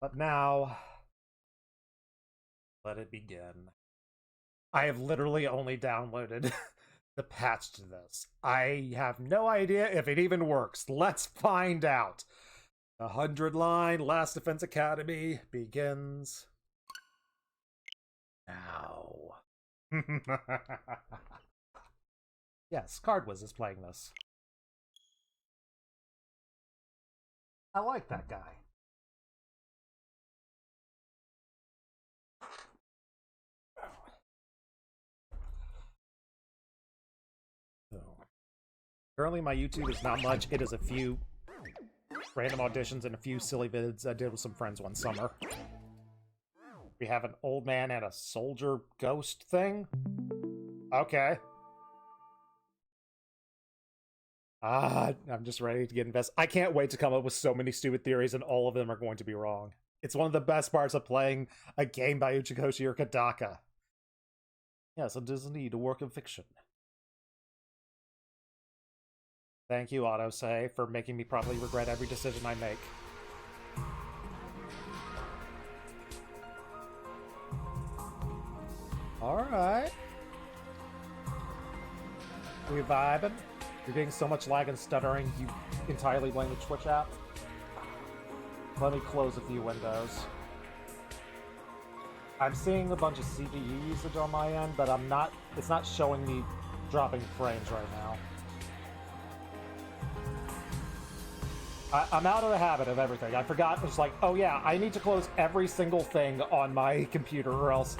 But now, let it begin. I have literally only downloaded the patch to this. I have no idea if it even works. Let's find out. The 100 line Last Defense Academy begins now. Yes, Cardwiz is playing this. I like that guy. Currently, my YouTube is not much. It is a few random auditions and a few silly vids I did with some friends one summer. We have an old man and a soldier ghost thing. Okay. I'm just ready to get invested. I can't wait to come up with so many stupid theories, and all of them are going to be wrong. It's one of the best parts of playing a game by Uchikoshi or Kodaka. Yes, it does need a work of fiction. Thank you, Autosay, for making me probably regret every decision I make. Alright. We vibing? You're getting so much lag and stuttering, you entirely blame the Twitch app? Let me close a few windows. I'm seeing a bunch of CPU usage on my end, but it's not showing me dropping frames right now. I'm out of the habit of everything. I forgot, it's like, oh yeah, I need to close every single thing on my computer or else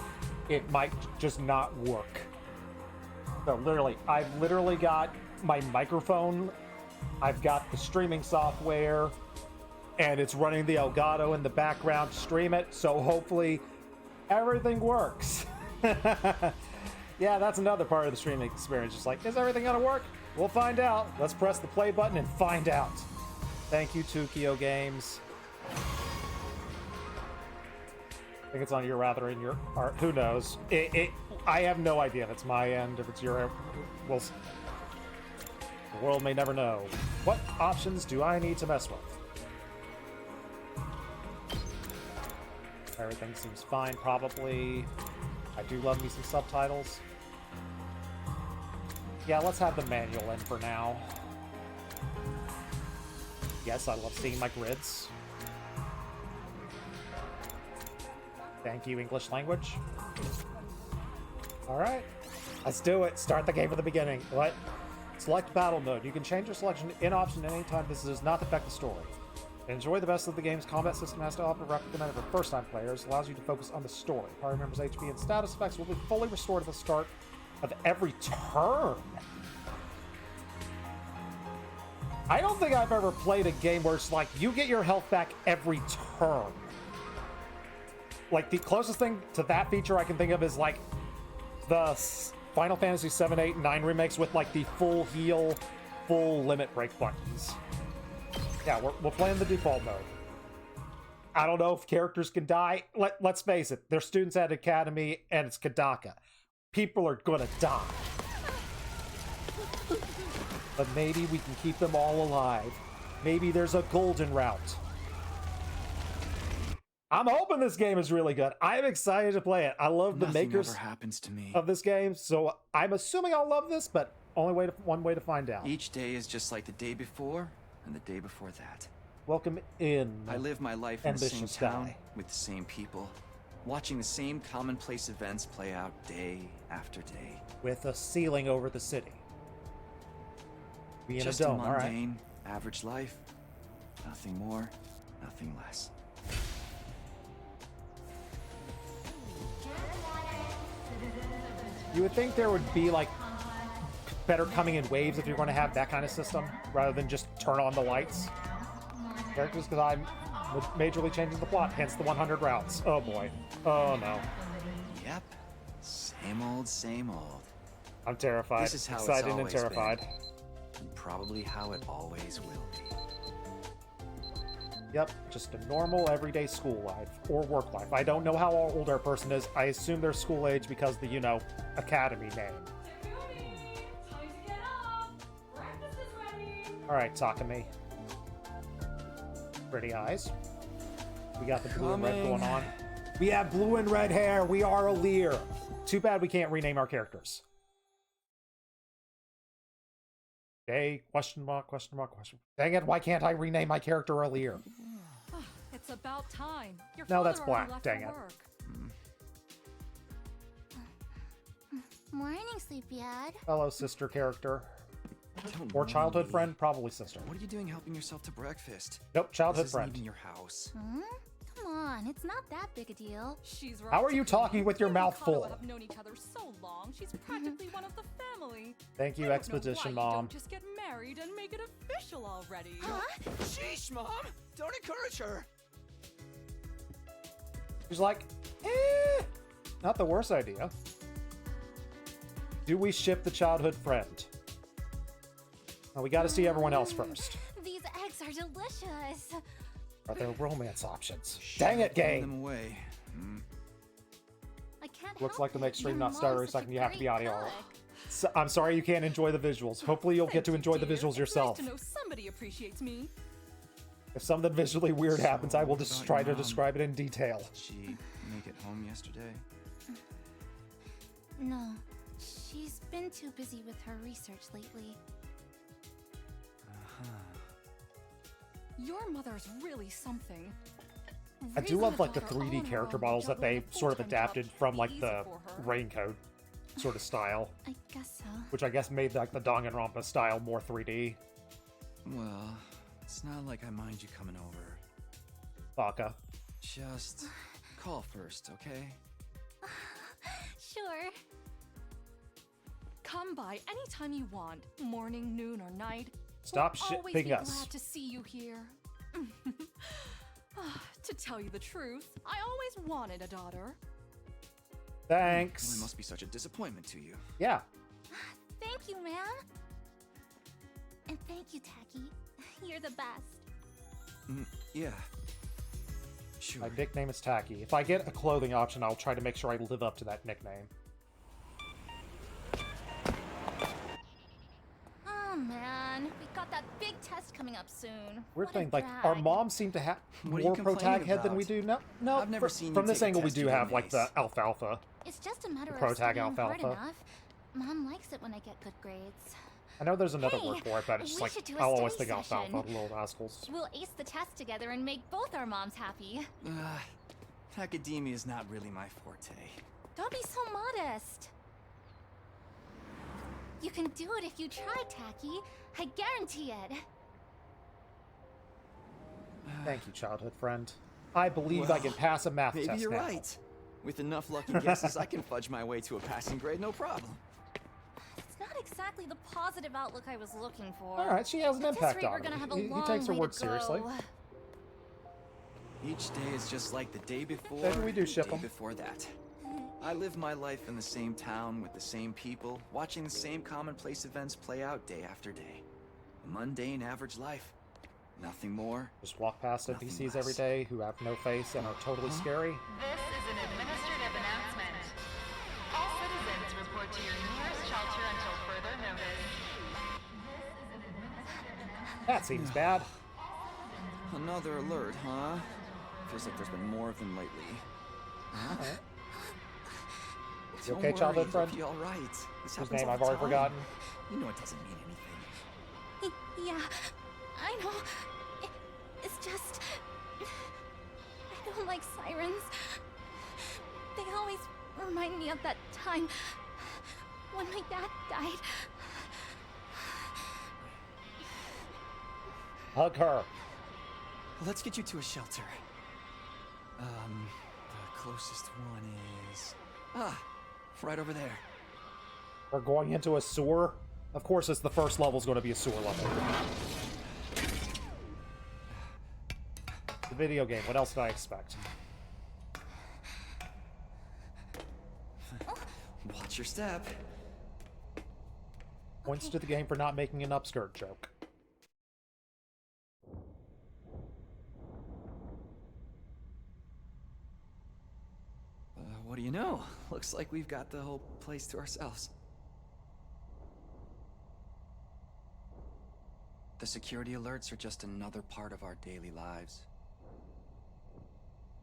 it might just not work. So literally, I've literally got my microphone, I've got the streaming software, and it's running the Elgato in the background to stream it, so hopefully everything works. Yeah, that's another part of the streaming experience. Just like, is everything gonna work? We'll find out. Let's press the play button and find out. Thank you, Tukio Games. I think it's on your, rather in your art. Who knows? I have no idea if it's my end, if it's your. Well, the world may never know. What options do I need to mess with? Everything seems fine, probably. I do love me some subtitles. Yeah, let's have the manual in for now. Yes, I love seeing my grids. Thank you, English language. Alright, let's do it. Start the game from the beginning. What? Select battle mode. You can change your selection in option at any time. This does not affect the story. Enjoy the best of the game's combat system has to offer, recommended for first-time players. Allows you to focus on the story. Party members' HP and status effects will be fully restored at the start of every turn. I don't think I've ever played a game where it's like, you get your health back every turn. Like, the closest thing to that feature I can think of is, like, the Final Fantasy 7, 8, 9 remakes with, like, the full heal, full limit break buttons. Yeah, we're playing the default mode. I don't know if characters can die. Let's face it, they're students at Academy, and it's Kodaka. People are gonna die. But maybe we can keep them all alive. Maybe there's a golden route. I'm hoping this game is really good. I'm excited to play it. I love the makers ever happens to me. of this game, so I'm assuming I'll love this, but only one way to find out. Each day is just like the day before and the day before that. Welcome in. I live my life in the same Ambitious town guy. with the same people, watching the same commonplace events play out day after day. With a ceiling over the city. Be in Just a dome, a alright. mundane, average life. Nothing more, nothing less. You would think there would be, like, better coming in waves if you're going to have that kind of system, rather than just turn on the lights. Characters, because I'm majorly changing the plot, hence the 100 routes. Oh boy. Oh no. Yep. Same old, same old. I'm terrified. This is how Excited it's and always terrified. been. And probably how it always will be. Yep, just a normal everyday school life or work life. I don't know how old our person is. I assume they're school age because the, you know, academy name. Alright, Takumi. Pretty eyes. We got the blue and red Coming. going on. We have blue and red hair. We are a Lear. Too bad we can't rename our characters. Okay, question mark, question mark, question. Dang it, why can't I rename my character a Lear? It's about time. Your No, that's father already black, left dang for it. work. Morning, Sleepyhead. Fellow sister character. Don't Or mind childhood me. friend, probably sister. What are you doing helping yourself to breakfast? Nope, childhood This isn't friend. even your house. Come on, it's not that big a deal. She's right. How are you Tiffany. talking with your You mouth and Kato full? have known each other so long. She's practically one of the family. Thank you, I don't know Expedition why you Mom. don't just get married and make it official already. Sheesh, Mom! Don't encourage her! She's like, not the worst idea. Do we ship the childhood friend? Well, we gotta see everyone else first. These eggs are delicious. Are there romance options? Dang it, Give game! them away. I can't Looks help like to it. make stream Your not start every mom's such a second, you have to be great audio. cook. So, I'm sorry you can't enjoy the visuals. Hopefully you'll get to Thank you, enjoy the dear. visuals It's yourself. Nice to know somebody appreciates me. If something visually weird happens, I will So, just what try about to your mom? describe it in detail. Did she make it home yesterday? No, she's been too busy with her research lately. Your mother's really something. I do Raising love a like the daughter all 3D on her character own, models that juggling they a sort of full-time adapted job from can't like be the easy for her. Raincoat sort of style, I guess so. which I guess made like the Danganronpa style more 3D. Well, it's not like I mind you coming over. Baka. Just call first, okay? Sure. Come by anytime you want, morning, noon, or night. Stop We'll always shipping be us. glad to see you here. To tell you the truth, I always wanted a daughter. Well, Thanks. it must be such a disappointment to you. Yeah. Thank you, man. And thank you, Tacky. You're the best. Yeah. Sure. My nickname is Tacky. If I get a clothing option, I'll try to make sure I live up to that nickname. Oh man, we got that big test coming up soon. Weird What a thing, like our drag. moms seem to have What are you more pro complaining tag head than we about? do. No, no. I've never seen you from this take a angle, we test do you have didn't like the ace. alfalfa. It's just a matter of pro tag studying hard alfalfa. enough. Mom likes it when I get good grades. I know there's another Hey, word for it, but it's just we like should do a I'll always study think alfalfa, session. little rascals. We'll ace the test together and make both our moms happy. Academia is not really my forte. Don't be so modest. You can do it if you try, Tacky. I guarantee it. Thank you, childhood friend. I believe I Well, can pass a math Maybe test you're now. right. With enough lucky guesses, I can fudge my way to a passing grade, no problem. It's not exactly the positive outlook I was looking for. All right, she has an At this impact rate, on we're her. gonna have a He long takes her way words to go. seriously. Each day is just like the day before. Maybe we do the ship day 'em. before that. I live my life in the same town with the same people, watching the same commonplace events play out day after day. A mundane, average life. Nothing more. Just walk past Nothing NPCs every less. day who have no face and are totally scary. This is an administrative announcement. All citizens report to your nearest shelter until further notice. That seems bad. Another alert, huh? Feels like there's been more of them lately. Alright. You Don't okay, worry, childhood you'll friend? be all right. This Whose happens name all I've the already time. forgotten. You know it doesn't mean anything. Yeah, I know. It's just... I don't like sirens. They always remind me of that time when my dad died. Hug her. Let's get you to a shelter. The closest one is... right over there. We're going into a sewer. Of course, it's the first level's going to be a sewer level. The video game. What else did I expect? Watch your step. Points to the game for not making an upskirt joke. What do you know? Looks like we've got the whole place to ourselves. The security alerts are just another part of our daily lives.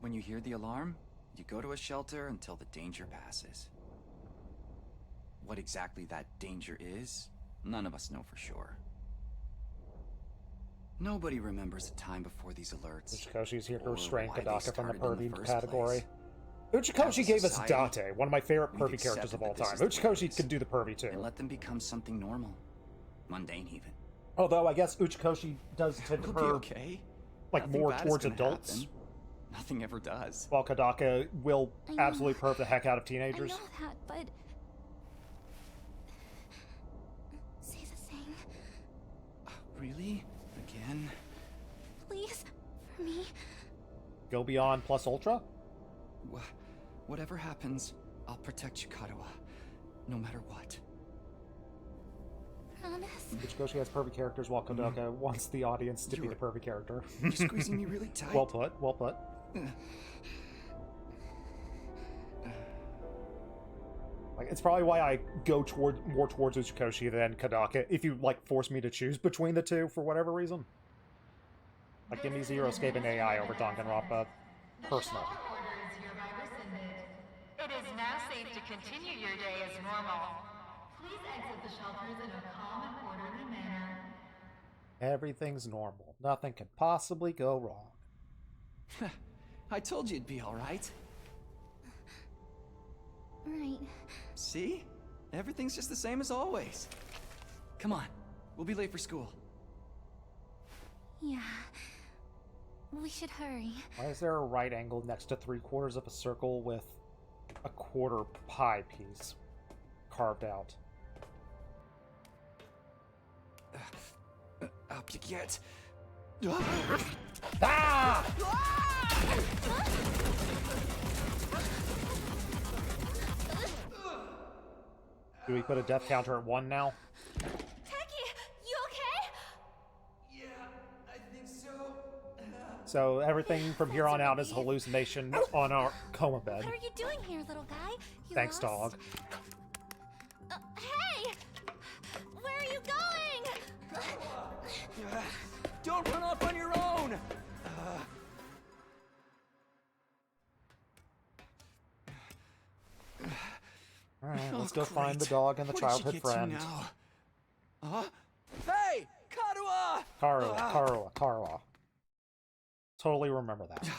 When you hear the alarm, you go to a shelter until the danger passes. What exactly that danger is, none of us know for sure. Nobody remembers a time before these alerts. Uchikoshi's here to or restrain why they Kadaka from the started in the pervy first category. place. Uchikoshi As a gave us society, Date, one of my favorite we've pervy characters of accepted all that this time. is the way it Uchikoshi is, can do the pervy too. and let them become something normal. Mundane, even. Although I guess Uchikoshi does tend to It'll be perv okay. like Nothing more bad is towards gonna adults, happen. Nothing ever does. while Kadaka will I know. absolutely perv the heck out of I teenagers. know that, but... Say the thing. Really? Again? Please, for me. Go beyond plus ultra? Whatever happens, I'll protect Chikarawa. No matter what. Promise. Uchikoshi has pervy characters while Kadaka wants the audience to be the pervy character. You're squeezing me really tight. Well put, well put. Like, it's probably why I go more towards Uchikoshi than Kadaka, if you, like, force me to choose between the two for whatever reason. Like, give me Zero Escaping AI over Danganronpa, personally. Quarters hereby rescinded. It is now safe to continue your day as normal. Please exit the shelters in a calm and orderly manner. Everything's normal. Nothing can possibly go wrong. I told you it'd be alright. Right. See? Everything's just the same as always. Come on. We'll be late for school. Yeah. We should hurry. Why is there a right angle next to 3/4 of a circle with a quarter pie piece carved out? Up you get. Ah! Do we put a death counter at 1 now? Taki, you okay? Yeah, I think so. So everything from here on out is hallucination on our coma bed. What are you doing here, little guy? You Thanks, lost? dog. Hey! Where are you going? Don't run off on your own! Alright, let's go find the dog and the childhood friend. Huh? Hey! Karuwa! Karua. Totally remember that.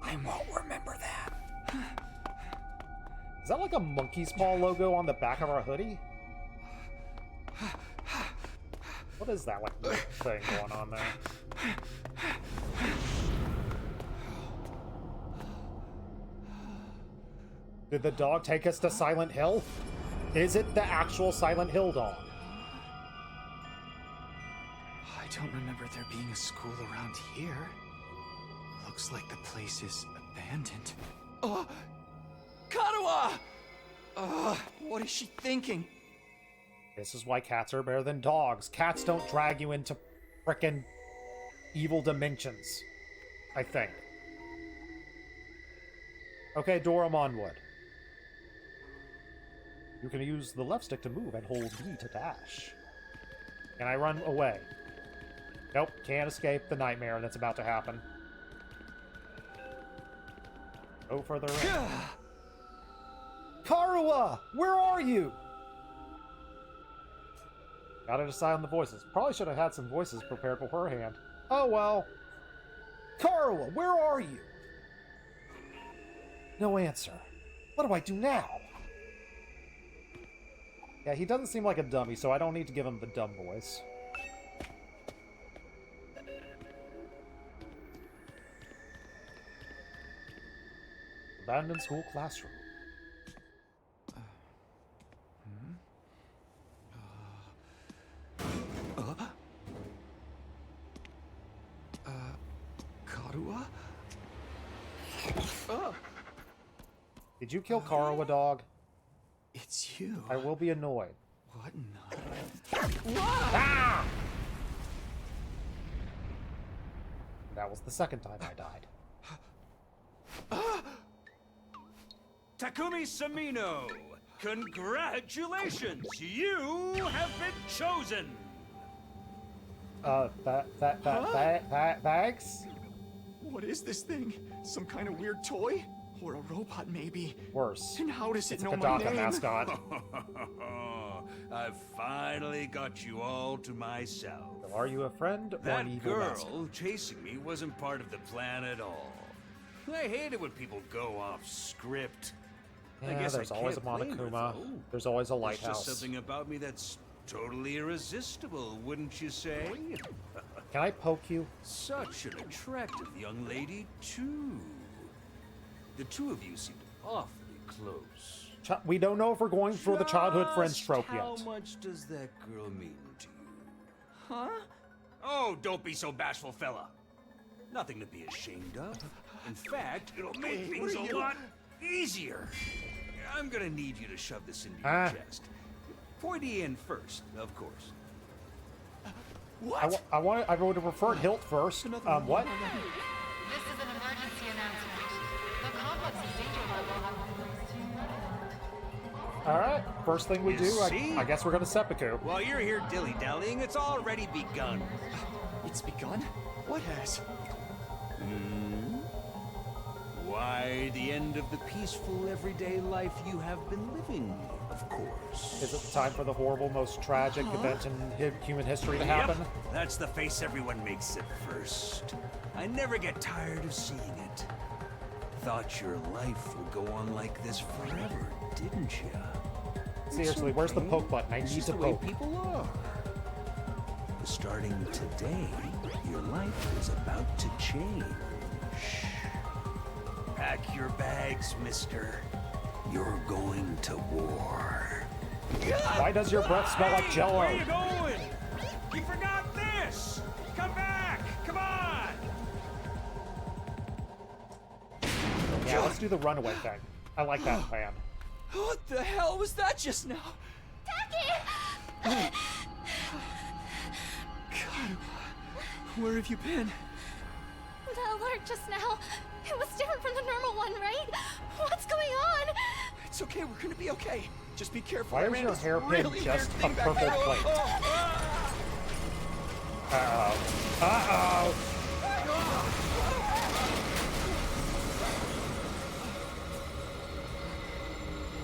I won't remember that. Is that like a monkey's paw logo on the back of our hoodie? What is that like thing going on there? Did the dog take us to Silent Hill? Is it the actual Silent Hill dog? I don't remember there being a school around here. Looks like the place is abandoned. Oh! Karuwa! What is she thinking? This is why cats are better than dogs. Cats don't drag you into frickin' evil dimensions. I think. Okay, Dora Monwood. You can use the left stick to move and hold B to dash. Can I run away? Nope, can't escape the nightmare that's about to happen. Go further in. Karuwa! Where are you? Gotta decide on the voices. Probably should have had some voices prepared beforehand. Oh well. Karuwa, where are you? No answer. What do I do now? Yeah, he doesn't seem like a dummy, so I don't need to give him the dumb voice. Abandoned school classroom. Karuwa? Did you kill Karuwa, dog? It's you. I will be annoyed. What in the... Ah! That was the second time I died. Takumi Samino, congratulations! You have been chosen! Bags? What is this thing? Some kind of weird toy? Or a robot, maybe? Worse. And how does it It's know a my Kadaka name? mascot. I've finally got you all to myself. So are you a friend or an That evil mascot? girl chasing me wasn't part of the plan at all. I hate it when people go off script. I Yeah, guess there's I always a can't blame her, Monokuma. though. There's always a There's lighthouse. just something about me that's totally irresistible, wouldn't you say? Can I poke you? Such an attractive young lady, too. The two of you seem awfully close. We don't know if we're going for the childhood friends Just trope how yet. much does that girl mean to you? Huh? Oh, don't be so bashful, fella. Nothing to be ashamed of. In fact, it'll make Hey, things what are a you- lot easier. I'm gonna need you to shove this into Ah. your chest. Pointy end first, of course. What? I would have preferred Hilt first. What? This is an emergency announcement. The complex's danger level has increased to red alert. All right. First thing we You do, see? I guess we're gonna seppuku. While you're here dilly-dallying, it's already begun. It's begun? What has? Why, the end of the peaceful, everyday life you have been living, of course. Is it time for the horrible, most tragic event in human history to happen? Yep, that's the face everyone makes at first. I never get tired of seeing it. Thought your life would go on like this forever, didn't you? Seriously, where's the poke button? I It's need just to the way poke. people are. Starting today, your life is about to change. Pack your bags, mister. You're going to war. Why does your breath smell like Jello? Where you going? You forgot this! Come back! Come on! Yeah, let's do the runaway thing. I like that plan. What the hell was that just now? God, where have you been? The alert just now. It was different from the normal one, right? What's going on? It's okay, we're gonna be okay. Just be careful. Why I is ran your this hairpin really just weird thing a back purple there. plate? Uh-oh.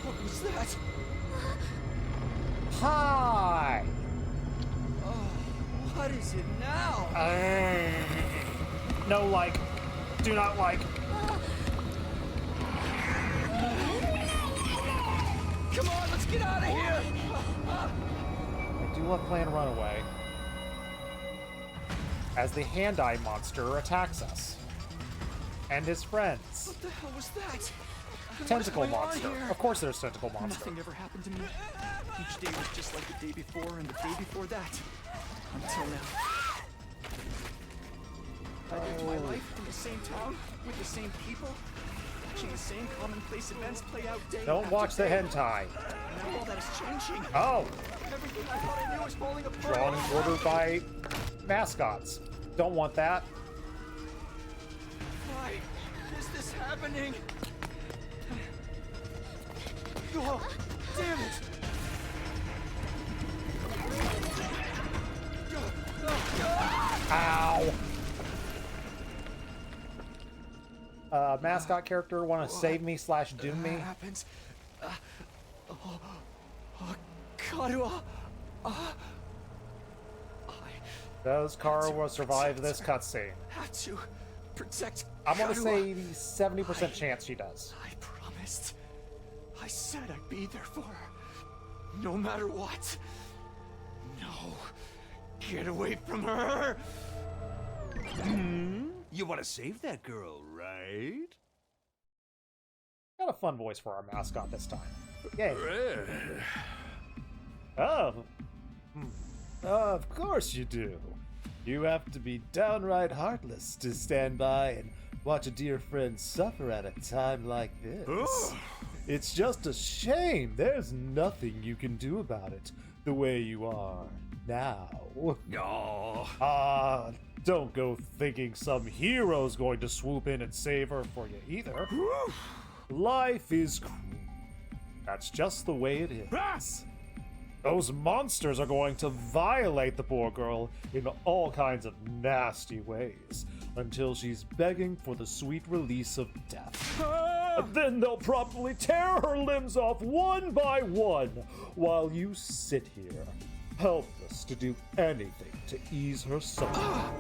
What was that? Hi! What is it now? No like. Do not like. Come on, let's get out of here! I do love playing Runaway. As the hand-eye monster attacks us. And his friends. What the hell was that? Tentacle What's going on monster. here? Of course there's tentacle monster. Nothing ever happened to me. Each day was just like the day before and the day before that. Until now. I lived my life in the same town, with the same people, watching the same commonplace events play out day Don't after watch the day. hentai. Now all that is changing. Oh! Everything I thought I knew is falling apart. Drawn and ordered by mascots. Don't want that. Why is this happening? Oh, damn it! Ow! Mascot character want to save me / doom me? Happens. Karua. Does Kara survive this cutscene? Have to protect. I'm gonna Karua. say 70% chance she does. I promised. I said I'd be there for her. No matter what. No. Get away from her! You want to save that girl, right? Got a fun voice for our mascot this time. Yay. Oh. Of course you do. You have to be downright heartless to stand by and watch a dear friend suffer at a time like this. It's just a shame there's nothing you can do about it the way you are now. Oh. Don't go thinking some hero's going to swoop in and save her for you either. Life is cruel. That's just the way it is. Those monsters are going to violate the poor girl in all kinds of nasty ways until she's begging for the sweet release of death. And then they'll probably tear her limbs off one by one while you sit here, helpless to do anything to ease her suffering.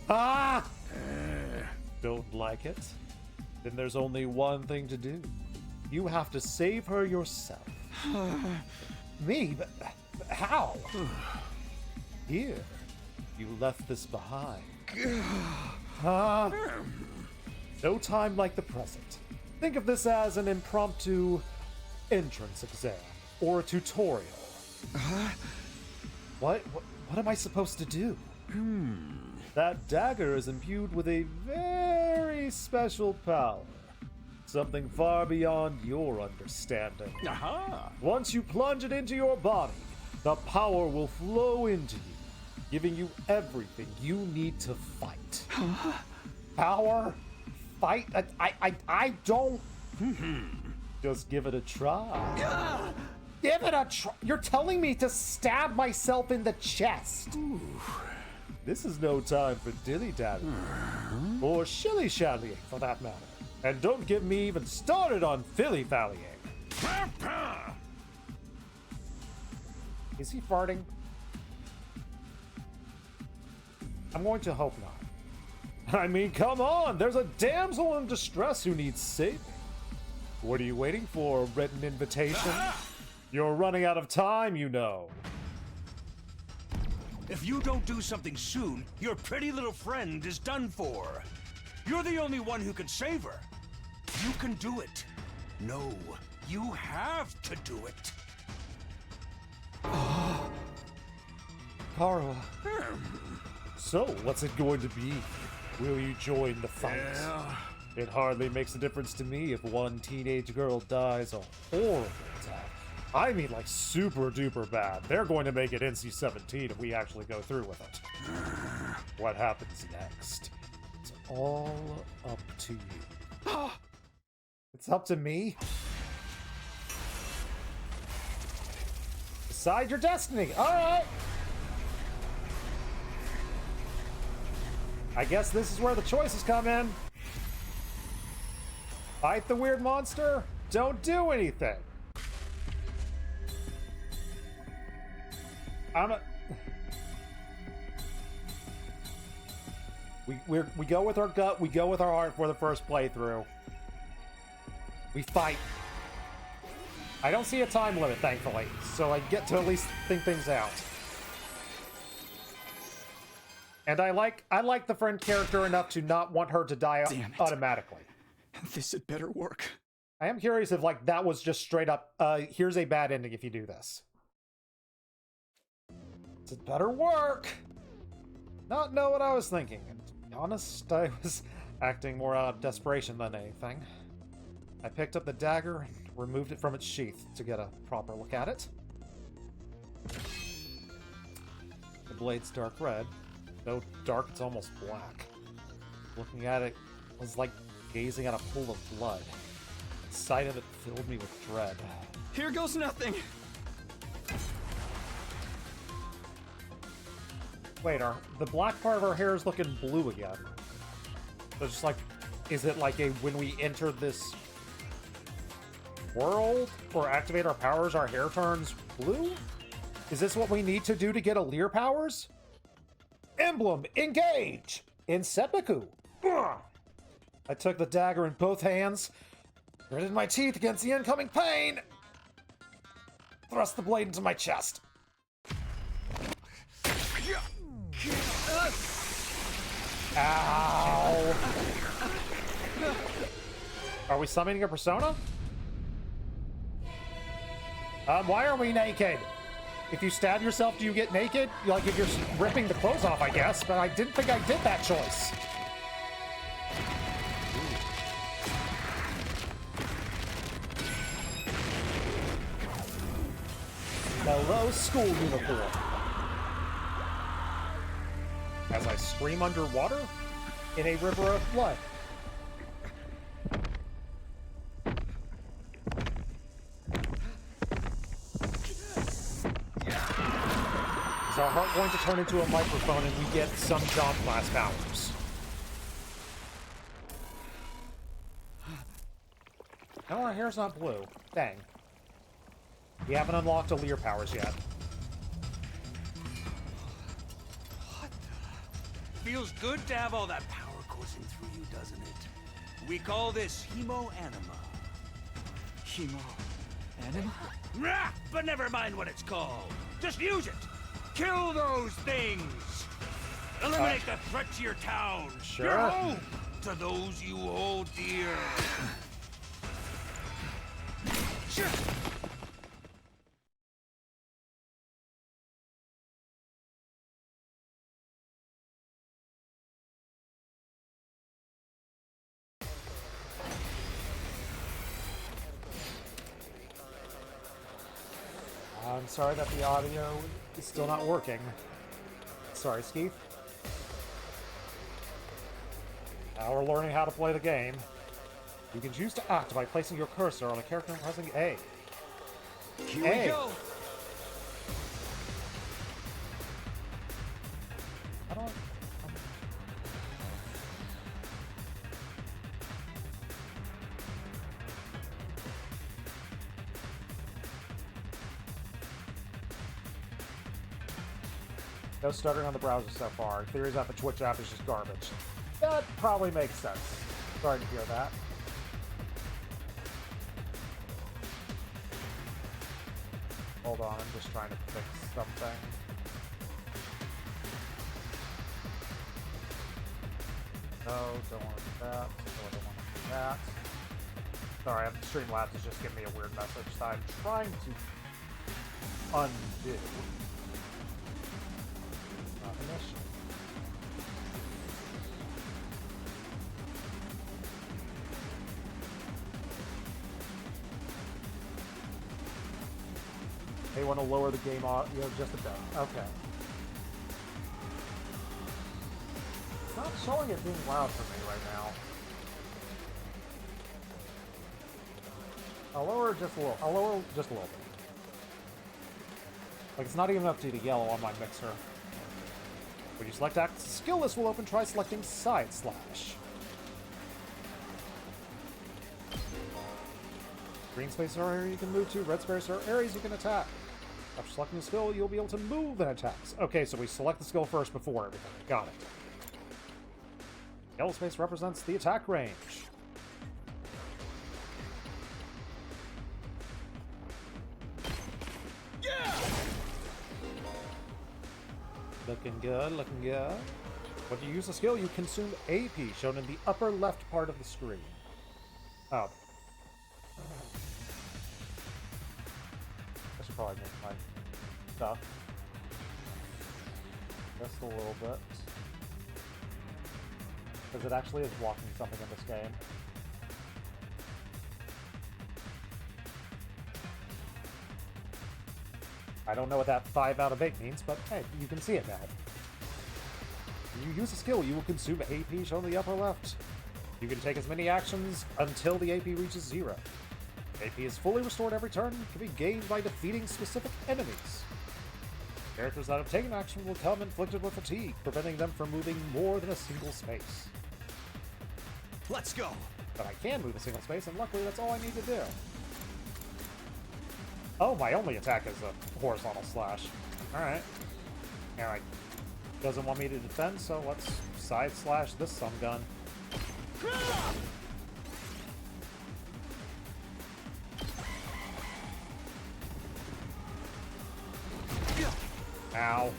Ah! Don't like it? Then there's only one thing to do. You have to save her yourself. Me? But how? Here, you left this behind. No time like the present. Think of this as an impromptu entrance exam or a tutorial. What am I supposed to do? That dagger is imbued with a very special power. Something far beyond your understanding. Once you plunge it into your body, the power will flow into you, giving you everything you need to fight. Power? Fight? I don't... Just give it a try. Give it a try? You're telling me to stab myself in the chest? This is no time for dilly-dally. Or shilly-shallying, for that matter. And don't get me even started on filly-fallying. Is he farting? I'm going to hope not. I mean, come on! There's a damsel in distress who needs saving. What are you waiting for, a written invitation? You're running out of time, you know. If you don't do something soon, your pretty little friend is done for. You're the only one who can save her. You can do it. No, you have to do it. Kara. So, what's it going to be? Will you join the fight? It hardly makes a difference to me if one teenage girl dies a horrible death. I mean, like, super duper bad. They're going to make it NC-17 if we actually go through with it. What happens next? It's all up to you. It's up to me? Decide your destiny. Alright! I guess this is where the choices come in. Fight the weird monster? Don't do anything. We go with our gut, we go with our heart for the first playthrough. We fight. I don't see a time limit, thankfully, so I get to at least think things out. And I like the friend character enough to not want her to die automatically. This had better work. I am curious if, like, that was just straight up, here's a bad ending if you do this. It better work! Not know what I was thinking. And to be honest, I was acting more out of desperation than anything. I picked up the dagger and removed it from its sheath to get a proper look at it. The blade's dark red. So dark it's almost black. Looking at it was like gazing at a pool of blood. The sight of it filled me with dread. Here goes nothing! Wait, the black part of our hair is looking blue again. So just like, is it like a when we enter this world or activate our powers, our hair turns blue? Is this what we need to do to get Alear powers? Emblem, engage! In seppuku. Ugh. I took the dagger in both hands, gritted my teeth against the incoming pain, thrust the blade into my chest. Ow! Are we summoning a persona? Why are we naked? If you stab yourself, do you get naked? Like, if you're ripping the clothes off, I guess, but I didn't think I did that choice. Hello, school uniform. As I scream underwater in a river of blood. heart going to turn into a microphone and we get some jump class powers. No, our hair's not blue. Dang. We haven't unlocked Alear powers yet. Feels good to have all that power coursing through you, doesn't it? We call this Hemo Anima. Hemo. Anima? Rah! But never mind what it's called. Just use it. Kill those things. Eliminate the threat to your town. Sure. Your home. To those you hold dear. Sure. I'm sorry that the audio is still not working. Sorry, Skeeth. Now we're learning how to play the game. You can choose to act by placing your cursor on a character and pressing A. Here we go. How do I... No stuttering on the browser so far. Theories that the Twitch app is just garbage. That probably makes sense. Sorry to hear that. Hold on, I'm just trying to fix something. No, don't want to do that. No, don't want to do that. Sorry, Streamlabs is just giving me a weird message that I'm trying to undo. Not an issue. They want to lower the game audio just a bit. Okay. It's not showing it being loud for me right now. I'll lower it just a little. I'll lower just a little bit. Like, it's not even up to the yellow on my mixer. When you select act skill, this will open. Try selecting side slash. Green space are area you can move to. Red space are areas you can attack. After selecting the skill, you'll be able to move and attacks. Okay, so we select the skill first before everything. Got it. Yellow space represents the attack range. Yeah! Looking good, looking good. When you use the skill, you consume AP, shown in the upper left part of the screen. Oh. I should probably make my stuff. Just a little bit. Because it actually is blocking something in this game. I don't know what that 5 out of 8 means, but hey, you can see it now. When you use a skill, you will consume AP shown in the upper left. You can take as many actions until the AP reaches 0. AP is fully restored every turn and can be gained by defeating specific enemies. Characters that have taken action will come inflicted with fatigue, preventing them from moving more than a single space. Let's go. But I can move a single space, and luckily that's all I need to do. Oh, my only attack is a horizontal slash. Alright. Alright. Doesn't want me to defend, so let's side slash this some gun. Ow.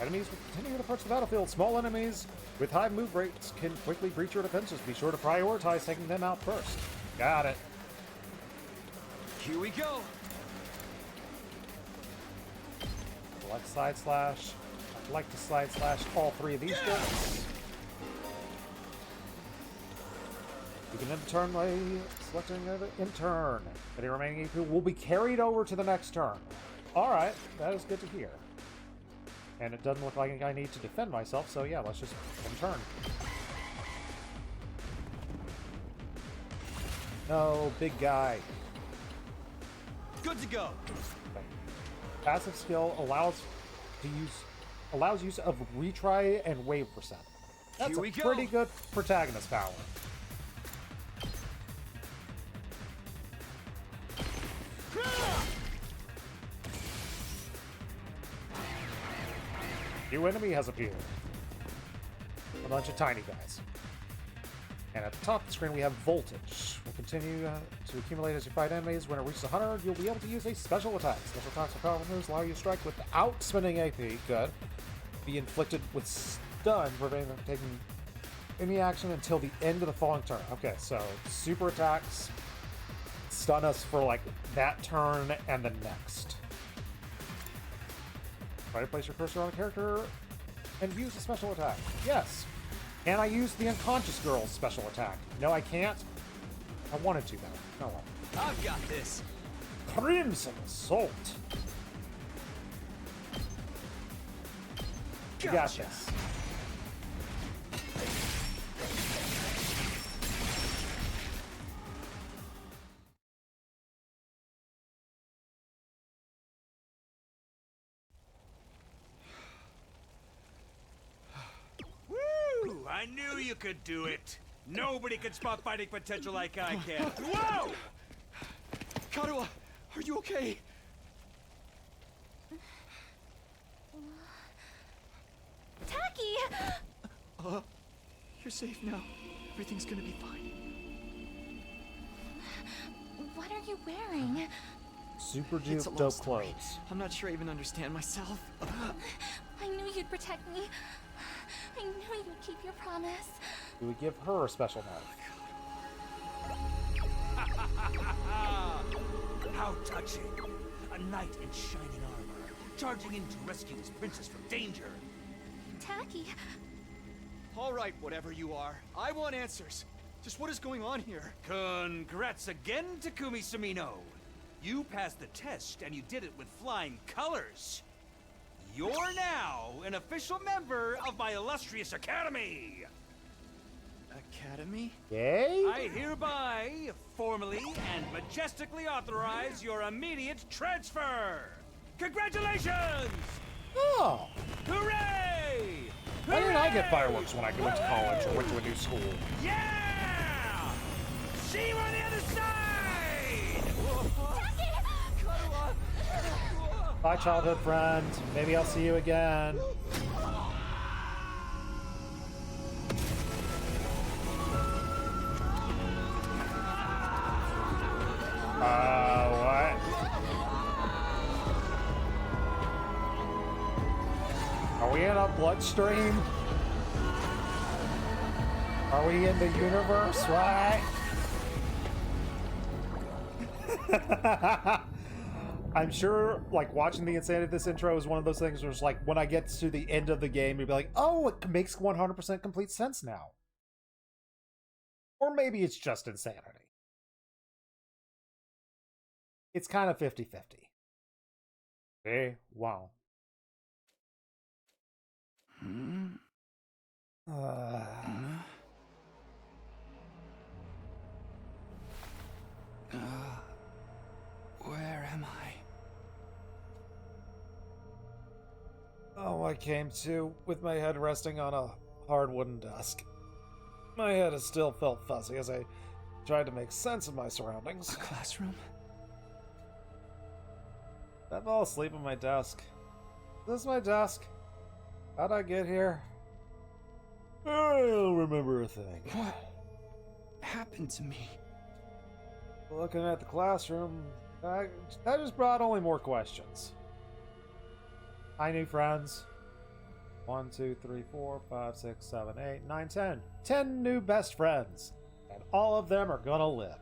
Enemies will continue to approach the battlefield. Small enemies with high move rates can quickly breach your defenses. Be sure to prioritize taking them out first. Got it. Here we go. Select side slash. I'd like to side slash all 3 of these guys. You can end the turn by selecting in turn. Any remaining AP will be carried over to the next turn. Alright, that is good to hear. And it doesn't look like I need to defend myself, so yeah, let's just end turn. No, big guy. Good to go. Okay. Passive skill allows to use allows use of retry and wave percent. That's Here we a go. pretty good protagonist power. New enemy has appeared. A bunch of tiny guys. And at the top of the screen, we have Voltage. Will continue to accumulate as you fight enemies. When it reaches 100, you'll be able to use a special attack. Special attacks are powerful moves, allow you to strike without spending AP. Good. Be inflicted with stun, preventing them from taking any action until the end of the following turn. Okay, so super attacks stun us for like that turn and the next. Try to place your cursor on a character and use a special attack. Yes. Can I use the unconscious girl's special attack? No, I can't. I wanted to, though. No. I've got this. Crimson Assault. You got Gotcha. this. Woo! I knew you could do it. Nobody can spot fighting potential like I can. Whoa! Karuha, are you okay? Tacky! You're safe now. Everything's gonna be fine. What are you wearing? Super It's a dupe long dope story. clothes. I'm not sure I even understand myself. I knew you'd protect me. I knew you'd keep your promise. Do we give her a special note? How touching! A knight in shining armor, charging in to rescue his princess from danger. Tacky, All right, whatever you are. I want answers. Just what is going on here? Congrats again, Takumi Sumino. You passed the test, and you did it with flying colors. You're now an official member of my illustrious academy. Academy? Yay? I hereby, formally and majestically authorize your immediate transfer. Congratulations! Oh! Hooray! Why didn't I get Hooray! fireworks when I went to college or went to a new school? Yeah! See you on the other side! Bye, childhood friend. Maybe I'll see you again. What? Are we in a bloodstream? Are we in the universe, right? I'm sure, like, watching the insanity of this intro is one of those things where it's like, when I get to the end of the game, you'll be like, oh, it makes 100% complete sense now. Or maybe it's just insanity. It's kind of 50-50. Hey, wow. Where am I? Oh, I came to with my head resting on a hard wooden desk. My head has still felt fuzzy as I tried to make sense of my surroundings. A classroom? I fell asleep at my desk. Is this my desk? How'd I get here? I don't remember a thing. What happened to me? Looking at the classroom, that just brought only more questions. Hi, new friends. 1, 2, 3, 4, 5, 6, 7, 8, 9, 10. 10 new best friends. And all of them are gonna live.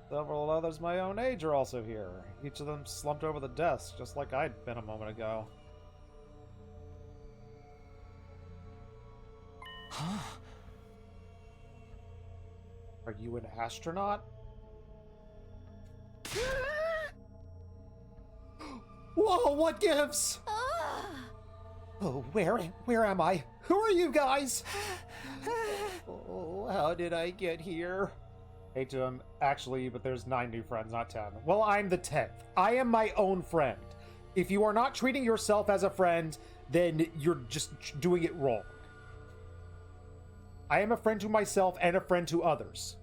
Several others my own age are also here. Each of them slumped over the desk, just like I'd been a moment ago. Huh? Are you an astronaut? Whoa, what gives? Oh, where am I? Who are you guys? Oh, how did I get here? Hate to actually, but there's 9 new friends, not 10. Well, I'm the 10th. I am my own friend. If you are not treating yourself as a friend, then you're just doing it wrong. I am a friend to myself and a friend to others.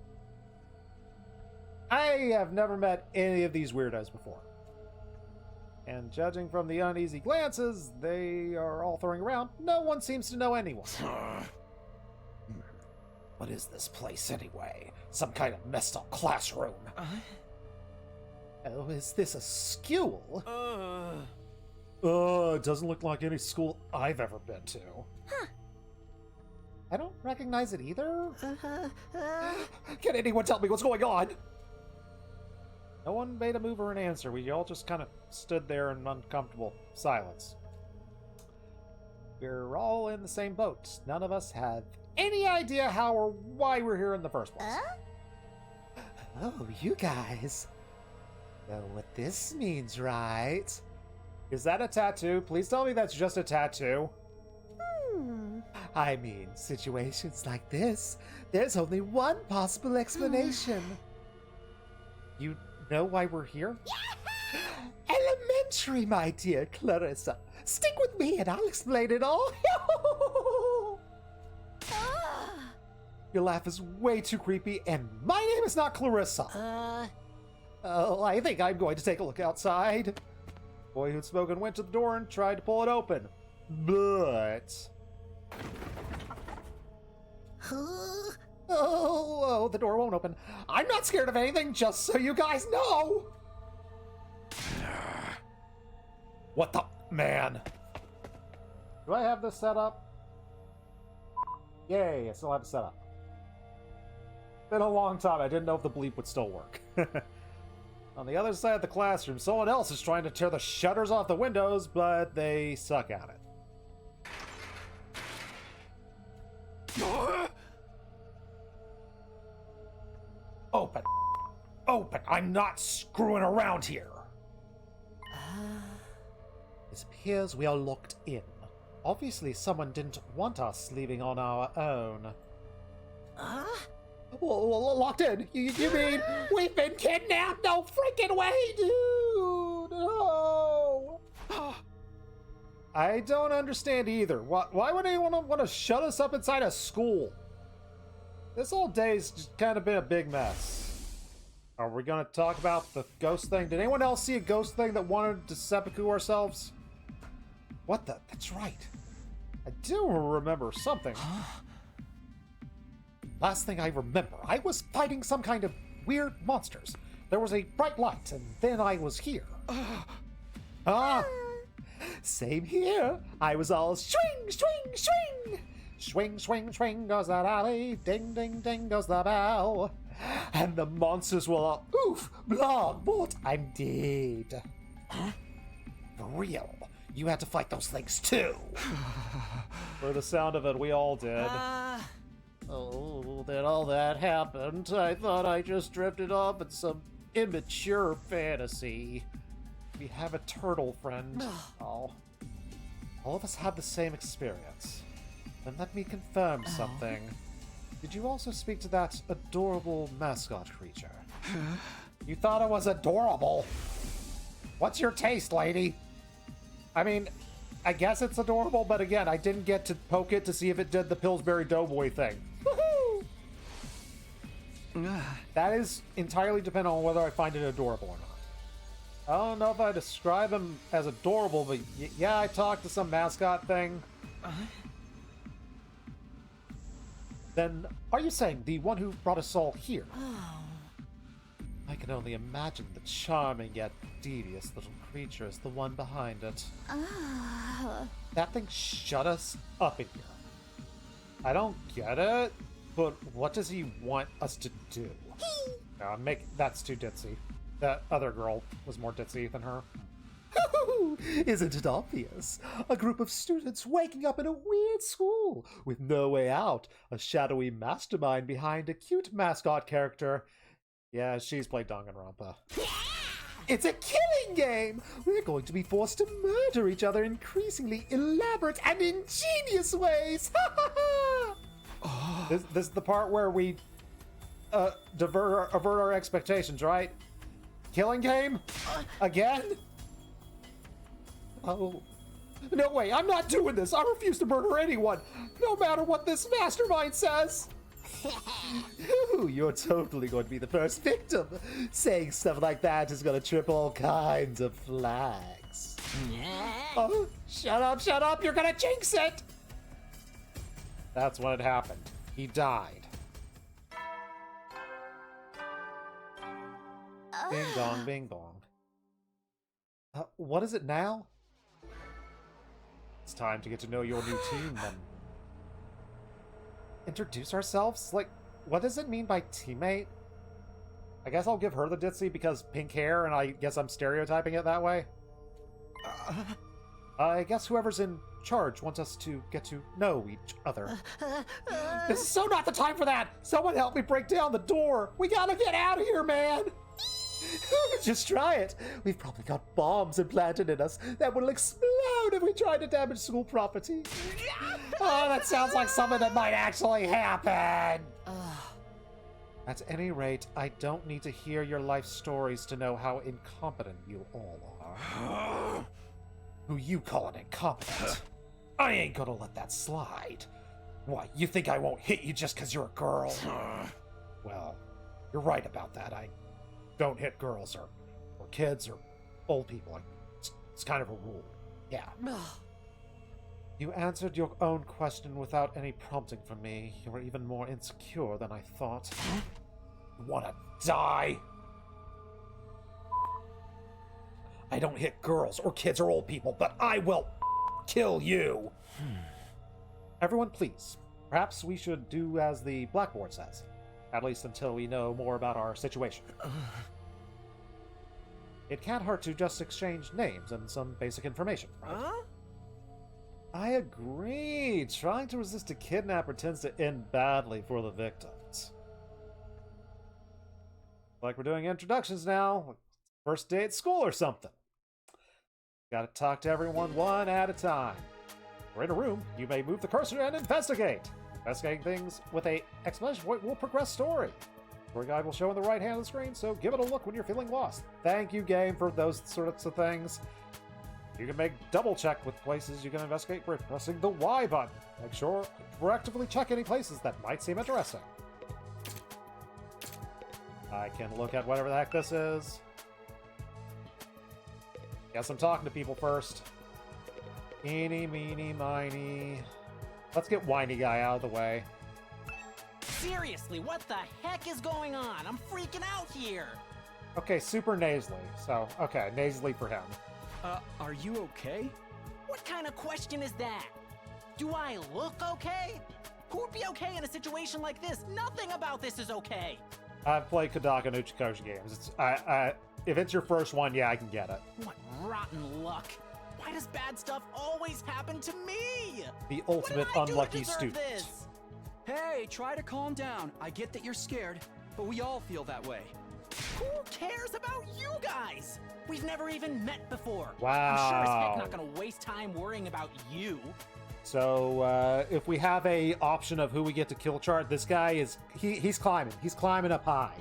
I have never met any of these weirdos before. And judging from the uneasy glances they are all throwing around, no one seems to know anyone. What is this place anyway? Some kind of messed up classroom. Oh, is this a school? It doesn't look like any school I've ever been to. Huh. I don't recognize it either. Can anyone tell me what's going on? No one made a move or an answer. We all just kind of stood there in uncomfortable silence. We're all in the same boat. None of us have any idea how or why we're here in the first place. Oh, you guys know what this means, right? Is that a tattoo? Please tell me that's just a tattoo. I mean, situations like this, there's only one possible explanation. You know why we're here? Elementary, my dear Clarissa. Stick with me and I'll explain it all. Your laugh is way too creepy, and my name is not Clarissa. Oh, I think I'm going to take a look outside. The boy who'd spoken went to the door and tried to pull it open. But... Oh, the door won't open. I'm not scared of anything, just so you guys know. What the man? Do I have this set up? Yay, I still have it set up. Been a long time. I didn't know if the bleep would still work. On the other side of the classroom, someone else is trying to tear the shutters off the windows, but they suck at it. Open. Open. I'm not screwing around here. It appears we are locked in. Obviously, someone didn't want us leaving on our own. Locked in? You mean we've been kidnapped? No freaking way, dude! No! I don't understand either. Why would anyone want to shut us up inside a school? This whole day's just kind of been a big mess. Are we going to talk about the ghost thing? Did anyone else see a ghost thing that wanted to seppuku ourselves? What the? That's right. I do remember something. Last thing I remember, I was fighting some kind of weird monsters. There was a bright light, and then I was here. Same here. I was all swing, swing, swing. Swing, swing, swing goes that alley. Ding, ding, ding goes the bell. And the monsters were all, oof, blah, what? I'm dead. For real. You had to fight those things too. For the sound of it, we all did. Oh, then all that happened. I thought I just drifted off in some immature fantasy. We have a turtle friend. Oh. All of us had the same experience. Then let me confirm something. Did you also speak to that adorable mascot creature? You thought it was adorable? What's your taste, lady? I mean, I guess it's adorable, but again, I didn't get to poke it to see if it did the Pillsbury Doughboy thing. Woohoo! That is entirely dependent on whether I find it adorable or not. I don't know if I describe him as adorable, but yeah, I talked to some mascot thing. Then, are you saying the one who brought us all here? I can only imagine the charming yet devious little creature is the one behind it. That thing shut us up in here. I don't get it, but what does he want us to do? That's too ditzy. That other girl was more ditzy than her. Isn't it obvious? A group of students waking up in a weird school with no way out. A shadowy mastermind behind a cute mascot character. Yeah, she's played Danganronpa. It's a killing game! We're going to be forced to murder each other in increasingly elaborate and ingenious ways! This is the part where we avert our expectations, right? Killing game? Again? home. No way, I'm not doing this. I refuse to murder anyone, no matter what this mastermind says. Ooh, you're totally going to be the first victim. Saying stuff like that is going to trip all kinds of flags. Oh, shut up, you're going to jinx it. That's what had happened. He died. Bing bong, bing bong. What is it now? It's time to get to know your new team, then. Introduce ourselves? Like, what does it mean by teammate? I guess I'll give her the ditzy because pink hair, and I guess I'm stereotyping it that way. I guess whoever's in charge wants us to get to know each other. This is so not the time for that! Someone help me break down the door! We gotta get out of here, man! Just try it. We've probably got bombs implanted in us that will explode if we try to damage school property. Oh, that sounds like something that might actually happen. At any rate, I don't need to hear your life stories to know how incompetent you all are. Who you calling incompetent? I ain't gonna let that slide. Why, you think I won't hit you just because you're a girl? Well, you're right about that. I don't hit girls or kids or old people. It's kind of a rule. Yeah. You answered your own question without any prompting from me. You were even more insecure than I thought. You wanna die? I don't hit girls or kids or old people, but I will kill you. Everyone, please. Perhaps we should do as the blackboard says. At least until we know more about our situation. It can't hurt to just exchange names and some basic information, right? I agree. Trying to resist a kidnapper tends to end badly for the victims. Like we're doing introductions now. First day at school or something. Gotta talk to everyone one at a time. We're in a room. You may move the cursor and investigate. Investigating things with a exclamation point will progress story. Story guide will show on the right hand of the screen, so give it a look when you're feeling lost. Thank you, game, for those sorts of things. You can make double check with places you can investigate by pressing the Y button. Make sure to proactively check any places that might seem interesting. I can look at whatever the heck this is. Guess I'm talking to people first. Eeny, meeny, miny. Let's get whiny guy out of the way. Seriously, what the heck is going on? I'm freaking out here. Okay, super nasally. So, okay, nasally for him. Are you okay? What kind of question is that? Do I look okay? Who would be okay in a situation like this? Nothing about this is okay. I've played Kodaka and Uchikoshi games. If it's your first one, yeah, I can get it. What rotten luck. Why does bad stuff always happen to me? The ultimate unlucky student. This? Hey, try to calm down. I get that you're scared, but we all feel that way. Who cares about you guys? We've never even met before. Wow. I'm sure as heck not gonna waste time worrying about you. So, if we have a option of who we get to kill chart, this guy is, he's climbing. He's climbing up high.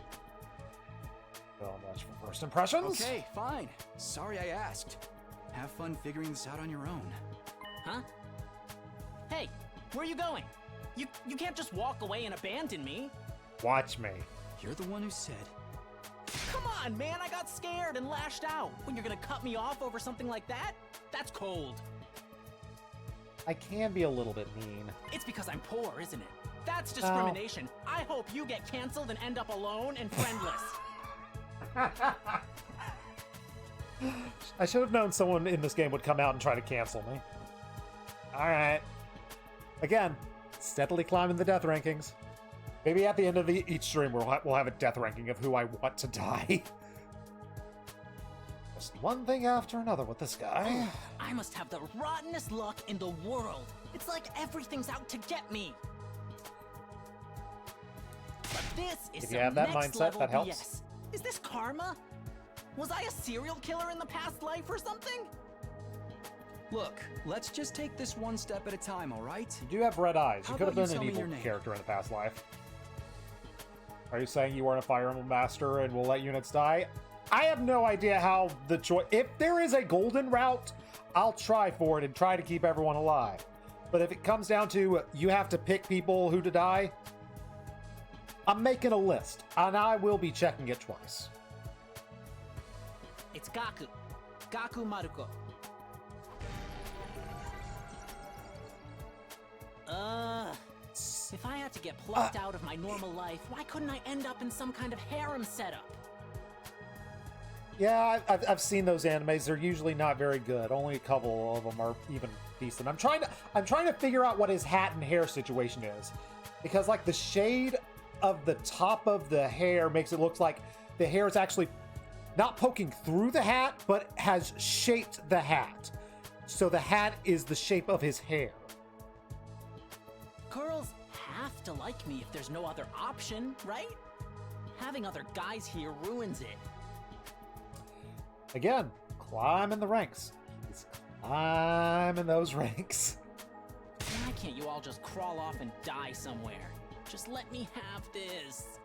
So much for first impressions. Okay, fine. Sorry I asked. Have fun figuring this out on your own. Huh? Hey, where are you going? You can't just walk away and abandon me. Watch me. You're the one who said. Come on, man, I got scared and lashed out. When you're gonna cut me off over something like that? That's cold. I can be a little bit mean. It's because I'm poor, isn't it? That's discrimination. I hope you get canceled and end up alone and friendless. I should have known someone in this game would come out and try to cancel me. Alright. Again, steadily climbing the death rankings. Maybe at the end of each stream we'll have a death ranking of who I want to die. Just one thing after another with this guy. I must have the rottenest luck in the world. It's like everything's out to get me. But this is If you have that next mindset, level that helps. BS. Is this karma? Was I a serial killer in the past life or something? Look, let's just take this one step at a time, all right? You do have red eyes. How You could have about been you an tell me evil your name? character in a past life. Are you saying you weren't a Fire Emblem master and will let units die? I have no idea how the choice. If there is a golden route, I'll try for it and try to keep everyone alive. But if it comes down to you have to pick people who to die, I'm making a list, and I will be checking it twice. It's Gaku. Gaku Maruko. If I had to get plucked out of my normal life, why couldn't I end up in some kind of harem setup? Yeah, I've seen those animes. They're usually not very good. Only a couple of them are even decent. I'm trying to figure out what his hat and hair situation is, because like the shade of the top of the hair makes it look like the hair is actually not poking through the hat, but has shaped the hat. So the hat is the shape of his hair. Girls have to like me if there's no other option, right? Having other guys here ruins it. Again, climbing the ranks. He's climbing those ranks. Why can't you all just crawl off and die somewhere? Just let me have this.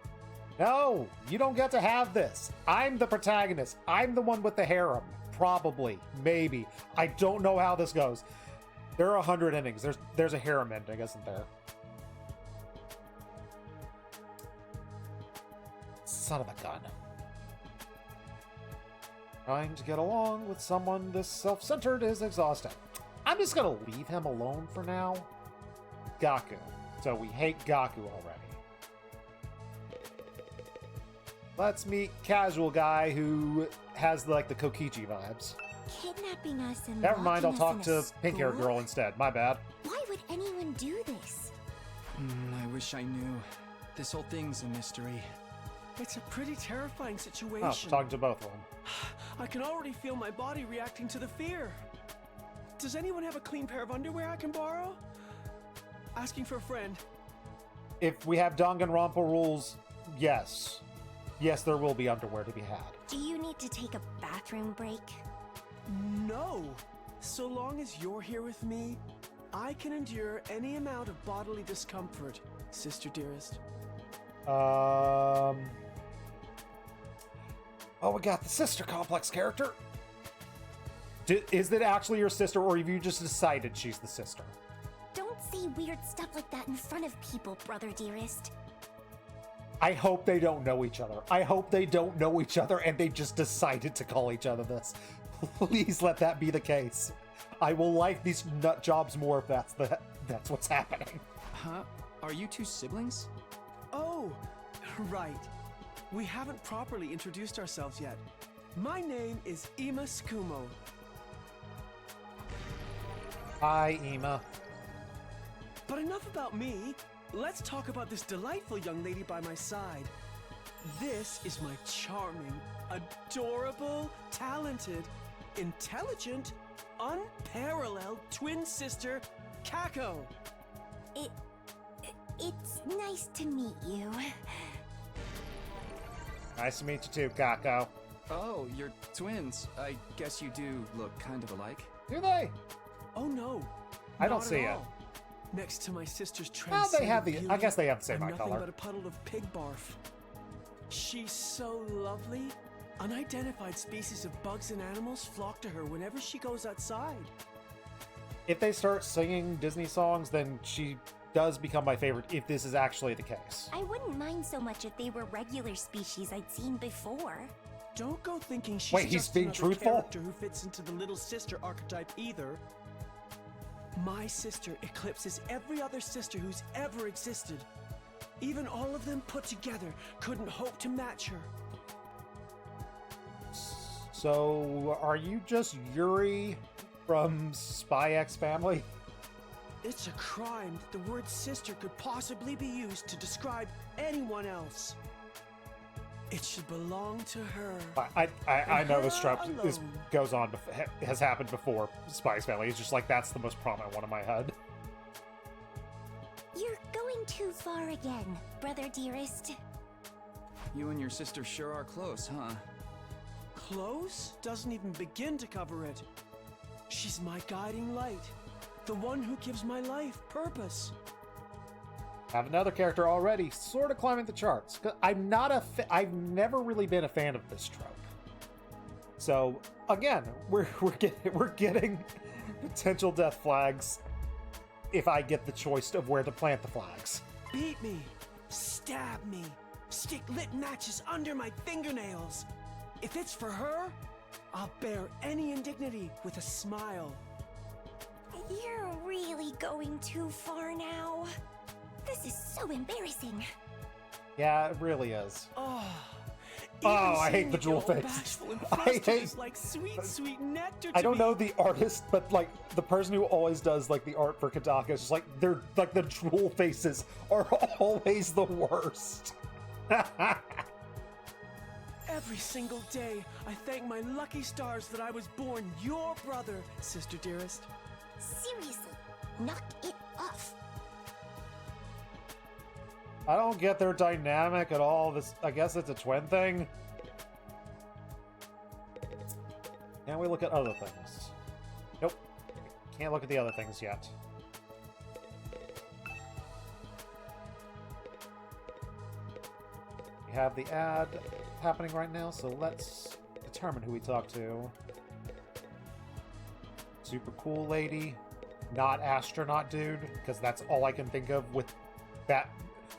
No, you don't get to have this. I'm the protagonist. I'm the one with the harem. Probably. Maybe. I don't know how this goes. There are 100 endings. There's a harem ending, isn't there? Son of a gun. Trying to get along with someone this self-centered is exhausting. I'm just gonna leave him alone for now. Gaku. So we hate Gaku already. Let's meet casual guy who has like the Kokichi vibes. Kidnapping us and Never mind, I'll locking us talk in a to pink-haired school? girl instead. My bad. Why would anyone do this? I wish I knew. This whole thing's a mystery. It's a pretty terrifying situation. Oh, talking to both of them. I can already feel my body reacting to the fear. Does anyone have a clean pair of underwear I can borrow? Asking for a friend. If we have Danganronpa rules, yes. Yes, there will be underwear to be had. Do you need to take a bathroom break? No. So long as you're here with me, I can endure any amount of bodily discomfort, sister dearest. Oh, we got the sister complex character. Is it actually your sister, or have you just decided she's the sister? Don't say weird stuff like that in front of people, brother dearest. I hope they don't know each other. I hope they don't know each other and they just decided to call each other this. Please let that be the case. I will like these nut jobs more if that's what's happening. Huh? Are you two siblings? Oh, right. We haven't properly introduced ourselves yet. My name is Ima Tsukumo. Hi, Ima. But enough about me. Let's talk about this delightful young lady by my side. This is my charming, adorable, talented, intelligent, unparalleled twin sister, Kako. It's nice to meet you. Nice to meet you too, Kako. Oh, you're twins. I guess you do look kind of alike. Do they? Oh no. I don't not see at it. all. Next to my sister's Well, they have transcendent the. I beauty, guess they have the same I'm eye nothing color. but a puddle of pig barf. She's so lovely. Unidentified species of bugs and animals flock to her whenever she goes outside. If they start singing Disney songs, then she does become my favorite. If this is actually the case. I wouldn't mind so much if they were regular species I'd seen before. Don't go thinking she's Wait, he's just being another truthful? character who fits into the little sister archetype either. My sister eclipses every other sister who's ever existed. Even all of them put together couldn't hope to match her. So, are you just Yuri from Spy X Family? It's a crime that the word sister could possibly be used to describe anyone else. It should belong to her. I know this trope Her is, alone. goes on, has happened before Spy X Family. It's just like that's the most prominent one in my head. You're going too far again, brother dearest. You and your sister sure are close, huh? Close doesn't even begin to cover it. She's my guiding light, the one who gives my life purpose. Have another character already, sort of climbing the charts. I've never really been a fan of this trope. So again, we're getting potential death flags if I get the choice of where to plant the flags. Beat me, stab me, stick lit matches under my fingernails. If it's for her, I'll bear any indignity with a smile. You're really going too far now. This is so embarrassing. Yeah, it really is. Oh, I hate the jewel face. I hate. like sweet, sweet nectar. I don't know the artist, but like the person who always does like the art for Kadaka is just like they're like the jewel faces are always the worst. Every single day, I thank my lucky stars that I was born your brother, sister dearest. Seriously, knock it off. I don't get their dynamic at all. This, I guess it's a twin thing. Can't we look at other things? Nope. Can't look at the other things yet. We have the ad happening right now, so let's determine who we talk to. Super cool lady, not astronaut dude, because that's all I can think of with that.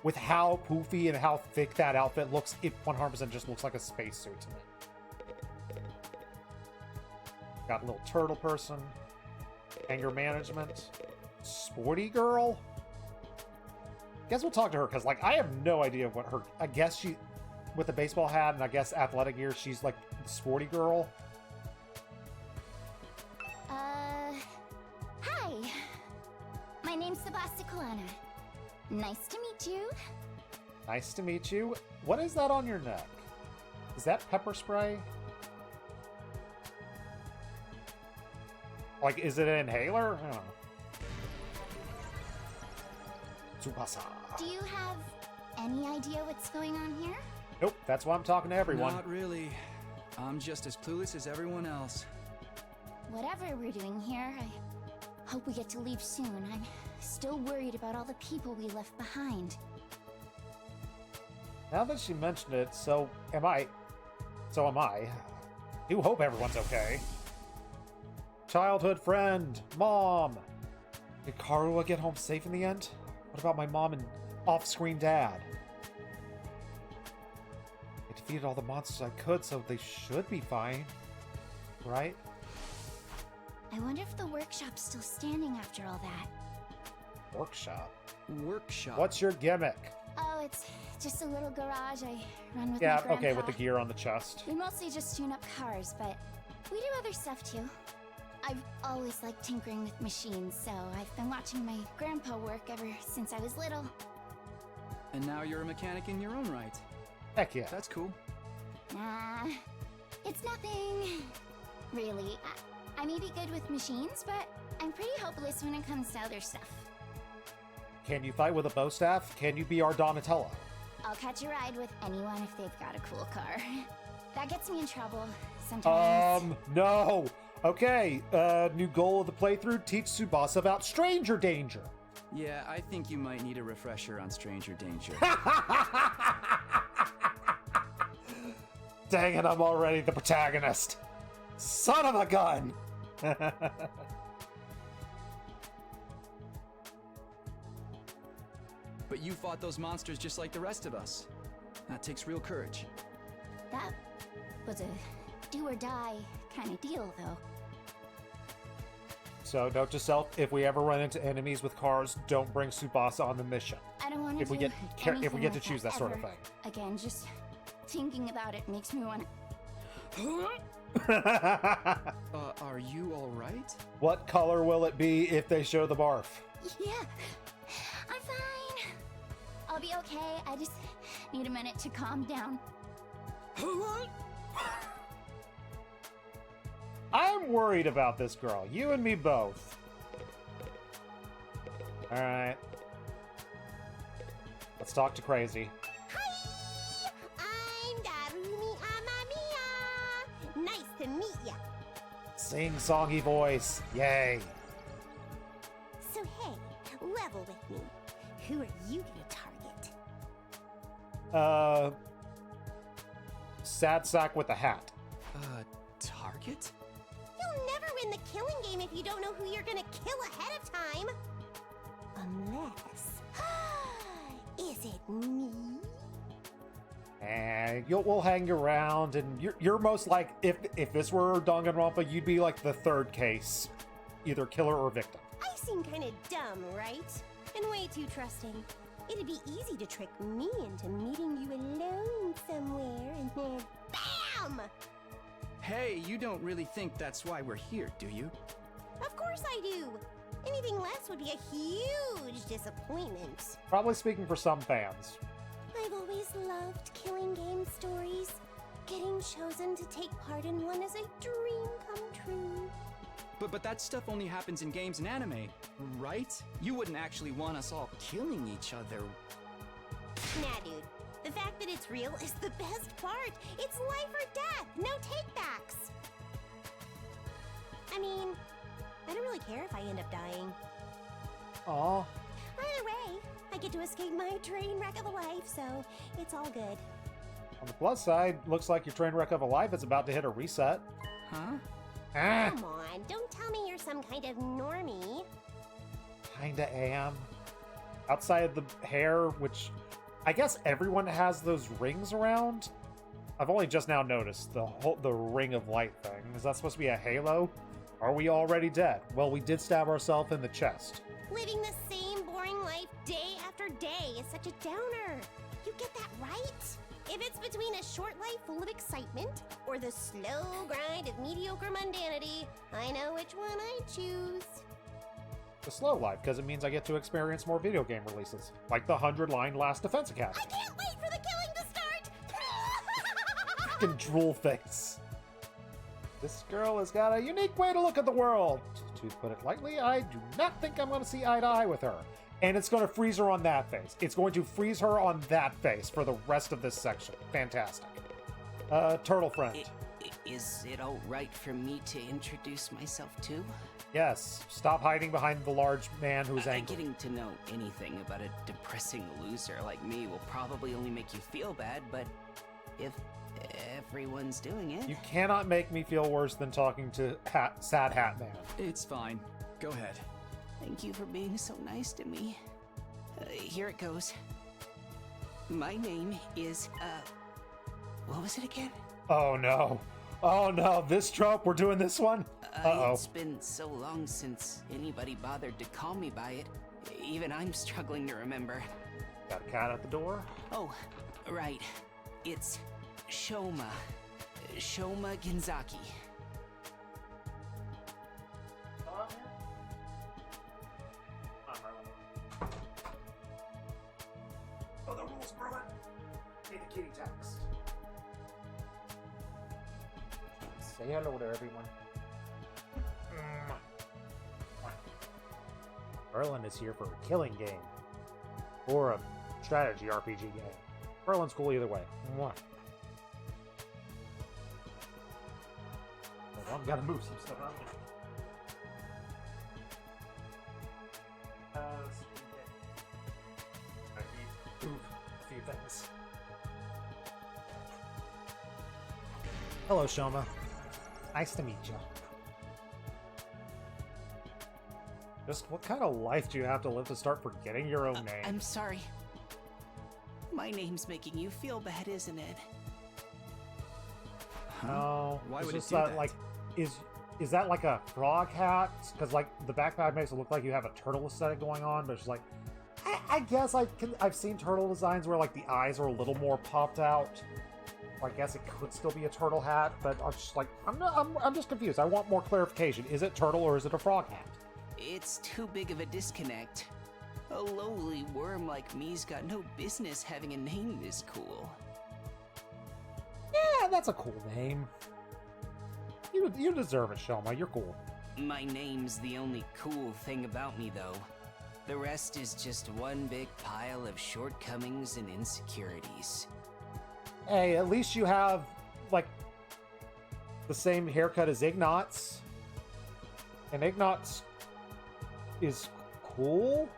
With how poofy and how thick that outfit looks, it 100% just looks like a spacesuit to me. Got a little turtle person. Anger management. Sporty girl? Guess we'll talk to her, because, like, I have no idea what her... I guess she... With the baseball hat and I guess athletic gear, she's, like, the sporty girl. Hi. My name's Sebasta Kalana. Nice to meet you. Nice to meet you. What is that on your neck? Is that pepper spray? Like, is it an inhaler? I don't know. Tsubasa. Do you have any idea what's going on here? Nope, that's why I'm talking to everyone. Not really. I'm just as clueless as everyone else. Whatever we're doing here, I hope we get to leave soon. I'm still worried about all the people we left behind. Now that she mentioned it, so am I. Do hope everyone's okay. Childhood friend, mom. Did Karua get home safe in the end? What about my mom and off-screen dad? I defeated all the monsters I could, so they should be fine. Right? I wonder if the workshop's still standing after all that. Workshop? Workshop? What's your gimmick? Oh, it's just a little garage I run with my Yeah, grandpa. okay, with the gear on the chest. We mostly just tune up cars, but we do other stuff too. I've always liked tinkering with machines, so I've been watching my grandpa work ever since I was little. And now you're a mechanic in your own right. Heck yeah. That's cool. Nah, it's nothing. Really, I may be good with machines, but I'm pretty hopeless when it comes to other stuff. Can you fight with a bow staff? Can you be our Donatello? I'll catch a ride with anyone if they've got a cool car. That gets me in trouble sometimes. No. Okay, new goal of the playthrough, teach Tsubasa about stranger danger. Yeah, I think you might need a refresher on stranger danger. Dang it, I'm already the protagonist. Son of a gun! But you fought those monsters just like the rest of us. That takes real courage. That was a do-or-die kind of deal, though. So, note to self, if we ever run into enemies with cars, don't bring Tsubasa on the mission. I don't want to If we do get to anything choose like that sort of ever thing. Again, just thinking about it makes me want to... Are you alright? What color will it be if they show the barf? Yeah, I'm fine. I'll be okay. I just need a minute to calm down. I'm worried about this girl. You and me both. Alright. Let's talk to Crazy. Hi! I'm Darumi Amamiya! Nice to meet ya! Sing-songy voice. Yay. So hey, level with me. Who are you gonna target? Sad sack with a hat. it? You'll never win the killing game if you don't know who you're gonna kill ahead of time. Unless... Is it me? And we'll hang around, and you're most like, if this were Danganronpa, you'd be like the third case, either killer or victim. I seem kind of dumb, right? And way too trusting. It'd be easy to trick me into meeting you alone somewhere, and then BAM! Hey, you don't really think that's why we're here, do you? Of course I do. Anything less would be a huge disappointment. Probably speaking for some fans. I've always loved killing game stories. Getting chosen to take part in one is a dream come true. But that stuff only happens in games and anime, right? You wouldn't actually want us all killing each other. Nah, dude. The fact that it's real is the best part. It's life or death, no takebacks. I mean, I don't really care if I end up dying. Aw. Either way, I get to escape my train wreck of a life, so it's all good. On the plus side, looks like your train wreck of a life is about to hit a reset. Huh? Ah, Come on, don't tell me you're some kind of normie. kinda am. Outside of the hair, which I guess everyone has those rings around. I've only just now noticed the ring of light thing. Is that supposed to be a halo? Are we already dead? Well, we did stab ourselves in the chest. Living the same boring life day after day is such a downer. You get that right? If it's between a short life full of excitement or the slow grind of mediocre mundanity, I know which one I choose. The slow life, because it means I get to experience more video game releases, like the 100-line Last Defense Academy. I can't wait for the killing to start! Fucking drool face. This girl has got a unique way to look at the world. To put it lightly, I do not think I'm going to see eye to eye with her. And it's going to freeze her on that face. It's going to freeze her on that face for the rest of this section. Fantastic. Turtle friend. Is it all right for me to introduce myself too? Yes, stop hiding behind the large man who's angry. Getting to know anything about a depressing loser like me will probably only make you feel bad, but if everyone's doing it... You cannot make me feel worse than talking to Sad Hat Man. It's fine. Go ahead. Thank you for being so nice to me. Here it goes. My name is, what was it again? Oh no. Oh no, this trope, we're doing this one? Uh-oh. It's been so long since anybody bothered to call me by it. Even I'm struggling to remember. Got a cat at the door? Oh, right. It's Shoma. Shoma Genzaki. Oh, the rules, Merlin. Hey, the kitty text. Say hello to everyone. Merlin is here for a killing game. Or a strategy RPG game. Merlin's cool either way. Mwah. Hold on, gotta move some stuff out. I need to move a few things. Hello, Shoma. Nice to meet you. Just what kind of life do you have to live to start forgetting your own name? I'm sorry. My name's making you feel bad, isn't it? No. Why it's would it just do that? Like, is that like a frog hat? Because like the backpack makes it look like you have a turtle aesthetic going on, but it's like, I guess I've seen turtle designs where like the eyes are a little more popped out. I guess it could still be a turtle hat, but I'm just like, I'm just confused. I want more clarification. Is it turtle or is it a frog hat? It's too big of a disconnect. A lowly worm like me's got no business having a name this cool. Yeah, that's a cool name. You deserve it, Shoma. You're cool. My name's the only cool thing about me, though. The rest is just one big pile of shortcomings and insecurities. Hey, at least you have, like, the same haircut as Ignatz. And Ignatz is cool?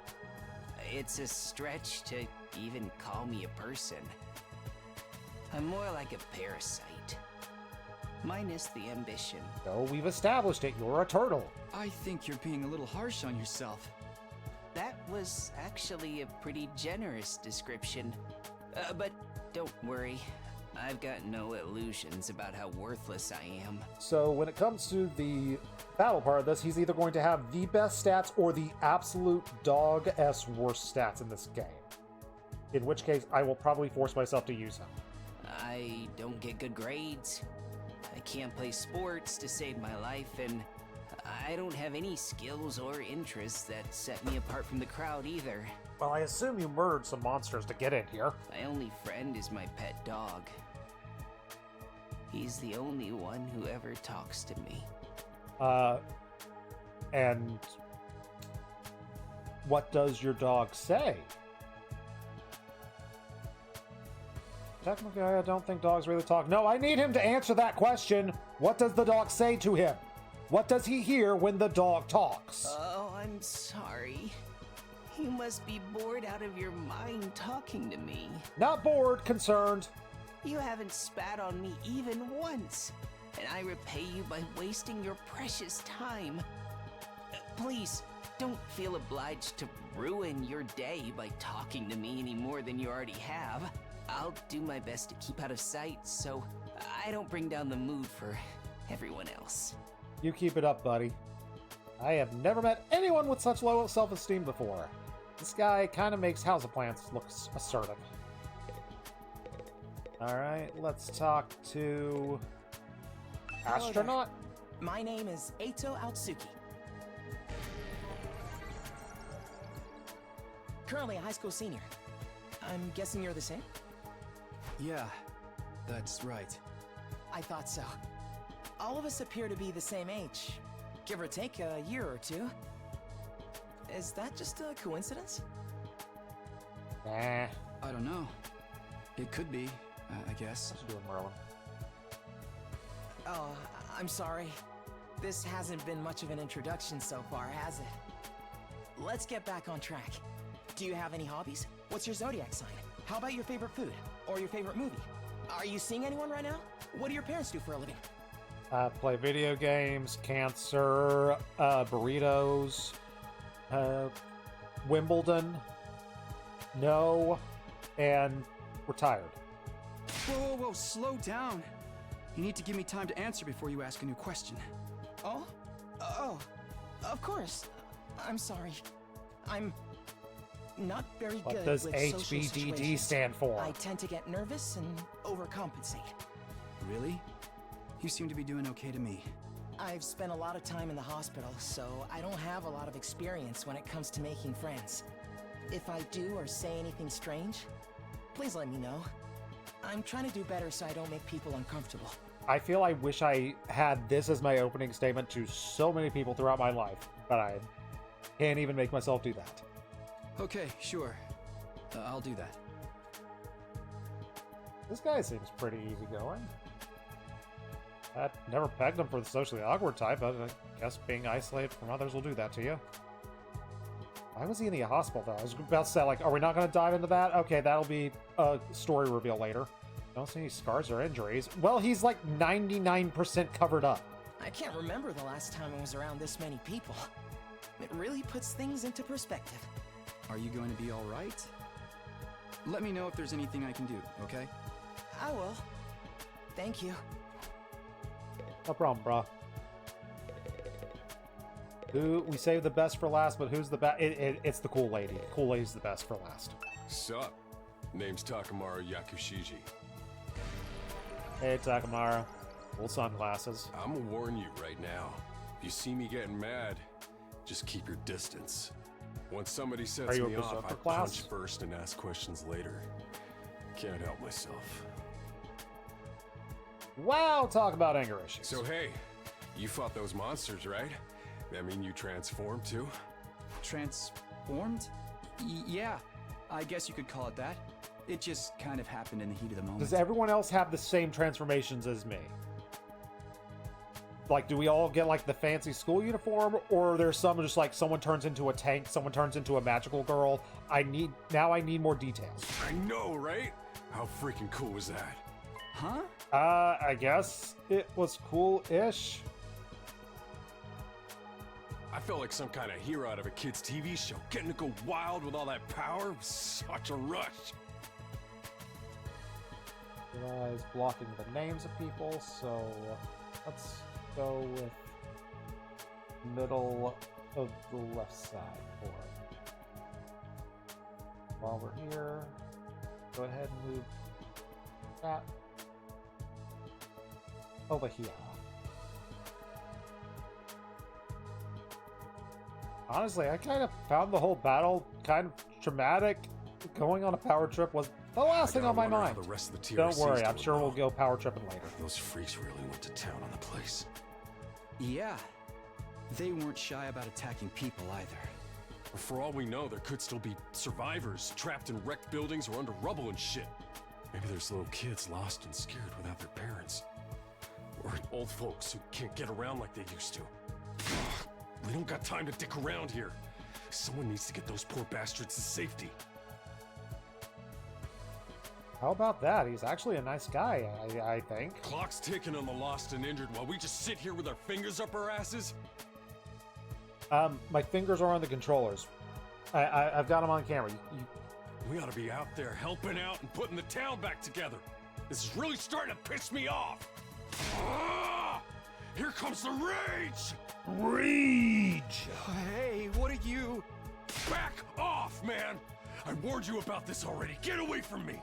It's a stretch to even call me a person. I'm more like a parasite. minus the ambition. No, we've established it. You're a turtle. I think you're being a little harsh on yourself. That was actually a pretty generous description. But don't worry, I've got no illusions about how worthless I am. So when it comes to the battle part of this, he's either going to have the best stats or the absolute dog-s worst stats in this game. In which case, I will probably force myself to use him. I don't get good grades. I can't play sports to save my life, and I don't have any skills or interests that set me apart from the crowd either. Well, I assume you murdered some monsters to get in here. My only friend is my pet dog. He's the only one who ever talks to me. And what does your dog say? Technically, I don't think dogs really talk. No, I need him to answer that question. What does the dog say to him? What does he hear when the dog talks? Oh, I'm sorry. You must be bored out of your mind talking to me. Not bored, concerned. You haven't spat on me even once, and I repay you by wasting your precious time. Please, don't feel obliged to ruin your day by talking to me any more than you already have. I'll do my best to keep out of sight so I don't bring down the mood for everyone else. You keep it up, buddy. I have never met anyone with such low self-esteem before. This guy kind of makes houseplants look assertive. Alright, let's talk to... Astronaut? My name is Eito Aotsuki. Currently a high school senior. I'm guessing you're the same? Yeah, that's right. I thought so. All of us appear to be the same age, give or take a year or two. Is that just a coincidence? Nah. I don't know. It could be, I guess. What's you doing, Merlin? Oh, I'm sorry. This hasn't been much of an introduction so far, has it? Let's get back on track. Do you have any hobbies? What's your zodiac sign? How about your favorite food? Or your favorite movie? Are you seeing anyone right now? What do your parents do for a living? Play video games, cancer, burritos, Wimbledon, no, and retired. Whoa, slow down. You need to give me time to answer before you ask a new question. Oh, of course. I'm sorry. I'm not very What good does with social HBDD situations. stand for? I tend to get nervous and overcompensate. Really? You seem to be doing okay to me. I've spent a lot of time in the hospital, so I don't have a lot of experience when it comes to making friends. If I do or say anything strange, please let me know. I'm trying to do better so I don't make people uncomfortable. I feel I wish I had this as my opening statement to so many people throughout my life, but I can't even make myself do that. Okay, sure. I'll do that. This guy seems pretty easygoing. I never pegged him for the socially awkward type, but I guess being isolated from others will do that to you. Why was he in the hospital, though? I was about to say, like, are we not going to dive into that? Okay, that'll be a story reveal later. Don't see any scars or injuries. Well, he's like 99% covered up. I can't remember the last time I was around this many people. It really puts things into perspective. Are you going to be all right? Let me know if there's anything I can do, okay? I will. Thank you. No problem, brah. We saved the best for last, but who's the best? It's the cool lady. The cool lady's the best for last. Sup? Name's Takamaru Yakushiji. Hey, Takamara. Cool sunglasses. I'm gonna warn you right now. If you see me getting mad, just keep your distance. Once somebody sets you a me off, berserker I class? punch first and ask questions later. Can't help myself. Wow, talk about anger issues. So hey, you fought those monsters, right? That mean you transformed too? Transformed? Yeah, I guess you could call it that. It just kind of happened in the heat of the moment. Does everyone else have the same transformations as me? Like, do we all get, like, the fancy school uniform? Or there's some just, like, someone turns into a tank, someone turns into a magical girl? Now I need more details. I know, right? How freaking cool was that? Huh? I guess it was cool-ish. I felt like some kind of hero out of a kid's TV show. Getting to go wild with all that power was such a rush. Is blocking the names of people, so let's go with middle of the left side for it. While we're here, go ahead and move that over here. Honestly, I kind of found the whole battle kind of traumatic. Going on a power trip was the last thing on my mind. The rest of the Don't TRC's worry, I'm doing sure we'll now. go power tripping later. Those freaks really went to town on the place. Yeah. They weren't shy about attacking people either. For all we know, there could still be survivors trapped in wrecked buildings or under rubble and shit. Maybe there's little kids lost and scared without their parents. Or old folks who can't get around like they used to. We don't got time to dick around here. Someone needs to get those poor bastards to safety. How about that? He's actually a nice guy, I think. Clock's ticking on the lost and injured while we just sit here with our fingers up our asses. My fingers are on the controllers. I've got them on camera. We ought to be out there helping out and putting the town back together. This is really starting to piss me off. Ah! Here comes the rage! Rage! Hey, what are you? Back off, man! I warned you about this already. Get away from me!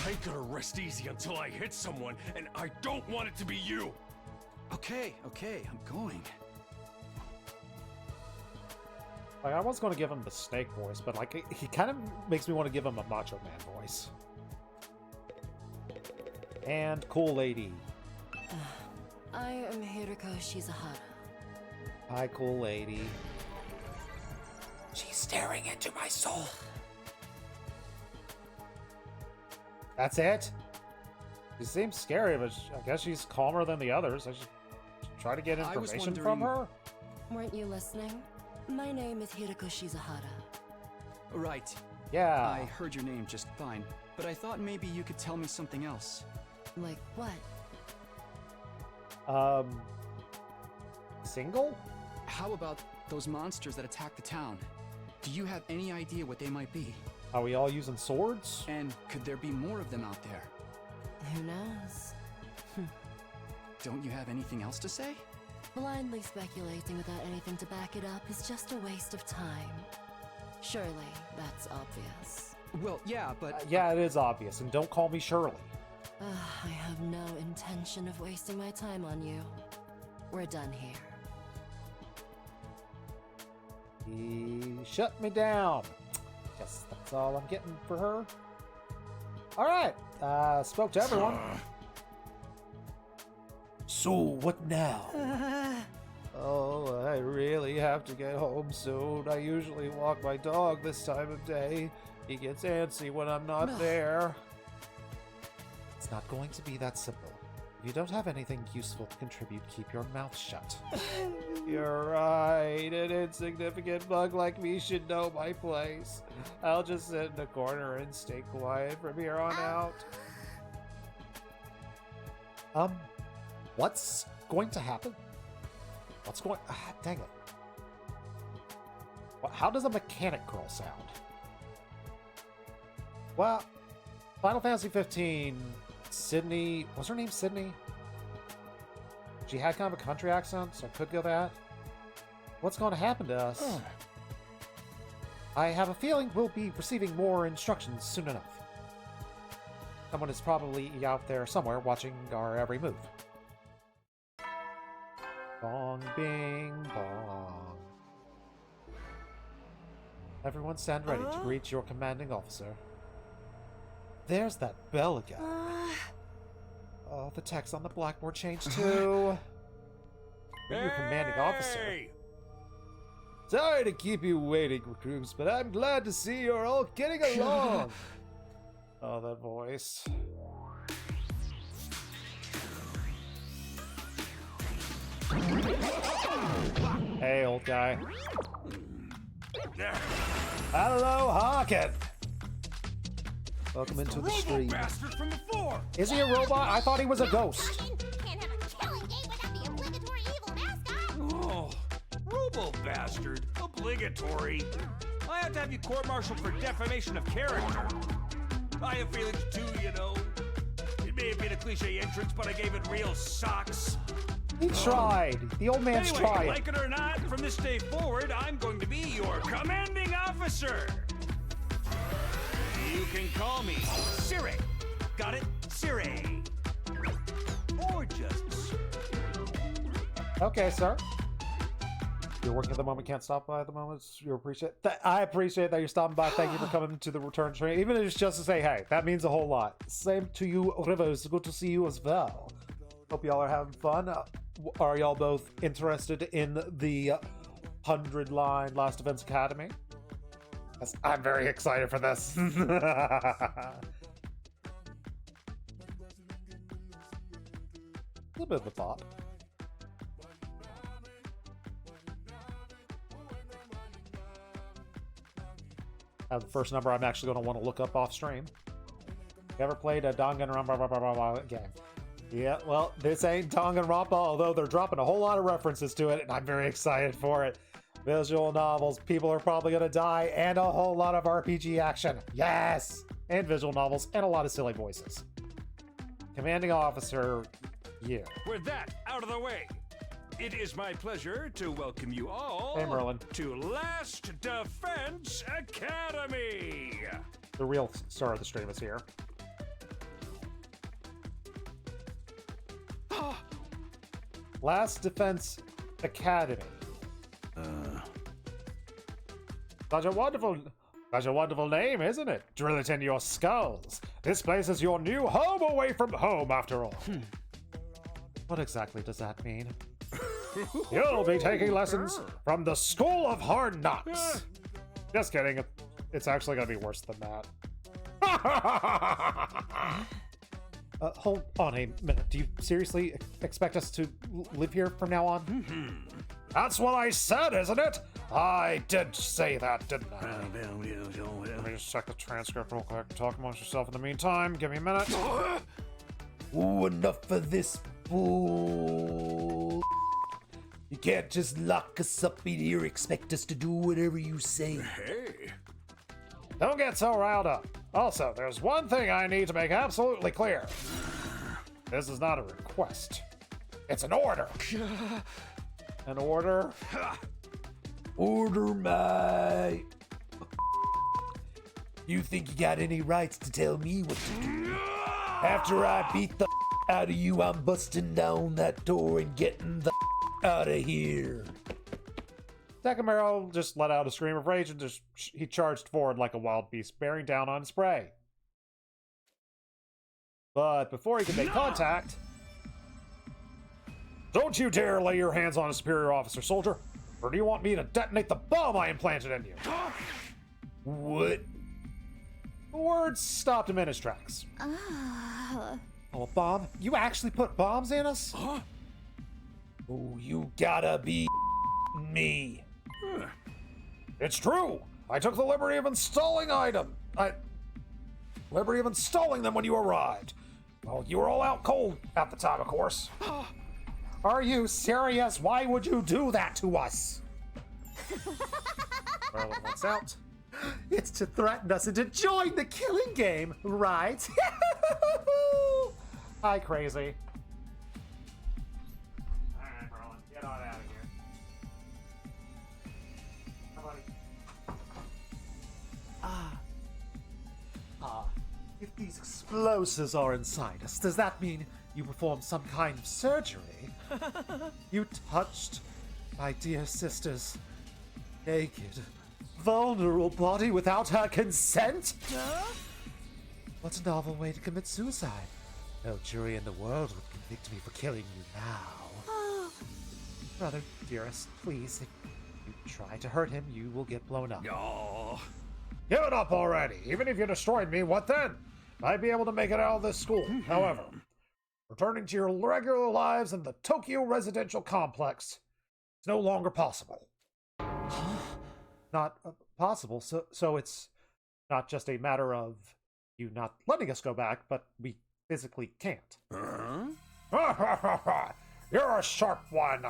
I ain't gonna rest easy until I hit someone, and I don't want it to be you! Okay, I'm going. Like, I was going to give him the Snake voice, but like he kind of makes me want to give him a Macho Man voice. And Cool Lady. I am Hiriko Shizuhara. Hi, Cool Lady. She's staring into my soul. That's it? She seems scary, but I guess she's calmer than the others. I should try to get I was information from wondering- her. Weren't you listening? My name is Hiriko Shizuhara. Right. Yeah. I heard your name just fine, but I thought maybe you could tell me something else. Like what? Single? How about those monsters that attacked the town? Do you have any idea what they might be? Are we all using swords? And could there be more of them out there? Who knows? Don't you have anything else to say? Blindly speculating without anything to back it up is just a waste of time. Surely, that's obvious. Well, yeah, but... Yeah, it is obvious, and don't call me Shirley. I have no intention of wasting my time on you. We're done here. He shut me down. Guess that's all I'm getting for her. Alright, spoke to everyone. So, what now? Oh, I really have to get home soon. I usually walk my dog this time of day. He gets antsy when I'm not there. It's not going to be that simple. If you don't have anything useful to contribute, keep your mouth shut. You're right. An insignificant bug like me should know my place. I'll just sit in the corner and stay quiet from here on out. What's going to happen? What's going... dang it. How does a mechanic girl sound? Well, Final Fantasy 15, Sydney... Was her name Sydney? She had kind of a country accent, so I could go that. What's going to happen to us? I have a feeling we'll be receiving more instructions soon enough. Someone is probably out there somewhere watching our every move. Bong, bing, bong. Everyone stand ready to greet your commanding officer. There's that bell again. Oh, the text on the blackboard changed too. You're your commanding officer. Sorry to keep you waiting, recruits, but I'm glad to see you're all getting along. Oh, that voice. Hey, old guy. Hello, Harkin. Welcome into the Robo stream. bastard from the floor! Is he a robot? I thought he was a ghost. Can't have a killing game without the obligatory evil mascot. Oh, Robo bastard. Obligatory. I have to have you court-martialed for defamation of character. I have feelings too, you know. It may have been a cliche entrance, but I gave it real socks. He tried. The old man's Anyway, tried. like it or not, from this day forward, I'm going to be your commanding officer. You can call me Siri. Got it? Siri. Or just Siri. Okay, sir. You're working at the moment, can't stop by at the moment. You appreciate that. I appreciate that you're stopping by. Thank you for coming to the return train. Even if it's just to say, hey, that means a whole lot. Same to you, Rivers. Good to see you as well. Hope y'all are having fun. Are y'all both interested in the 100-line Last Defense Academy? Yes, I'm very excited for this. A little bit of a bop. The first number I'm actually going to want to look up off stream. You ever played a Danganronpa game? Yeah, well, this ain't Danganronpa, although they're dropping a whole lot of references to it, and I'm very excited for it. Visual novels, people are probably going to die, and a whole lot of RPG action. Yes! And visual novels, and a lot of silly voices. Commanding officer, yeah. With that out of the way, it is my pleasure to welcome you all Hey, Merlin. to Last Defense Academy. The real star of the stream is here. Last Defense Academy. Such a wonderful name, isn't it? Drill it into your skulls. This place is your new home away from home, after all. What exactly does that mean? You'll be taking lessons from the School of Hard Knocks. Just kidding. It's actually going to be worse than that. Hold on a minute. Do you seriously expect us to live here from now on? That's what I said, isn't it? I did say that, didn't I? Let me just check the transcript real quick. Talk amongst yourself in the meantime. Give me a minute. Ooh, enough of this bull. You can't just lock us up in here, expect us to do whatever you say. Hey. Don't get so riled up. Also, there's one thing I need to make absolutely clear. This is not a request. It's an order. An order? Order my... You think you got any rights to tell me what to do? After I beat the out of you, I'm busting down that door and getting the out of here. Takamaro just let out a scream of rage and he charged forward like a wild beast, bearing down on his prey. But before he could make contact... Don't you dare lay your hands on a superior officer, soldier! Or do you want me to detonate the bomb I implanted in you? What? The words stopped him in his tracks. Oh, a bomb? You actually put bombs in us? Huh? Oh, you gotta be me. It's true. I took the liberty of installing liberty of installing them when you arrived. Well, you were all out cold at the time, of course. Are you serious? Why would you do that to us? Merlin wants out. It's to threaten us into join the killing game, right? Hi, crazy. Alright, Merlin, get on out of here. If these explosives are inside us, does that mean you performed some kind of surgery? You touched my dear sister's naked, vulnerable body without her consent? What a novel way to commit suicide. No jury in the world would convict me for killing you now. Brother, dearest, please, if you try to hurt him, you will get blown up. Oh. Give it up already. Even if you destroyed me, what then? I'd be able to make it out of this school. However, returning to your regular lives in the Tokyo residential complex is no longer possible. Not possible, so it's not just a matter of you not letting us go back, but we physically can't. You're a sharp one,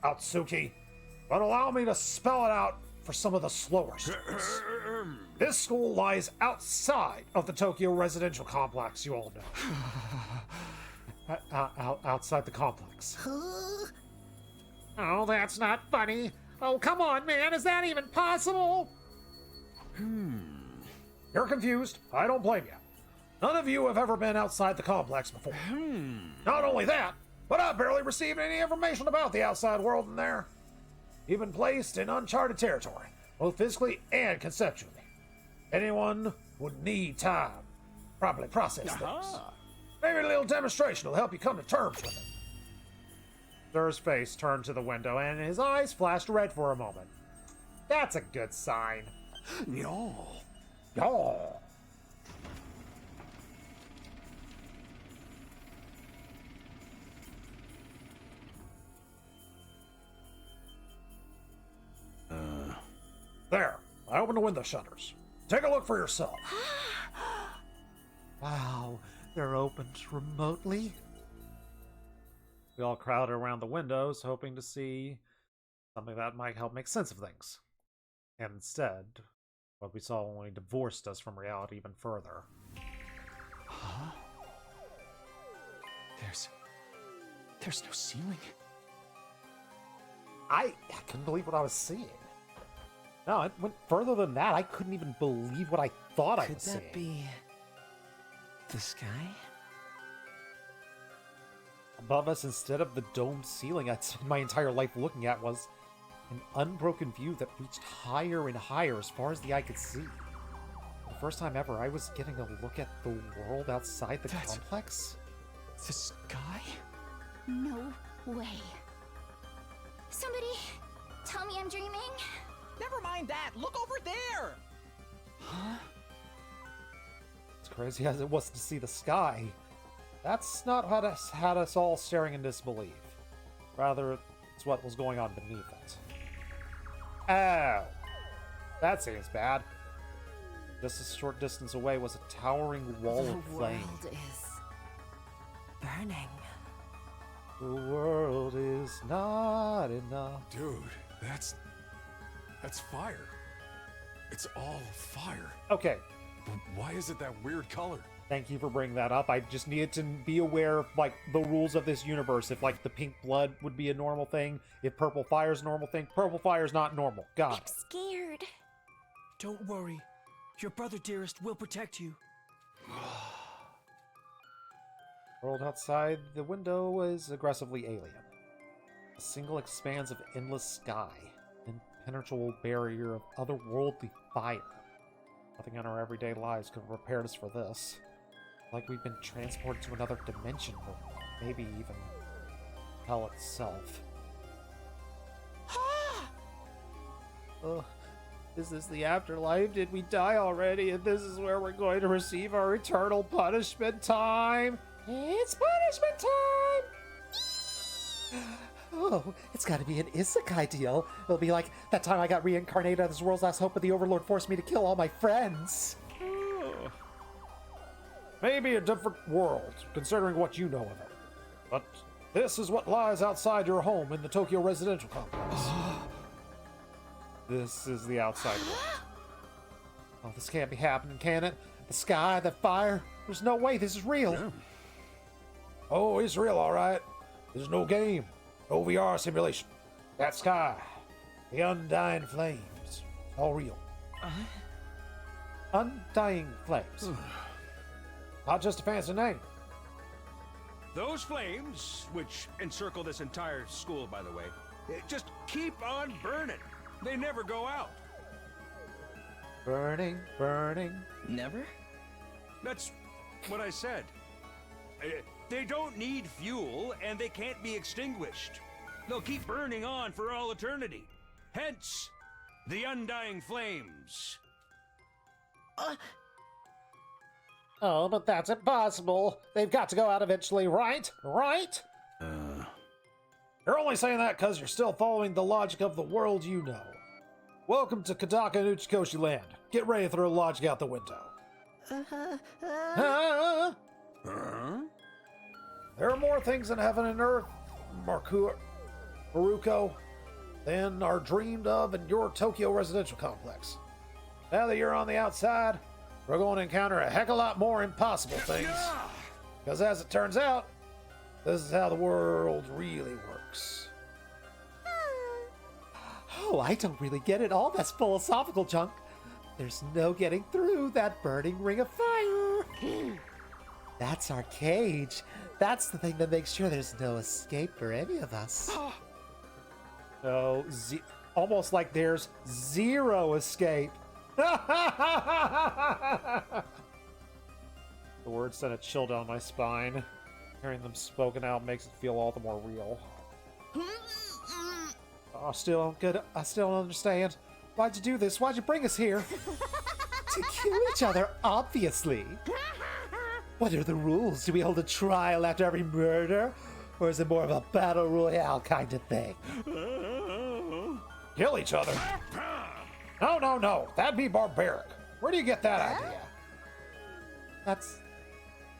Atsuki. But allow me to spell it out for some of the slower students. This school lies outside of the Tokyo residential complex, you all know. Outside the complex. Oh, that's not funny. Oh, come on, man. Is that even possible? You're confused. I don't blame you. None of you have ever been outside the complex before. Not only that, but I've barely received any information about the outside world in there. You've been placed in uncharted territory, both physically and conceptually. Anyone would need time to properly process things. Maybe a little demonstration will help you come to terms with it. Sir's face turned to the window, and his eyes flashed red for a moment. That's a good sign. Y'all. Y'all. There. I opened the window shutters. Take a look for yourself. Wow, they're opened remotely? We all crowded around the windows, hoping to see something that might help make sense of things. And instead, what we saw only divorced us from reality even further. Huh? There's no ceiling. I couldn't believe what I was seeing. No, it went further than that. I couldn't even believe what I thought I was seeing. Could that be the sky? Above us, instead of the domed ceiling I'd spent my entire life looking at, was an unbroken view that reached higher and higher as far as the eye could see. For the first time ever, I was getting a look at the world outside the complex. The sky? No way. Somebody tell me I'm dreaming. Never mind that. Look over there. Huh? As crazy as it was to see the sky, that's not what had us all staring in disbelief. Rather, it's what was going on beneath it. Oh, that seems bad. Just a short distance away was a towering wall of flame. The world is burning. The world is not enough. Dude, that's fire. It's all fire. Okay. But why is it that weird color? Thank you for bringing that up. I just needed to be aware of, like, the rules of this universe. If, like, the pink blood would be a normal thing. If purple fire's a normal thing. Purple fire's not normal. Got it. Scared. Don't worry. Your brother dearest will protect you. The world outside the window was aggressively alien. A single expanse of endless sky. Impenetrable barrier of otherworldly fire. Nothing in our everyday lives could have prepared us for this. Like we've been transported to another dimension, or maybe even hell itself. Ugh. Is this the afterlife? Did we die already? And this is where we're going to receive our eternal punishment time? It's punishment time! Oh, it's gotta be an isekai deal. It'll be like that time I got reincarnated as this world's last hope, but the Overlord forced me to kill all my friends. Maybe a different world, considering what you know of it. But this is what lies outside your home in the Tokyo residential complex. This is the outside world. Oh, this can't be happening, can it? The sky, the fire. There's no way this is real. Yeah. Oh, it's real, all right. There's no game, no VR simulation. That sky, the undying flames, it's all real. Undying flames. Not just a fancy name. Those flames, which encircle this entire school, by the way, just keep on burning. They never go out. Burning, burning. Never? That's what I said. They don't need fuel, and they can't be extinguished. They'll keep burning on for all eternity. Hence, the undying flames. Oh, but that's impossible. They've got to go out eventually, right? Right? You're only saying that because you're still following the logic of the world you know. Welcome to Kadaka and Uchikoshi land. Get ready to throw logic out the window. Huh? There are more things in heaven and earth, Maruko, than are dreamed of in your Tokyo residential complex. Now that you're on the outside, we're going to encounter a heck of a lot more impossible things. Because as it turns out, this is how the world really works. Oh, I don't really get it. All that's philosophical junk. There's no getting through that burning ring of fire. That's our cage. That's the thing that makes sure there's no escape for any of us. So, almost like there's zero escape. The words sent a chill down my spine. Hearing them spoken out makes it feel all the more real. I still don't understand. Why'd you do this? Why'd you bring us here? To kill each other, obviously. What are the rules? Do we hold a trial after every murder? Or is it more of a battle royale kind of thing? Kill each other? No. That'd be barbaric. Where do you get that idea? That's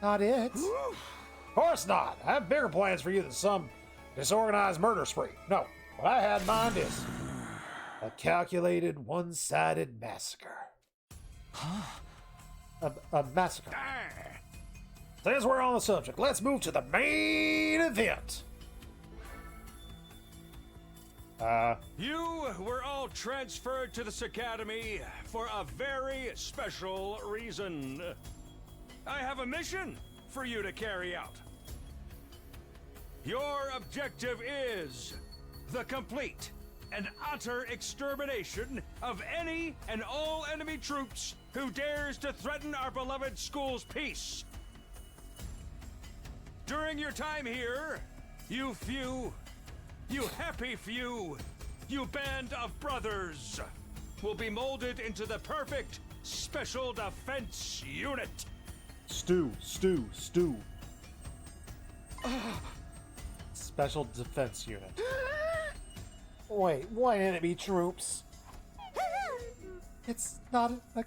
not it. Of course not. I have bigger plans for you than some disorganized murder spree. No, what I had in mind is a calculated, one-sided massacre. A massacre? Since we're on the subject, let's move to the main event. You were all transferred to this academy for a very special reason. I have a mission for you to carry out. Your objective is the complete and utter extermination of any and all enemy troops who dares to threaten our beloved school's peace. During your time here, you happy few, you band of brothers, will be molded into the perfect special defense unit. Stew. Special defense unit. Wait, why enemy troops? It's not a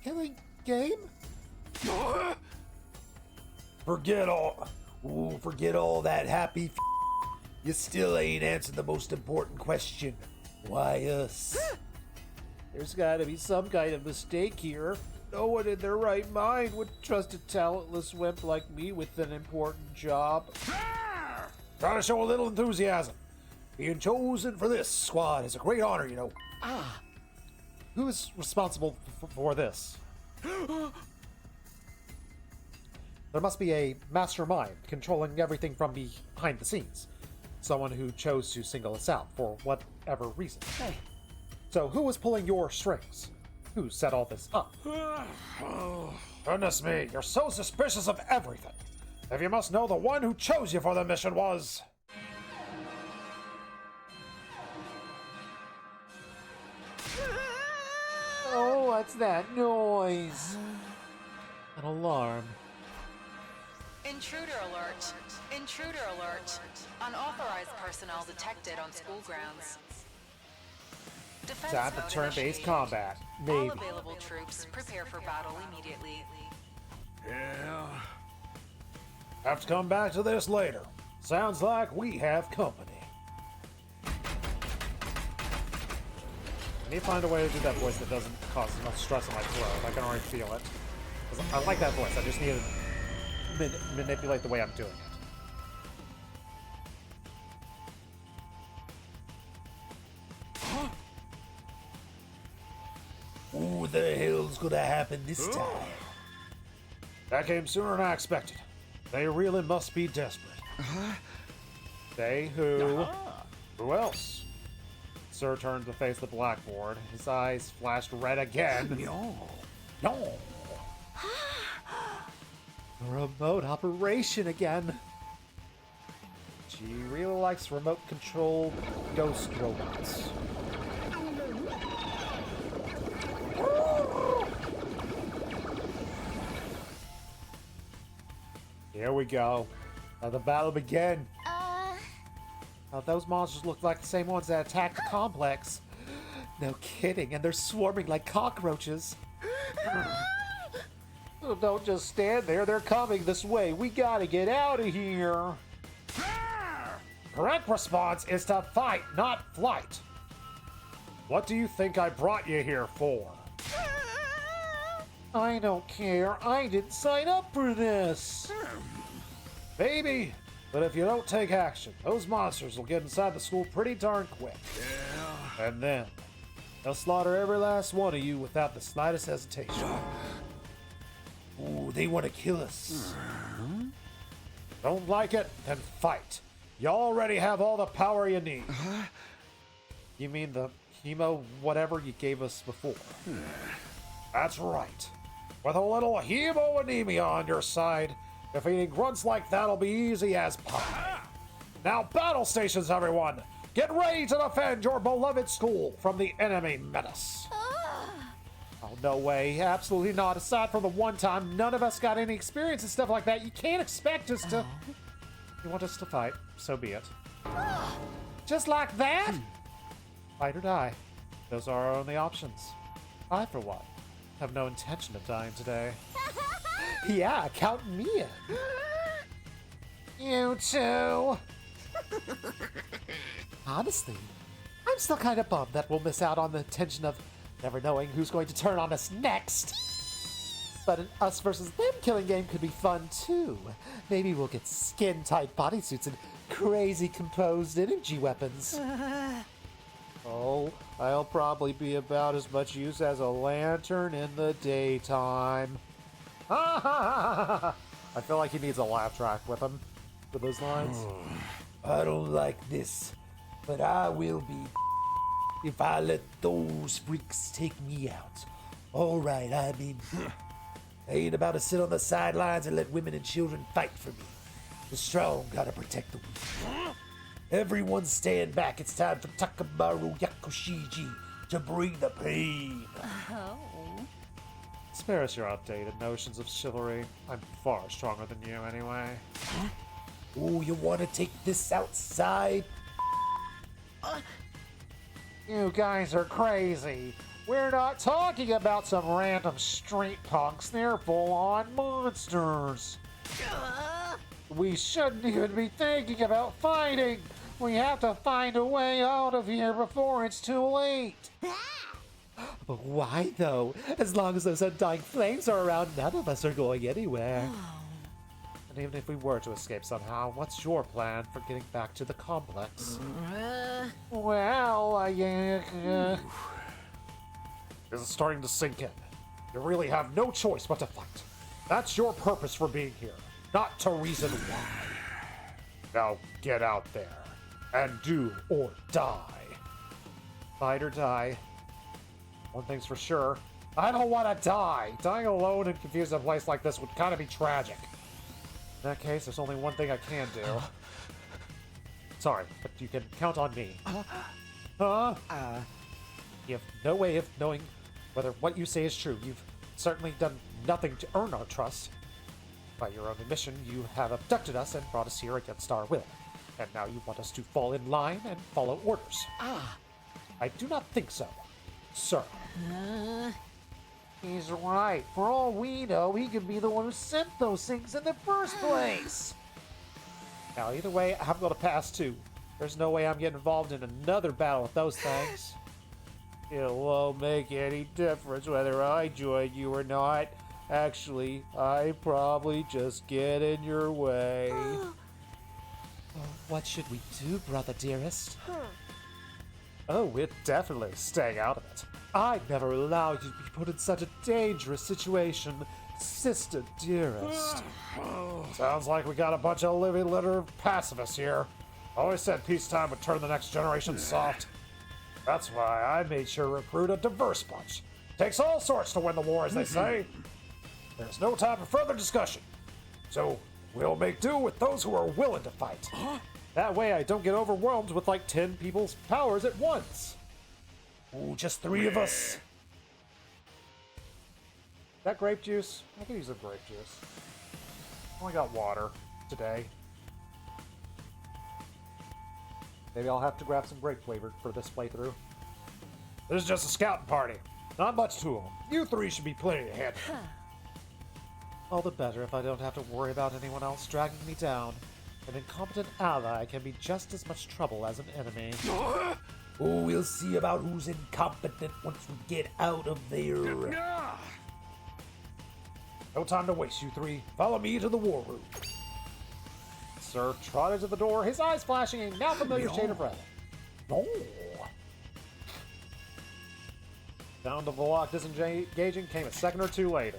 killing game? Forget all that happy. You still ain't answered the most important question. Why us? There's gotta be some kind of mistake here. No one in their right mind would trust a talentless wimp like me with an important job. Try to show a little enthusiasm. Being chosen for this squad is a great honor, you know. Who is responsible for this? There must be a mastermind controlling everything from behind the scenes. Someone who chose to single us out for whatever reason. Hey. So who was pulling your strings? Who set all this up? Goodness me, you're so suspicious of everything. If you must know, the one who chose you for the mission was... Oh, what's that noise? An alarm. Intruder alert. Intruder alert. Unauthorized personnel detected on school grounds. Defense Time for mode turn-based initiated. combat. Maybe. All available troops prepare for battle immediately. Yeah. Have to come back to this later. Sounds like we have company. I need to find a way to do that voice that doesn't cause as much stress in my throat. I can already feel it. 'Cause I like that voice. I just need to manipulate the way I'm doing it. What the hell's gonna happen this time? That came sooner than I expected. They really must be desperate. They who? Who else? Sir turned to face the blackboard. His eyes flashed red again. No. Remote operation again. She really likes remote control ghost robots. Here we go. Now the battle begin. Now those monsters look like the same ones that attacked the complex. No kidding, and they're swarming like cockroaches. Oh, don't just stand there. They're coming this way. We gotta get out of here. Correct response is to fight, not flight. What do you think I brought you here for? I don't care. I didn't sign up for this. Maybe, but if you don't take action, those monsters will get inside the school pretty darn quick. Yeah. And then, they'll slaughter every last one of you without the slightest hesitation. Ooh, they want to kill us. Don't like it? Then fight. You already have all the power you need. You mean the hemo whatever you gave us before? That's right. With a little hemoanemia on your side, defeating grunts like that'll be easy as pie. Now battle stations, everyone! Get ready to defend your beloved school from the enemy menace. Oh, no way. Absolutely not. Aside from the one time none of us got any experience and stuff like that, you can't expect us to... You want us to fight, so be it. Just like that? Fight or die. Those are our only options. I, for one, have no intention of dying today. Yeah, count me in. You too. Honestly, I'm still kind of bummed that we'll miss out on the tension of never knowing who's going to turn on us next. But an us versus them killing game could be fun too. Maybe we'll get skin-tight bodysuits and crazy composed energy weapons. Oh, I'll probably be about as much use as a lantern in the daytime. I feel like he needs a laugh track with him for those lines. I don't like this, but I will be if I let those freaks take me out. All right, I mean, I ain't about to sit on the sidelines and let women and children fight for me. The strong gotta protect the weak. Everyone stand back. It's time for Takamaru Yakushiji to bring the pain. Oh. Spare us your updated notions of chivalry. I'm far stronger than you anyway. Oh, you want to take this outside? You guys are crazy. We're not talking about some random street punks. They're full-on monsters. We shouldn't even be thinking about fighting. We have to find a way out of here before it's too late. But why, though? As long as those undying flames are around, none of us are going anywhere. And even if we were to escape somehow, what's your plan for getting back to the complex? Well, This is starting to sink in. You really have no choice but to fight. That's your purpose for being here, not to reason why. Now get out there and do or die. Fight or die. One thing's for sure, I don't want to die. Dying alone and confused in a place like this would kind of be tragic. In that case, there's only one thing I can do. Sorry, but you can count on me. You have no way of knowing whether what you say is true. You've certainly done nothing to earn our trust. By your own admission, you have abducted us and brought us here against our will. And now you want us to fall in line and follow orders. I do not think so, sir. He's right. For all we know, he could be the one who sent those things in the first place. Now, either way, I'm going to pass too. There's no way I'm getting involved in another battle with those things. It won't make any difference whether I join you or not. Actually, I probably just get in your way. What should we do, brother dearest? Oh, we're definitely staying out of it. I'd never allow you to be put in such a dangerous situation, sister dearest. Sounds like we got a bunch of living litter of pacifists here. Always said peacetime would turn the next generation soft. That's why I made sure to recruit a diverse bunch. Takes all sorts to win the war, as they say. There's no time for further discussion. So, we'll make do with those who are willing to fight. That way I don't get overwhelmed with like 10 people's powers at once. Ooh, just 3 of us. That grape juice? I could use some grape juice. Only got water today. Maybe I'll have to grab some grape flavored for this playthrough. This is just a scouting party. Not much to them. You 3 should be plenty to handle. All the better if I don't have to worry about anyone else dragging me down. An incompetent ally can be just as much trouble as an enemy. Oh, we'll see about who's incompetent once we get out of there. No time to waste, you three. Follow me to the war room. Sir trotted to the door, his eyes flashing a now familiar shade of red. No. Sound of the lock disengaging came a second or two later.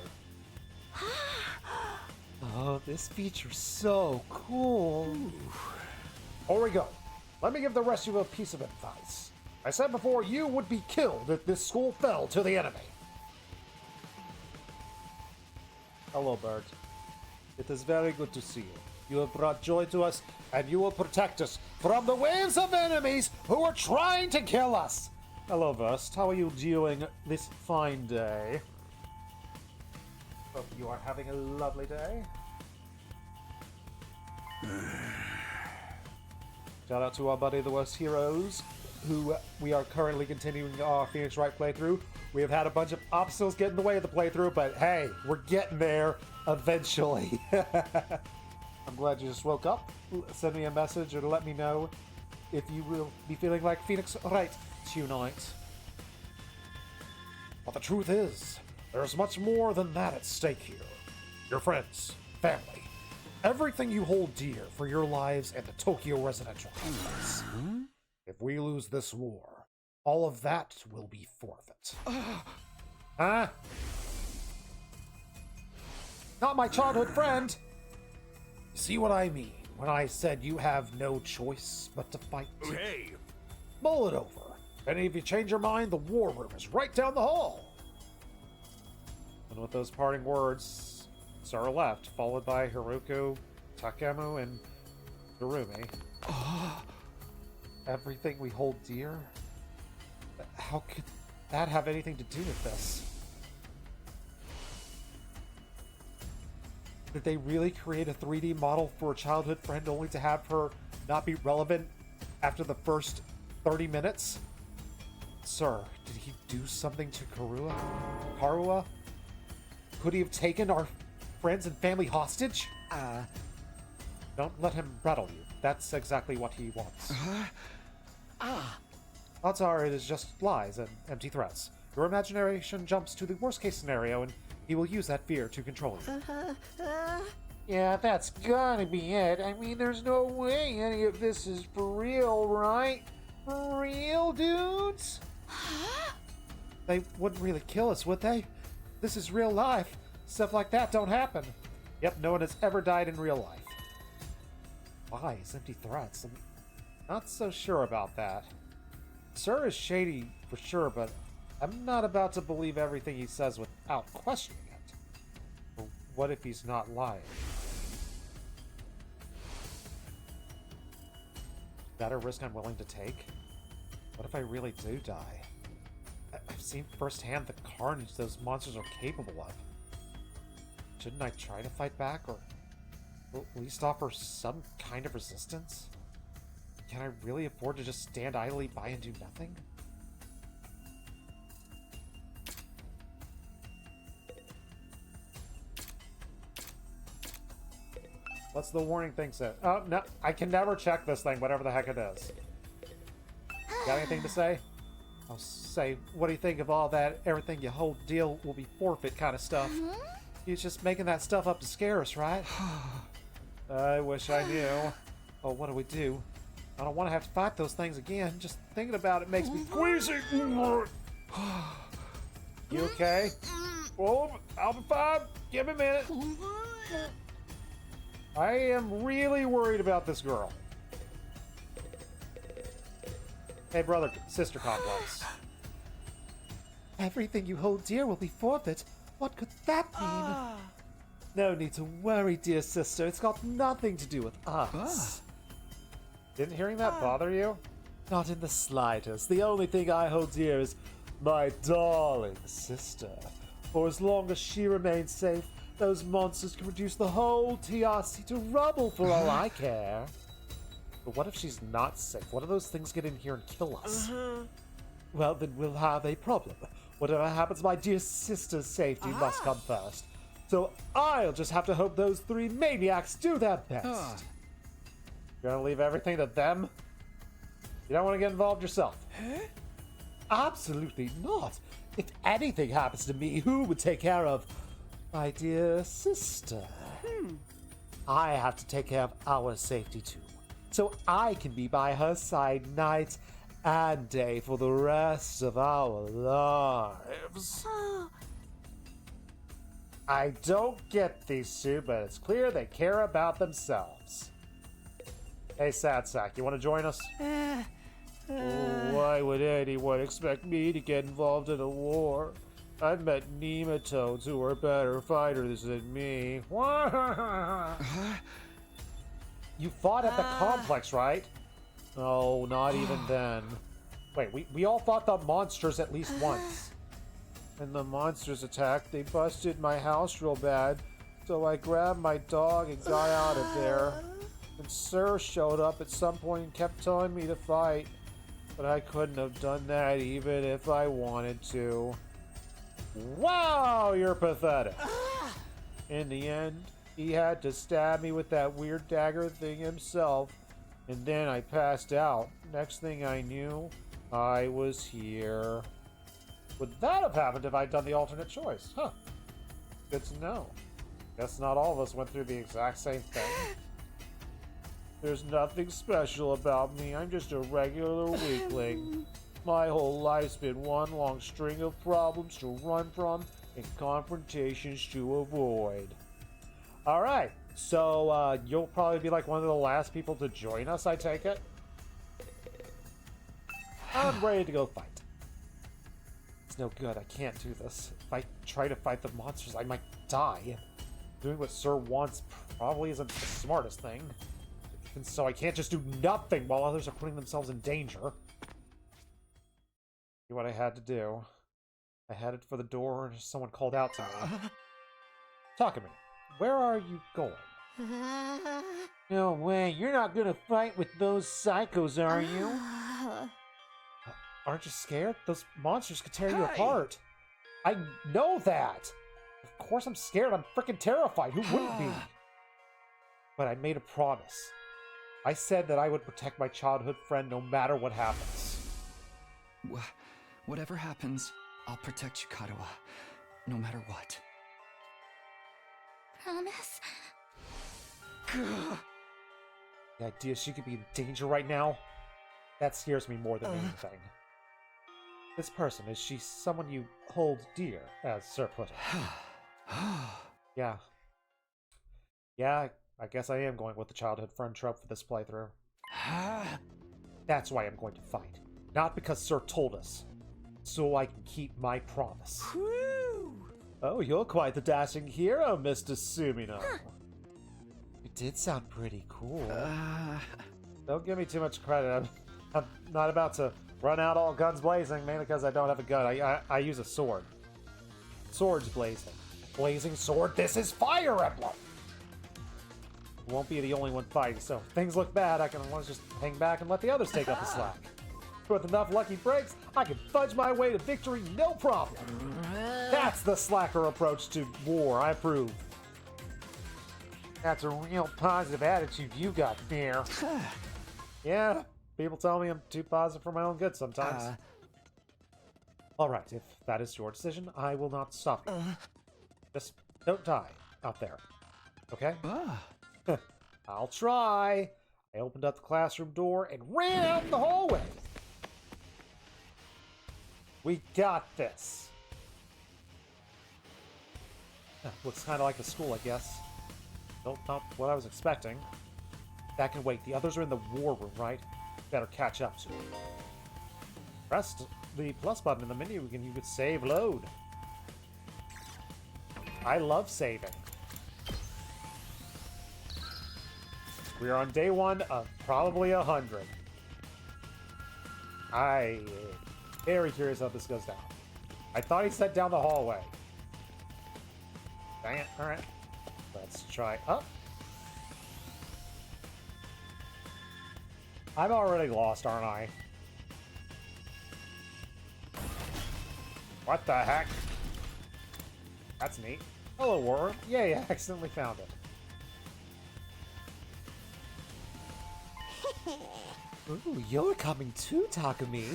Oh, this feature's so cool. Before we go, let me give the rest of you a piece of advice. I said before, you would be killed if this school fell to the enemy. Hello, Bert. It is very good to see you. You have brought joy to us, and you will protect us from the waves of enemies who are trying to kill us. Hello, Verst. How are you doing this fine day? Hope you are having a lovely day. Shout out to our buddy The Worst Heroes, who we are currently continuing our Phoenix Wright playthrough. We have had a bunch of obstacles get in the way of the playthrough, but hey, we're getting there eventually. I'm glad you just woke up. Send me a message or let me know if you will be feeling like Phoenix Wright tonight. But the truth is, there's much more than that at stake here. Your friends, family, everything you hold dear for your lives and the Tokyo residential complex. If we lose this war, all of that will be forfeit. Huh? Not my childhood friend! See what I mean when I said you have no choice but to fight? Hey! Mull it over. And if you change your mind, the war room is right down the hall. And with those parting words, Sora left, followed by Haruko, Takemu, and Kurumi. Everything we hold dear? How could that have anything to do with this? Did they really create a 3D model for a childhood friend only to have her not be relevant after the first 30 minutes? Sir, did he do something to Karua? Could he have taken our friends and family hostage? Don't let him rattle you. That's exactly what he wants. Odds are it is just lies and empty threats. Your imagination jumps to the worst case scenario and he will use that fear to control you. Yeah, that's gotta be it. I mean, there's no way any of this is for real, right? For real, dudes? They wouldn't really kill us, would they? This is real life. Stuff like that don't happen. Yep, no one has ever died in real life. Lies, empty threats. I'm not so sure about that. Sir is shady for sure, but I'm not about to believe everything he says without questioning it. Or what if he's not lying? Is that a risk I'm willing to take? What if I really do die? I've seen firsthand the carnage those monsters are capable of. Shouldn't I try to fight back, or at least offer some kind of resistance? Can I really afford to just stand idly by and do nothing? What's the warning thing say? Oh, no, I can never check this thing, whatever the heck it is. Got anything to say? I'll say, what do you think of all that everything you hold deal will be forfeit kind of stuff? He's just making that stuff up to scare us, right? I wish I knew. Oh, what do we do? I don't want to have to fight those things again. Just thinking about it makes me queasy. You okay? Oh, I'll be fine. Give me a minute. I am really worried about this girl. Hey, brother, sister complex. Everything you hold dear will be forfeit. What could that mean? No need to worry, dear sister. It's got nothing to do with us. Didn't hearing that bother you? Not in the slightest. The only thing I hold dear is my darling sister. For as long as she remains safe, those monsters can reduce the whole TRC to rubble for all I care. But what if she's not safe? What if those things get in here and kill us? Well, then we'll have a problem. Whatever happens, my dear sister's safety must come first. So I'll just have to hope those three maniacs do their best. You're gonna leave everything to them? You don't want to get involved yourself? Huh? Absolutely not. If anything happens to me, who would take care of my dear sister? I have to take care of our safety too, so I can be by her side night and day for the rest of our lives. I don't get these two, but it's clear they care about themselves. Hey, Sad Sack, you want to join us? Why would anyone expect me to get involved in a war? I've met nematodes who are better fighters than me. You fought at the complex, right? Oh, not even then. Wait, we all fought the monsters at least once. And the monsters attacked, they busted my house real bad. So I grabbed my dog and got out of there. And Sir showed up at some point and kept telling me to fight. But I couldn't have done that even if I wanted to. Wow, you're pathetic. In the end, he had to stab me with that weird dagger thing himself. And then I passed out. Next thing I knew, I was here. Would that have happened if I'd done the alternate choice? Huh. Good to know. Guess not all of us went through the exact same thing. There's nothing special about me. I'm just a regular weakling. My whole life's been one long string of problems to run from and confrontations to avoid. Alright, so you'll probably be like one of the last people to join us, I take it? I'm ready to go fight. It's no good, I can't do this. If I try to fight the monsters, I might die. Doing what Sir wants probably isn't the smartest thing. And so I can't just do nothing while others are putting themselves in danger. See what I had to do. I headed for the door and someone called out to me. Takumi, where are you going? No way, you're not gonna fight with those psychos, are you? Aren't you scared? Those monsters could tear you apart. I know that! Of course I'm scared, I'm freaking terrified. Who wouldn't be? But I made a promise. I said that I would protect my childhood friend no matter what happens. Whatever happens, I'll protect you, Katawa. No matter what. Promise? The idea she could be in danger right now? That scares me more than anything. This person, is she someone you hold dear, as Sir put it? Yeah. Yeah, I guess I am going with the childhood friend trope for this playthrough. That's why I'm going to fight. Not because Sir told us. So I can keep my promise. Oh, you're quite the dashing hero, Mr. Sumino. You did sound pretty cool. Don't give me too much credit. I'm not about to run out all guns blazing, mainly because I don't have a gun. I use a sword. Swords blazing. Blazing sword, this is Fire Emblem! Won't be the only one fighting, so if things look bad, I can always just hang back and let the others take up the slack. With enough lucky breaks, I can fudge my way to victory no problem. That's the slacker approach to war, I approve. That's a real positive attitude you got there. Yeah, people tell me I'm too positive for my own good sometimes. Alright, if that is your decision, I will not stop you. Just don't die out there. Okay? I'll try. I opened up the classroom door and ran out in the hallway. We got this. Looks kind of like a school, I guess. Nope, not what I was expecting. That can wait. The others are in the war room, right? Better catch up soon. Press the plus button in the menu and you could save load. I love saving. We are on day 1 of probably 100. I am very curious how this goes down. I thought he said down the hallway. Dang it. Alright. Let's try up. I'm already lost, aren't I? What the heck? That's neat. Hello, Warren. Yay, I accidentally found it. Ooh, you're coming too, Takumi.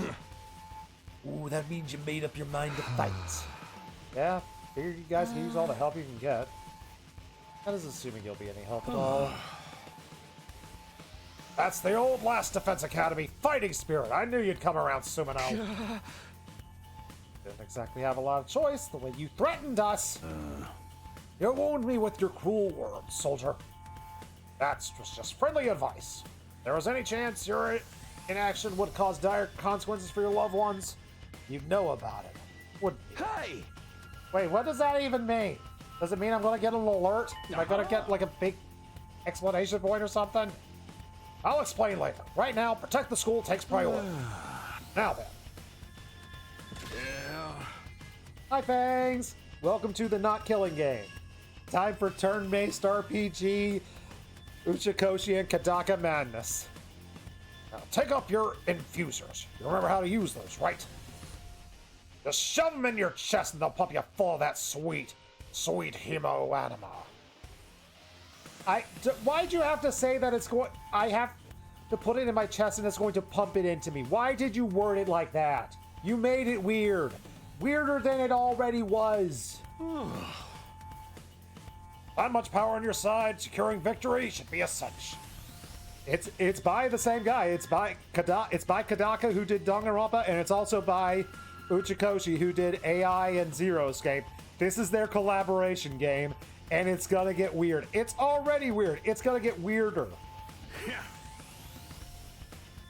Ooh, that means you made up your mind to fight. Yeah, figure you guys can use all the help you can get. That is assuming you'll be any help at all. That's the old Last Defense Academy fighting spirit. I knew you'd come around, Sumino. Didn't exactly have a lot of choice, the way you threatened us. You wound me with your cruel words, soldier. That was just friendly advice. If there was any chance your inaction would cause dire consequences for your loved ones, you'd know about it, wouldn't you? Hey! Wait, what does that even mean? Does it mean I'm gonna get an alert? Am I gonna get like a big explanation point or something? I'll explain later. Right now, protect the school takes priority. Now then. Hi, Fangs! Welcome to the Not Killing Game. Time for turn-based RPG, Uchikoshi and Kadaka madness. Now take up your infusers. You remember how to use those, right? Just shove them in your chest and they'll pump you full of that sweet, sweet hemo anima. Why'd you have to say that it's going... I have to put it in my chest and it's going to pump it into me. Why did you word it like that? You made it weird. Weirder than it already was. Not much power on your side. Securing victory should be a cinch. It's by the same guy. It's by Kadaka who did Danganronpa, and it's also by Uchikoshi who did AI and Zero Escape. This is their collaboration game, and it's gonna get weird. It's already weird. It's gonna get weirder.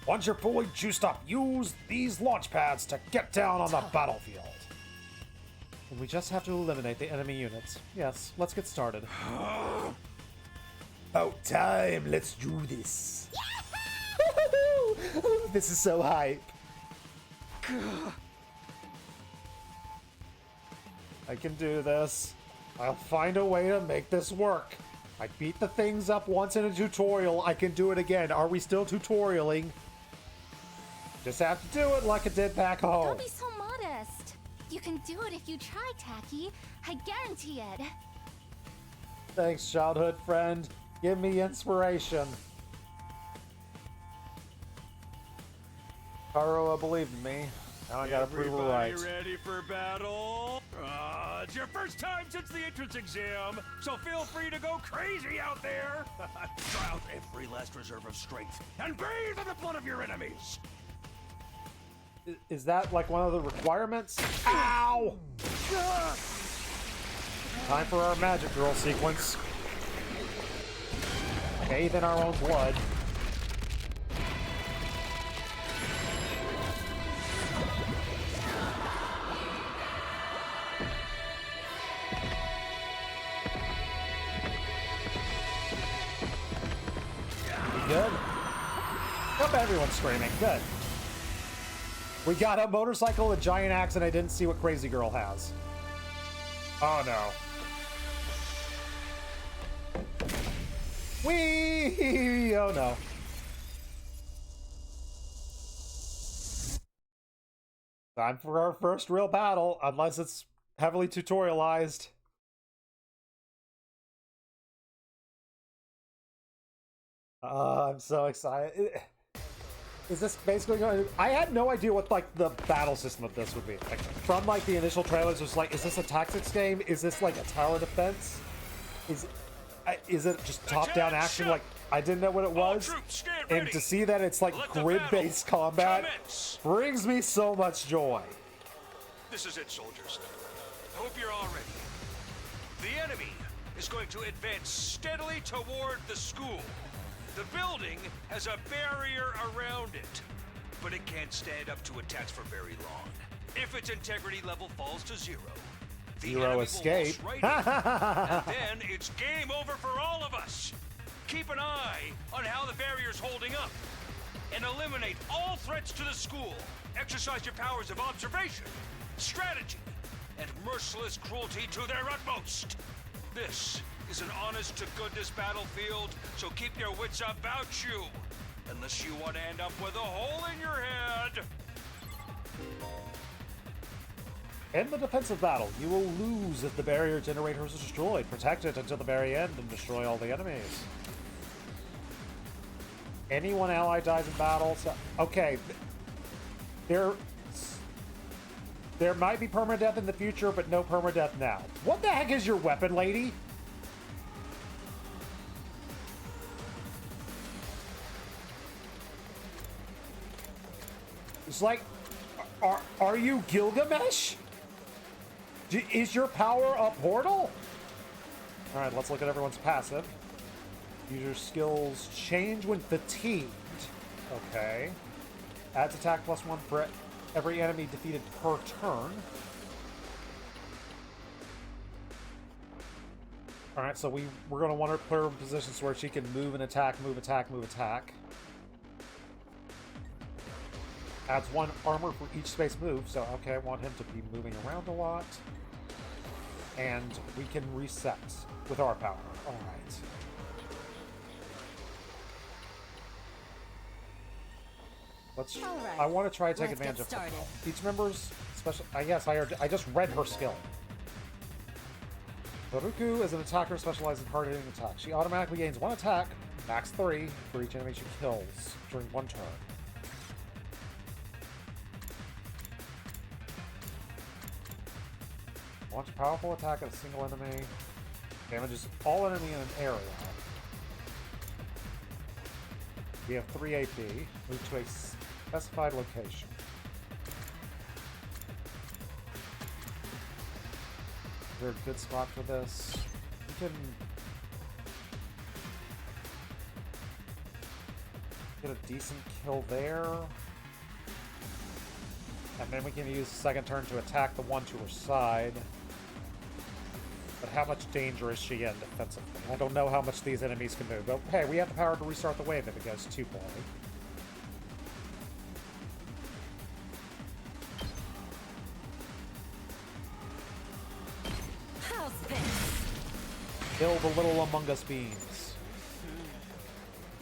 Once you're fully juiced up, use these launch pads to get down on the battlefield. And we just have to eliminate the enemy units. Yes, let's get started. About time, let's do this. This is so hype. I can do this. I'll find a way to make this work. I beat the things up once in a tutorial. I can do it again. Are we still tutorialing? Just have to do it like I did back home. Don't be so modest. You can do it if you try, Taki. I guarantee it. Thanks, childhood friend. Give me inspiration. Karuo believed in me. Now I gotta prove it right. Everybody ready for battle? It's your first time since the entrance exam, so feel free to go crazy out there. Try out every last reserve of strength and bathe in the blood of your enemies. Is that like one of the requirements? Ow! Time for our magic girl sequence. Bathe in our own blood. We good? Hope everyone's screaming. Good. We got a motorcycle, a giant axe, and I didn't see what Crazy Girl has. Oh no. Whee! Oh no. Time for our first real battle, unless it's heavily tutorialized. I'm so excited. Is this basically going to... I had no idea what, like, the battle system of this would be. Like, from, like, the initial trailers, it was like, is this a tactics game? Is this, like, a tower defense? Is it just top-down action? Like, I didn't know what it was. And to see that it's, like, grid-based combat brings me so much joy. This is it, soldiers. Hope you're all ready. The enemy is going to advance steadily toward the school. The building has a barrier around it, but it can't stand up to attacks for very long. If its integrity level falls to zero, the Zero escape. Right in, and then it's game over for all of us. Keep an eye on how the barrier's holding up, and eliminate all threats to the school. Exercise your powers of observation, strategy, and merciless cruelty to their utmost. This is an honest-to-goodness battlefield, so keep your wits about you, unless you want to end up with a hole in your head. In the defensive battle, you will lose if the barrier generator is destroyed. Protect it until the very end and destroy all the enemies. Any one ally dies in battle. So, okay, there might be permadeath in the future, but no permadeath now. What the heck is your weapon, lady? It's like, are you Gilgamesh? Is your power a portal? All right, let's look at everyone's passive. User skills change when fatigued. Okay. Adds attack +1 for every enemy defeated per turn. All right, so we're going to want to put her in positions where she can move and attack, move, attack, move, attack. Adds 1 armor for each space move, so okay, I want him to be moving around a lot. And we can reset with our power. All right. Let's. Alright, I want to try to take let's advantage get of her. started. Each member's special. Yes, I just read her skill. Haruku is an attacker specialized in hard-hitting attacks. She automatically gains 1 attack, max 3, for each enemy she kills during 1 turn. Launch a powerful attack at a single enemy. Damages all enemy in an area. We have 3 AP. Move to a specified location. Is there a good spot for this? We can get a decent kill there. And then we can use the second turn to attack the one to her side. But how much danger is she in defensively? I don't know how much these enemies can move. But hey, we have the power to restart the wave if it goes too poorly. How's this? Kill the little Among Us beans.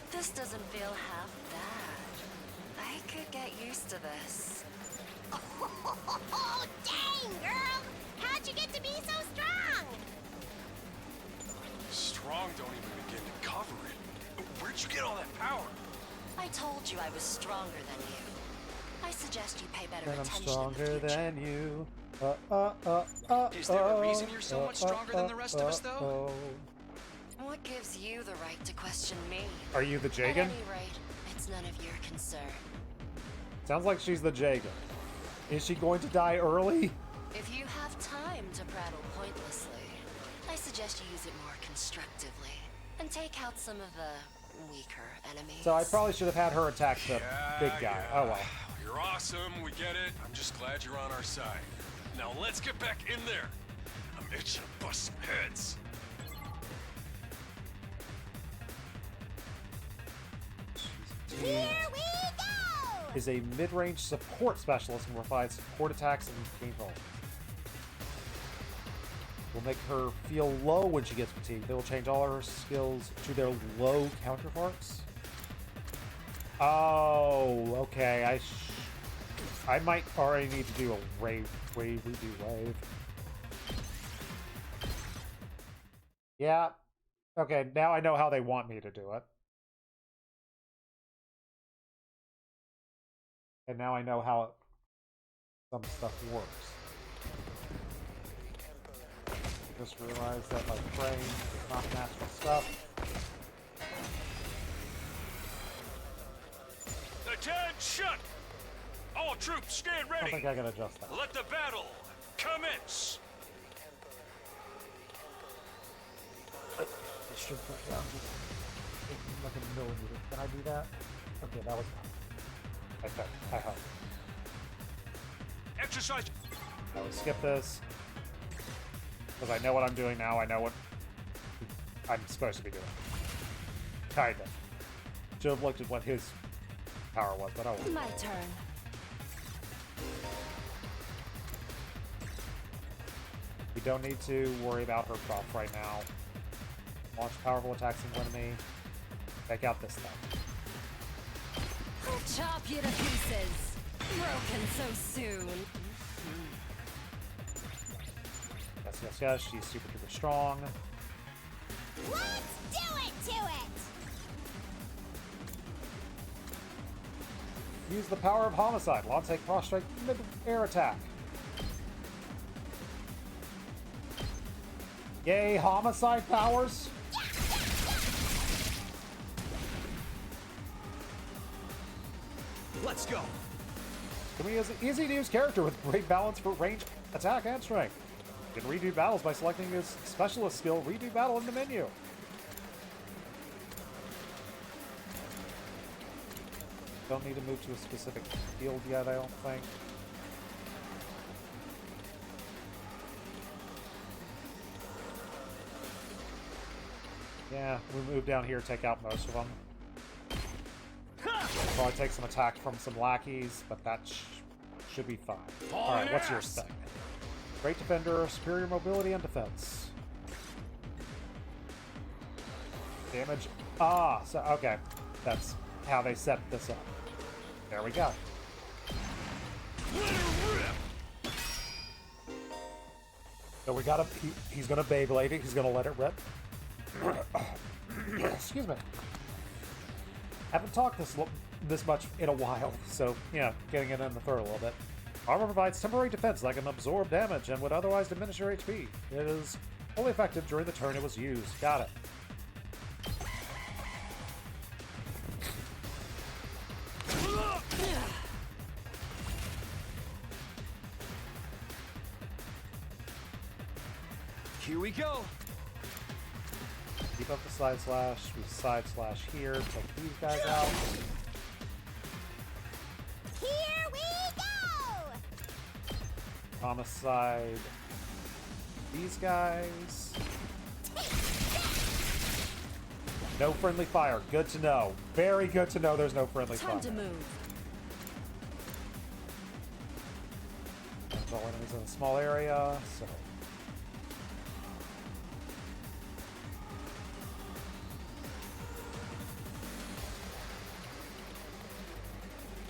This doesn't feel half bad. I could get used to this. Oh, dang, girl! How'd you get to be so strong? Strong don't even begin to cover it. Where'd you get all that power? I told you I was stronger than you. I suggest you pay better And I'm attention in stronger the future. than you. Is there a reason you're so much stronger than the rest of us, though? What gives you the right to question me? Are you the At Jagan? any rate, it's none of your concern. Sounds like she's the Jagan. Is she going to die early? If you have time to prattle pointlessly, I suggest you use it more constructively and take out some of the weaker enemies. So I probably should have had her attack the big guy. Oh well. You're awesome, we get it. I'm just glad you're on our side. Now let's get back in there. I'm itching to bust some heads. Here we go! Is a mid-range support specialist and provides support attacks and gain health. Will make her feel low when she gets fatigued. They will change all her skills to their low counterparts. Oh, okay. I might already need to do a wave. Redo wave. Yeah. Okay, now I know how they want me to do it. And now I know how some stuff works. Just realized that my brain is not natural stuff. Attention! All troops, stand I don't ready. think I can adjust that. Let the battle commence. I should put down just like a millimeter. Can I do that? Okay, that was fine. Okay, I hope. Exercise. I would skip this. Because I know what I'm doing now. I know what I'm supposed to be doing. Kind of. Should have looked at what his power was, but oh well. My turn. We don't need to worry about her buff right now. Launch powerful attacks in enemy. Take out this thing. I'll chop you to pieces. Broken so soon. yes. She's super duper strong. Let's do it to it! Use the power of homicide. Launch a cross-strike mid-air attack. Yay, homicide powers! Let's go. Kamiya is an easy-to-use character with great balance for range, attack, and strength. You can redo battles by selecting his specialist skill, Redo Battle, in the menu. Don't need to move to a specific field yet, I don't think. Yeah, we move down here, take out most of them. Probably take some attack from some lackeys, but that should be fine. Alright, what's your thing? Great defender, superior mobility and defense. Damage. Ah, so okay. That's how they set this up. There we go. So we got him. He's gonna Beyblade it. He's gonna let it rip. Excuse me. Haven't talked this much in a while, so yeah, getting it in the throat a little bit. Armor provides temporary defense that can absorb damage and would otherwise diminish your HP. It is only effective during the turn it was used. Got it. Here we go. Keep up the side slash. We side slash here. Take these guys out. Here we go! Homicide. These guys. No friendly fire. Good to know. Very good to know there's no friendly fire. Time to move. There's all enemies in a small area, so...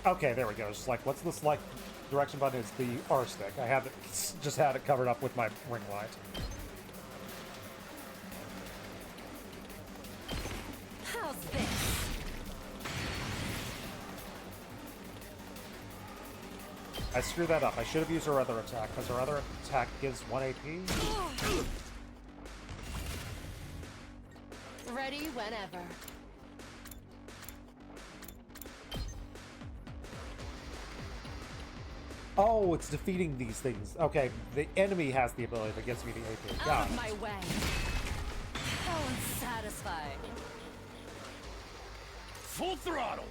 Okay, there we go. Just like, what's this like direction button? Is the R stick. I have it, just had it covered up with my ring light. How's this? I screwed that up. I should have used her other attack, because her other attack gives 1 AP. Ready whenever. Oh, it's defeating these things. Okay, the enemy has the ability that gives me the AP. Out Got of it. my way. How unsatisfying. Full throttle.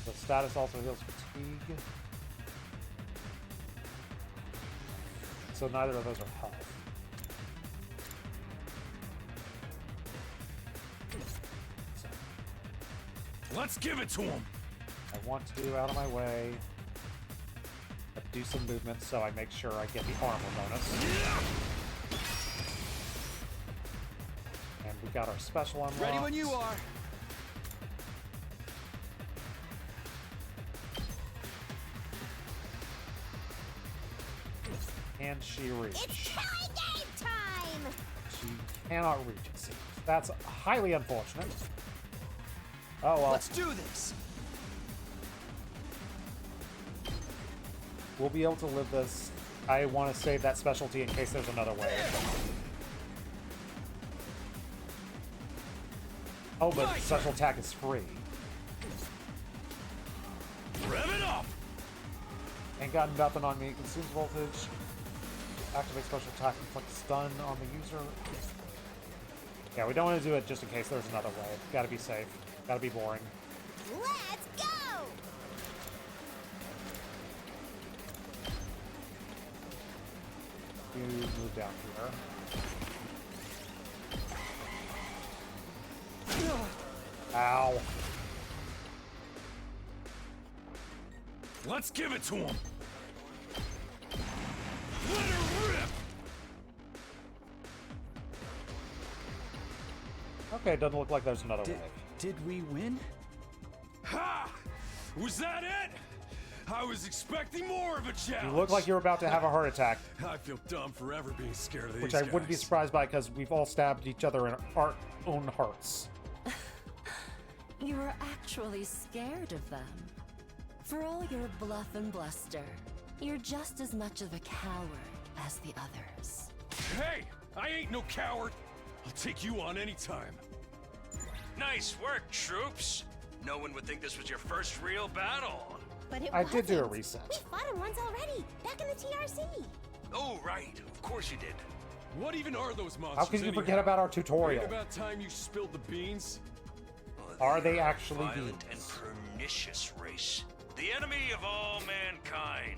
The status also heals fatigue. So neither of those are health. Let's give it to him. I want to, out of my way, do some movement so I make sure I get the armor bonus. And we got our special unlocked. Ready when you are. Can she reach? It's Kelly game time! She cannot reach, it seems. That's highly unfortunate. Oh well. Let's do this. We'll be able to live this. I want to save that specialty in case there's another wave. Oh, but special attack is free. Rev it up. Ain't got nothing on me. Consumes voltage. Activate special attack. Inflict stun on the user. Yeah, we don't want to do it just in case there's another wave. Gotta be safe. Gotta be boring. Let's go! You move down here. Ow. Let's give it to him. Let her rip. Okay, it doesn't look like there's another wave. Did we win? Ha! Was that it? I was expecting more of a challenge. You look like you're about to have a heart attack, I feel dumb forever being scared of these which I wouldn't be guys. surprised by because we've all stabbed each other in our own hearts. You were actually scared of them. For all your bluff and bluster, you're just as much of a coward as the others. Hey, I ain't no coward. I'll take you on anytime. Nice work, troops. No one would think this was your first real battle. But it I did do a wasn't. reset. We fought him once already, back in the TRC. Oh, right. Of course you did. What even are those monsters? How can you forget anyhow? about our Ain't tutorial? about time you spilled the beans. Are they actually Violent and beings? pernicious race. The enemy of all mankind.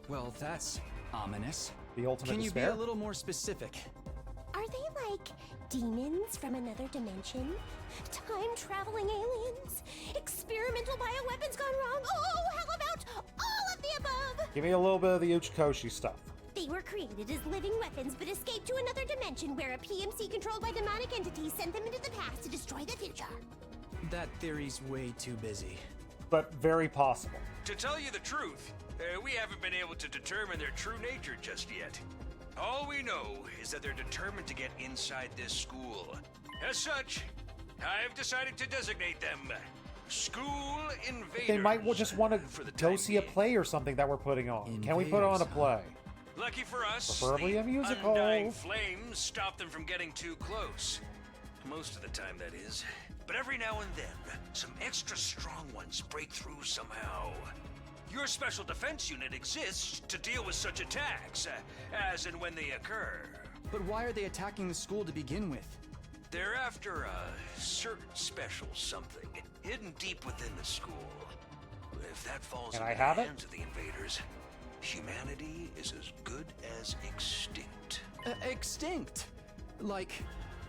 Well, that's ominous. The ultimate Can you despair? be a little more specific? Are they like demons from another dimension? Time-traveling aliens? Experimental bioweapons gone wrong? Oh, how about all of the above? Give me a little bit of the Uchikoshi stuff. They were created as living weapons but escaped to another dimension where a PMC controlled by demonic entities sent them into the past to destroy the future. That theory's way too busy. But very possible. To tell you the truth, we haven't been able to determine their true nature just yet. All we know is that they're determined to get inside this school. As such, I've decided to designate them School Invaders. They might just want for the to go time see a being. play or something that we're putting on. Can we put on a play? Lucky for us, Preferably the a musical. undying flames stop them from getting too close. Most of the time, that is. But every now and then, some extra strong ones break through somehow. Your special defense unit exists to deal with such attacks, as and when they occur. But why are they attacking the school to begin with? They're after a certain special something hidden deep within the school. If that falls Can into I the have it? hands of the invaders, humanity is as good as extinct. Extinct? Like,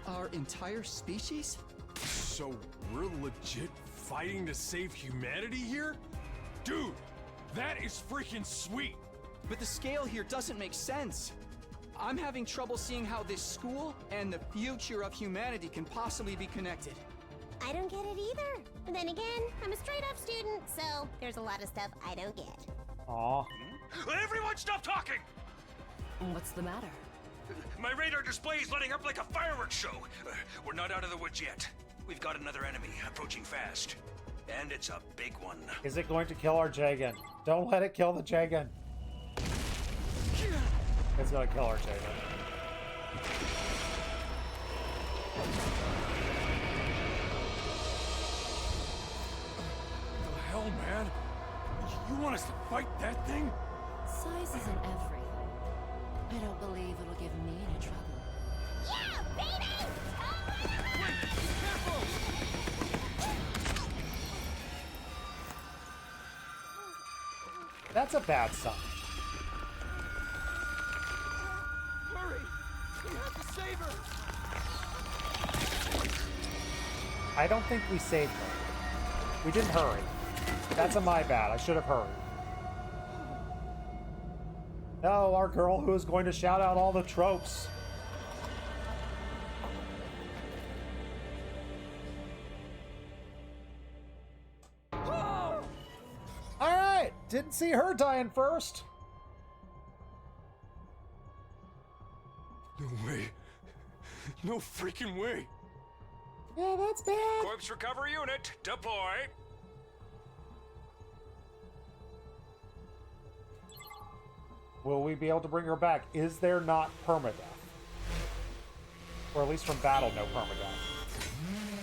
our entire species? So we're legit fighting to save humanity here? Dude, that is freaking sweet. But the scale here doesn't make sense. I'm having trouble seeing how this school and the future of humanity can possibly be connected. I don't get it either. And then again, I'm a straight-up student, so there's a lot of stuff I don't get. Aw. Everyone stop talking! What's the matter? My radar display is lighting up like a fireworks show. We're not out of the woods yet. We've got another enemy approaching fast. And it's a big one. Is it going to kill our Jagan? Don't let it kill the Jagan. It's gonna kill our Jagan. The hell, man? You want us to fight that thing? Size isn't everything. I don't believe it'll give me any trouble. Yeah, baby! That's a bad sign. Hurry! We have to save her! I don't think we saved her. We didn't hurry. That's a my bad. I should have hurried. No, our girl who is going to shout out all the tropes. Alright, didn't see her dying first. No way. No freaking way. Yeah, that's bad. Corpse recovery unit, deploy. Will we be able to bring her back? Is there not permadeath? Or at least from battle, no permadeath.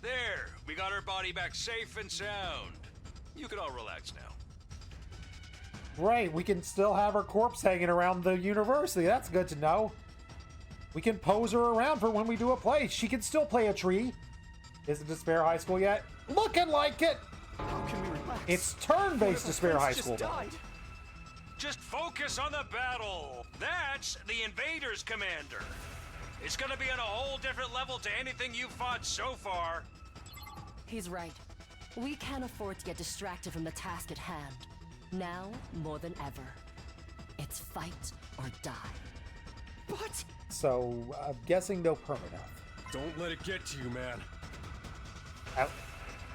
There, we got her body back safe and sound. You can all relax now. Right, we can still have her corpse hanging around the university. That's good to know. We can pose her around for when we do a play. She can still play a tree. Is it Despair High School yet? Looking like it! How can we relax? It's turn-based Despair High School. Just died. Just focus on the battle. That's the Invaders Commander. It's gonna be on a whole different level to anything you've fought so far. He's right. We can't afford to get distracted from the task at hand. Now, more than ever. It's fight or die. But So, I'm guessing no permadeath. Don't let it get to you, man.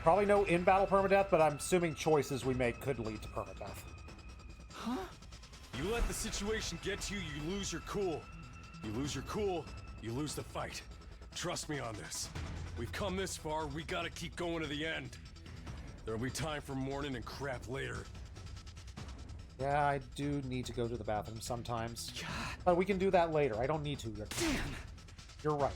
Probably no in-battle permadeath, but I'm assuming choices we make could lead to permadeath. Huh? You let the situation get to you, you lose your cool. You lose your cool, you lose the fight. Trust me on this. We've come this far, we gotta keep going to the end. There'll be time for mourning and crap later. Yeah, I do need to go to the bathroom sometimes. But we can do that later. I don't need to. You're right.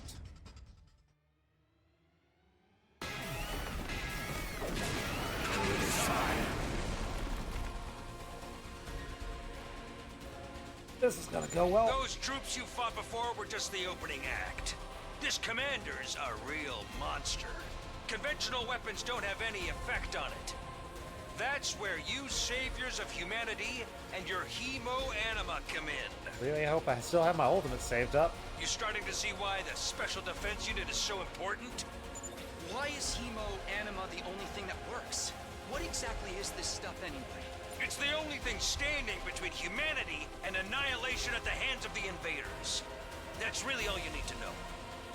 This is gonna go well. Those troops you fought before were just the opening act. This commander's a real monster. Conventional weapons don't have any effect on it. That's where you saviors of humanity and your hemo-anima come in. Really hope I still have my ultimate saved up. You starting to see why the Special Defense Unit is so important? Why is hemo-anima the only thing that works? What exactly is this stuff anyway? It's the only thing standing between humanity and annihilation at the hands of the invaders. That's really all you need to know.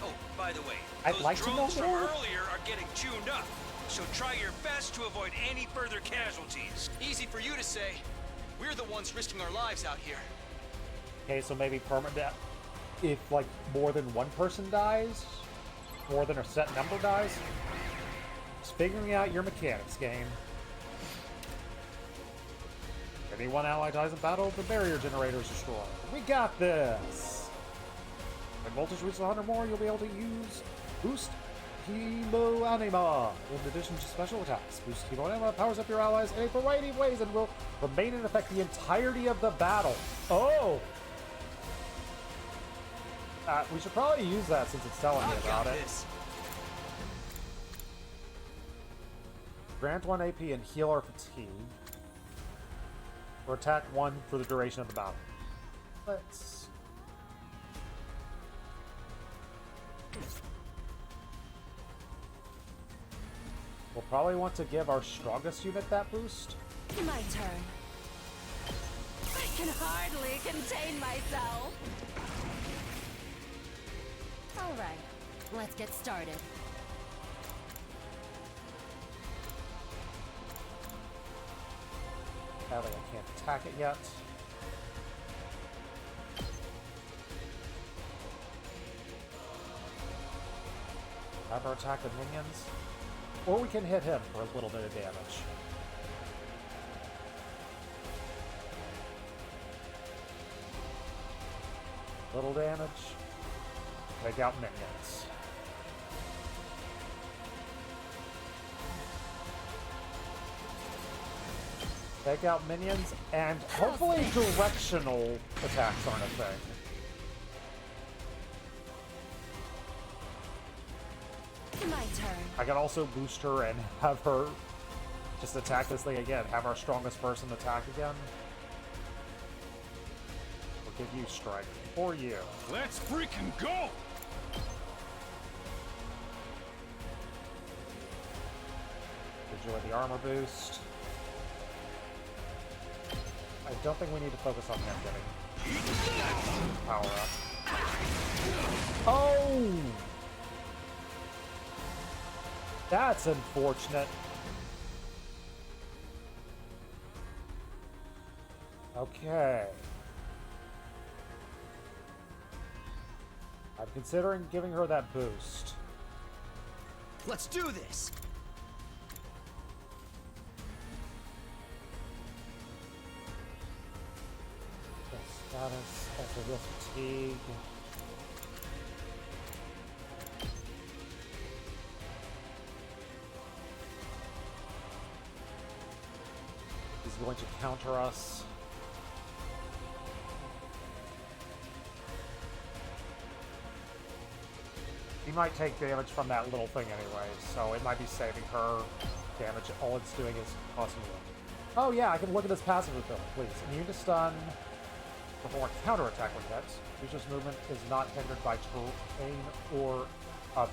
Oh, by the way, I'd those like to know drones from more. earlier are getting tuned up, so try your best to avoid any further casualties. Easy for you to say. We're the ones risking our lives out here. Okay, so maybe permadeath. If, like, more than one person dies? More than a set number dies? Just figuring out your mechanics, game. If any one ally dies in battle, the barrier generator is destroyed. We got this! When voltage reaches 100 more, you'll be able to use Boost Hemo Anima. In addition to special attacks, Boost Hemo Anima powers up your allies in a variety of ways and will remain in effect the entirety of the battle. Oh! We should probably use that since it's telling me about it. Grant 1 AP and healer fatigue. Or attack 1 for the duration of the battle. Let's... We'll probably want to give our strongest unit that boost. My turn. I can hardly contain myself. All right, let's get started. Sadly, I can't attack it yet. Have her attack the minions. Or we can hit him for a little bit of damage. Little damage. Take out minions. Take out minions, and hopefully directional attacks aren't a thing. My turn. I can also boost her and have her just attack this thing again. Have our strongest person attack again. We'll give you strike for you. Let's freaking go! Enjoy the armor boost. I don't think we need to focus on him getting power up. Oh! That's unfortunate. Okay. I'm considering giving her that boost. Let's do this! Status, also real fatigue. He's going to counter us. He might take damage from that little thing anyway, so it might be saving her damage. All it's doing is costing me. Oh yeah, I can look at this passive ability, please. Immune to stun. Perform a counterattack with Dex. Creature's movement is not hindered by terrain or other.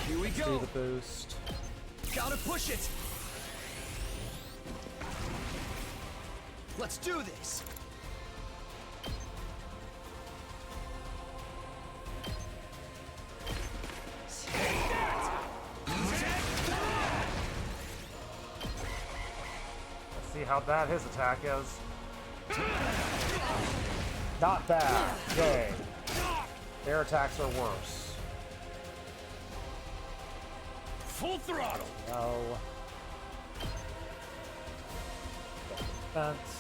Here we Let's go. do the boost. Gotta push it. Let's do this! Let's see how bad his attack is. Not bad. Yay. Their attacks are worse. Full throttle! No. Defense.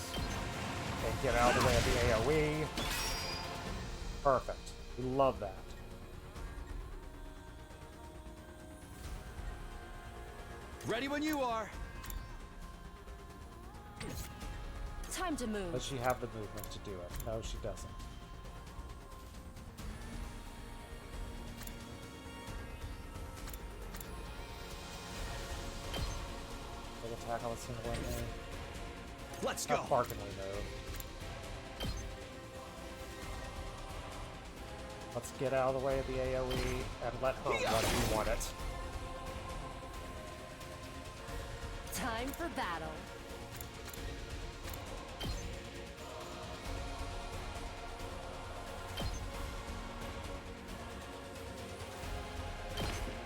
And get out of the way of the AoE. Perfect. We love that. Ready when you are. Time to move. Does she have the movement to do it? No, she doesn't. Big attack on the single enemy. Let's go. How far can we move? Let's get out of the way of the AoE and let her what we want it. Time for battle.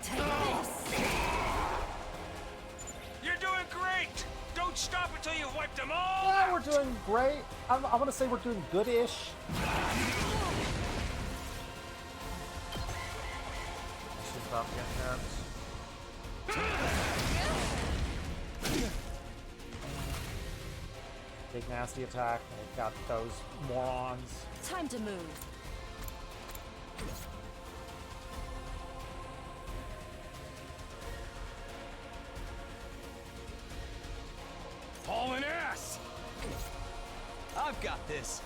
Take this. You're doing great! Don't stop until you've wiped them all Yeah, out! we're doing great. I'm gonna say we're doing good-ish. She's about to get hurt. Big nasty attack, and we've got those morons. Time to move. Hauling ass! I've got this.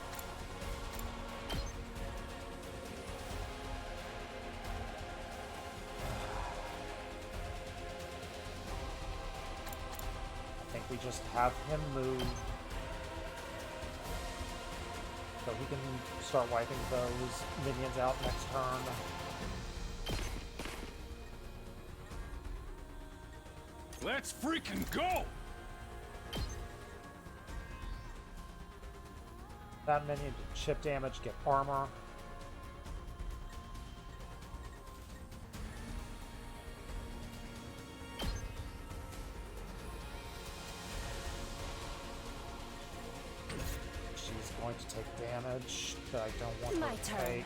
I think we just have him move. So he can start wiping those minions out next turn. Let's freaking go! That minion did chip damage, get armor. She's going to take damage that I don't want My her to turn. take.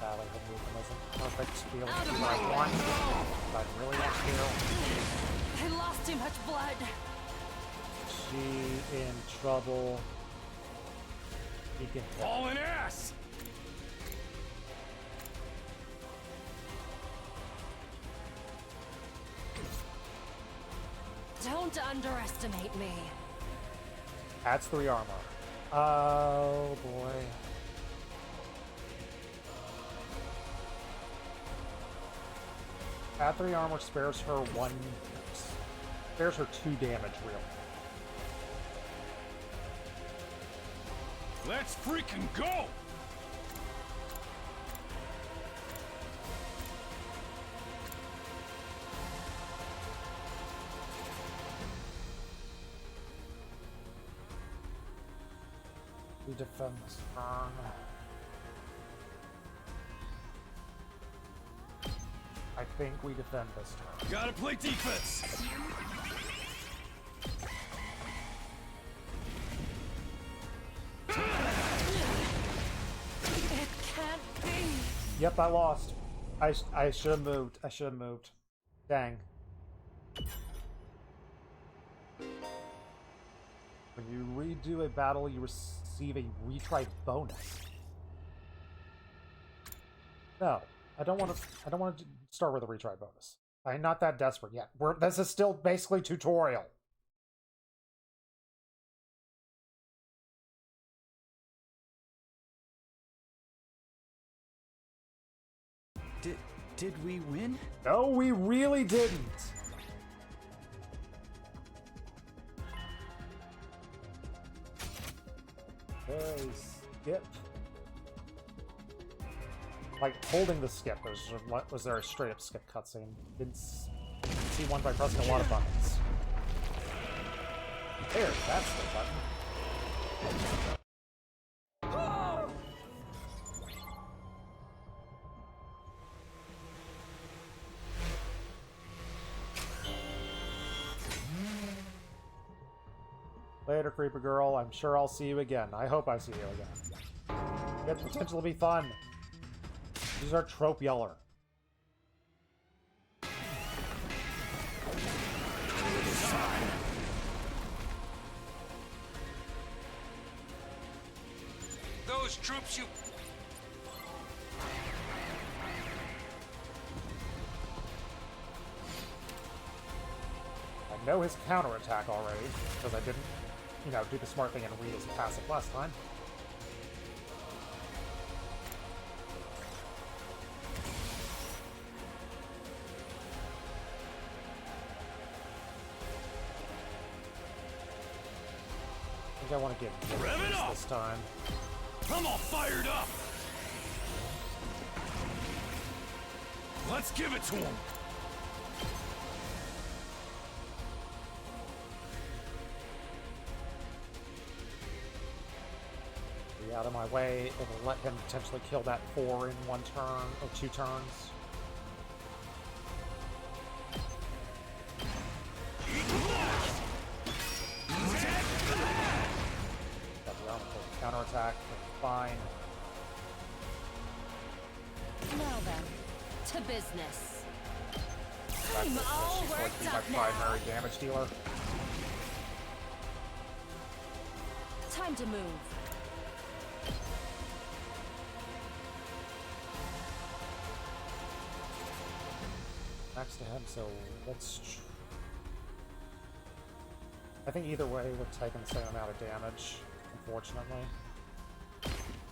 Valley of movement isn't perfect to be able to do what I want, but I really want to. I lost too much blood. She in trouble. He can hit. Hauling ass! Don't underestimate me. Adds 3 armor. Oh boy. Add 3 armor spares her spares her 2 damage really. Let's freaking go! We defend this turn. I think we defend this turn. Gotta play defense! It can't be. Yep, I lost. I should have moved. I should have moved. Dang. When you redo a battle, you receive a retry bonus. No, I don't want to. I don't want to start with a retry bonus. I'm not that desperate yet. This is still basically tutorial. Did we win? No, we really didn't. Okay, skip. Like, holding the skip, was there a straight up skip cutscene? Didn't see one by pressing a lot of buttons. There, that's the button. Later, Creeper Girl. I'm sure I'll see you again. I hope I see you again. Get potential to be fun. Use our trope yeller. Those troops you... I know his counterattack already, because I didn't, you know, do the smart thing and read his passive last time. I think I want to get Rev it up! this time. I'm all fired up! Let's give it to him! Be out of my way. It will let him potentially kill that 4 in 1 turn, or 2 turns. Counterattack, fine. Now then, to business. I'm all she's going to worked be my up now. primary damage dealer. Time to move. Next to him, so let's... I think either way we're taking the same amount of damage, unfortunately.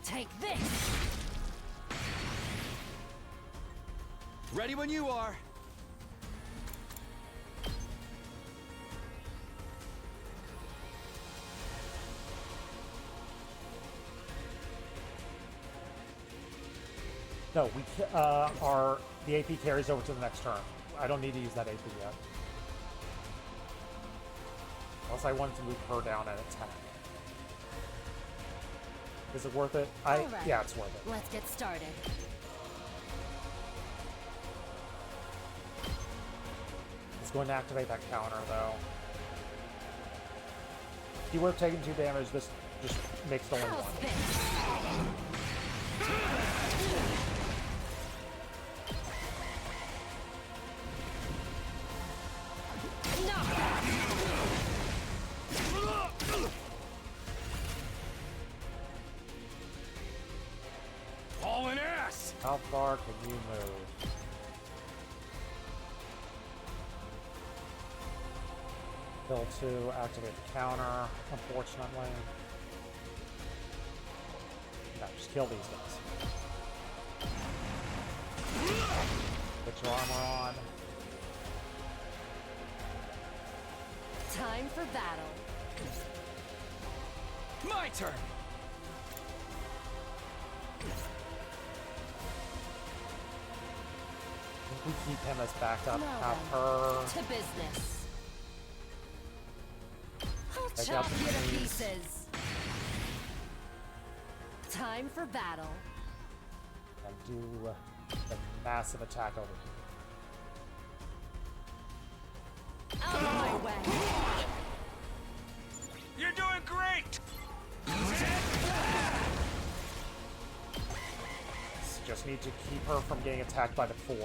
Take this! Ready when you are. No, the AP carries over to the next turn. I don't need to use that AP yet. Unless I wanted to move her down and attack. Is it worth it? All right. Yeah, it's worth it. Let's get started. It's going to activate that counter, though. If you would have taken 2 damage, this just makes the only one. Hauling ass! How far can you move? Kill 2, activate the counter, unfortunately. No, just kill these guys. Put your armor on. Time for battle. My turn. I think we keep him as backed up, Now have then, her to business. I'll Take chop out the you to trees. pieces. Time for battle. and do a massive attack over here. Out of my way. You're doing great! Just need to keep her from getting attacked by the 4.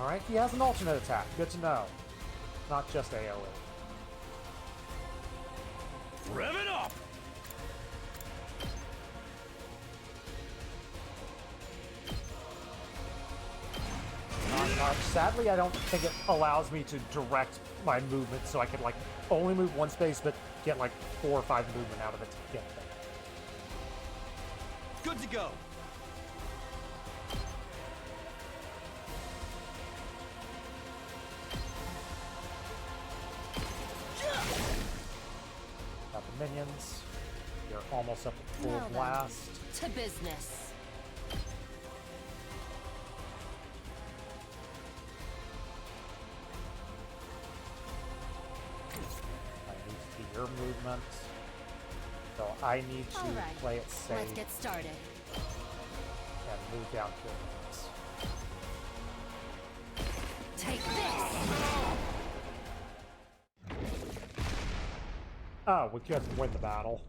Alright, he has an alternate attack. Good to know. Not just AoE. Rev it up! Not much. Sadly, I don't think it allows me to direct my movement, so I can, like, only move one space, but get, like, 4 or 5 movement out of it to get there. Good to go. opinions. You're almost up to full Now then, blast. to business. I need to see your movement. So I need to All right, play it safe let's get started. and move down to it. Take this! Oh, we couldn't win the battle.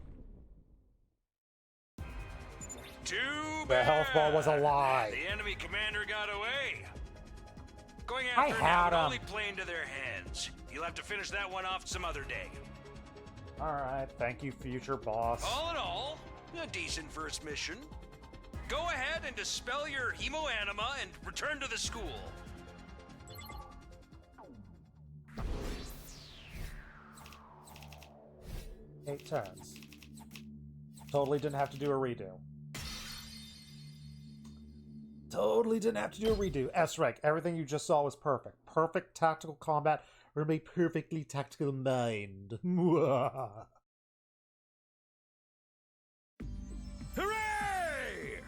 Too The bad. health ball was a lie. The enemy commander got away. Going I after had him would him. only play into their hands. You'll have to finish that one off some other day. Alright, thank you, future boss. All in all, a decent first mission. Go ahead and dispel your hemoanima and return to the school. Eight turns. Totally didn't have to do a redo. Totally didn't have to do a redo. S-Rank, everything you just saw was perfect. Perfect tactical combat from a perfectly tactical mind. Hooray!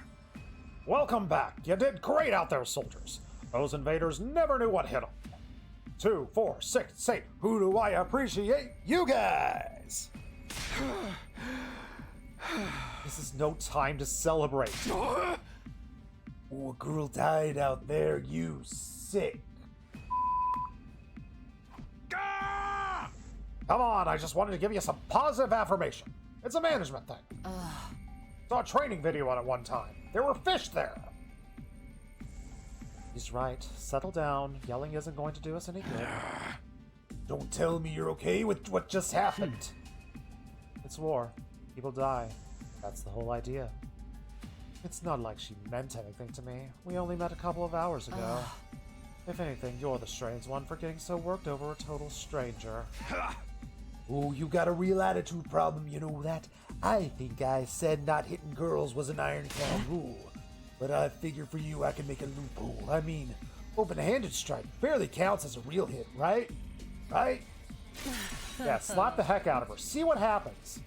Welcome back. You did great out there, soldiers. Those invaders never knew what hit them. 2, 4, 6, 8. Who do I appreciate? You guys! This is no time to celebrate. Oh, a girl died out there, you sick. Come on, I just wanted to give you some positive affirmation. It's a management thing. Saw a training video on it one time. There were fish there. He's right. Settle down. Yelling isn't going to do us any good. Don't tell me you're okay with what just happened. It's war. People die. That's the whole idea. It's not like she meant anything to me. We only met a couple of hours ago. If anything, you're the strange one for getting so worked over a total stranger. Oh, you got a real attitude problem, you know that? I think I said not hitting girls was an ironclad rule. But I figure for you I can make a loophole. I mean, open-handed strike barely counts as a real hit, right? Right? Yeah, slap the heck out of her. See what happens.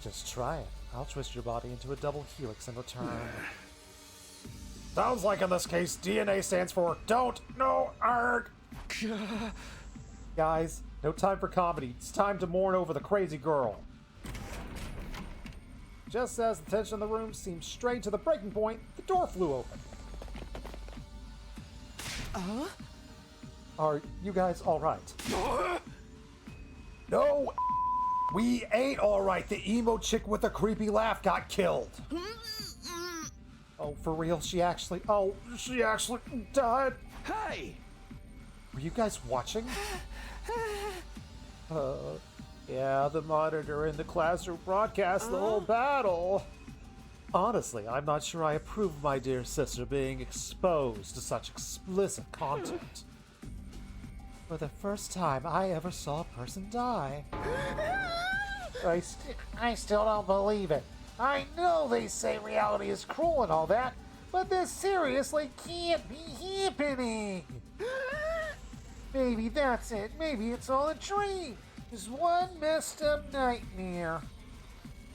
Just try it. I'll twist your body into a double helix in return. Sounds like in this case, DNA stands for Don't No Arg. Guys, no time for comedy. It's time to mourn over the crazy girl. Just as the tension in the room seemed strained to the breaking point, the door flew open. Are you guys alright? No, we ain't alright. The emo chick with the creepy laugh got killed. Oh, for real? She actually died? Hey! Were you guys watching? Yeah, the monitor in the classroom broadcast the whole battle. Honestly, I'm not sure I approve of my dear sister being exposed to such explicit content. For the first time I ever saw a person die. I still don't believe it. I know they say reality is cruel and all that, but this seriously can't be happening. Maybe that's it. Maybe it's all a dream. Just one messed up nightmare.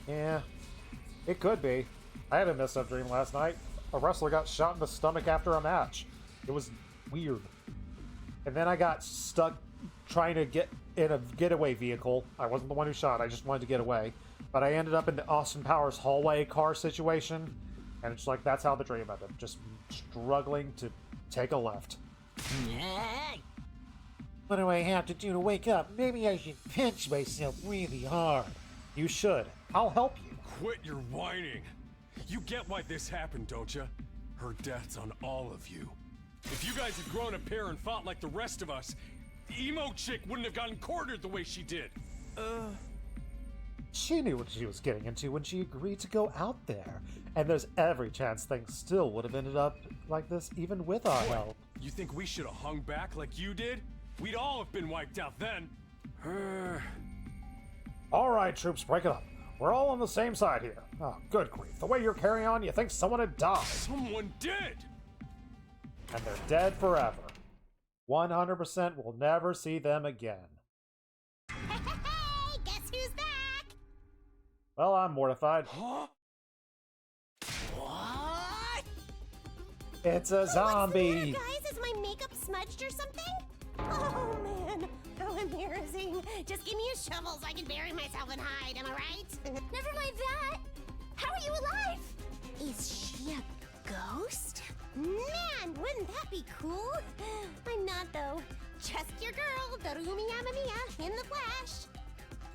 Yeah, it could be. I had a messed up dream last night. A wrestler got shot in the stomach after a match. It was weird. And then I got stuck trying to get in a getaway vehicle. I wasn't the one who shot, I just wanted to get away. But I ended up in the Austin Powers hallway car situation. And it's like, that's how the dream ended. Just struggling to take a left. What do I have to do to wake up? Maybe I should pinch myself really hard. You should. I'll help you. Quit your whining. You get why this happened, don't you? Her death's on all of you. If you guys had grown a pair and fought like the rest of us, the emo chick wouldn't have gotten cornered the way she did. She knew what she was getting into when she agreed to go out there. And there's every chance things still would have ended up like this even with our help. You think we should have hung back like you did? We'd all have been wiped out then. All right, troops, break it up. We're all on the same side here. Oh, good grief. The way you're carrying on, you think someone had died. Someone did! And they're dead forever. 100% will never see them again. Hey, guess who's back? Well, I'm mortified. Huh? What? It's a zombie! Guys, is my makeup smudged or something? Oh man, how embarrassing. Just give me a shovel so I can bury myself and hide, am I right? Never mind that. How are you alive? Is she a ghost? Man, wouldn't that be cool? I'm not though. Just your girl, Darumi Yamamiya, in the flesh.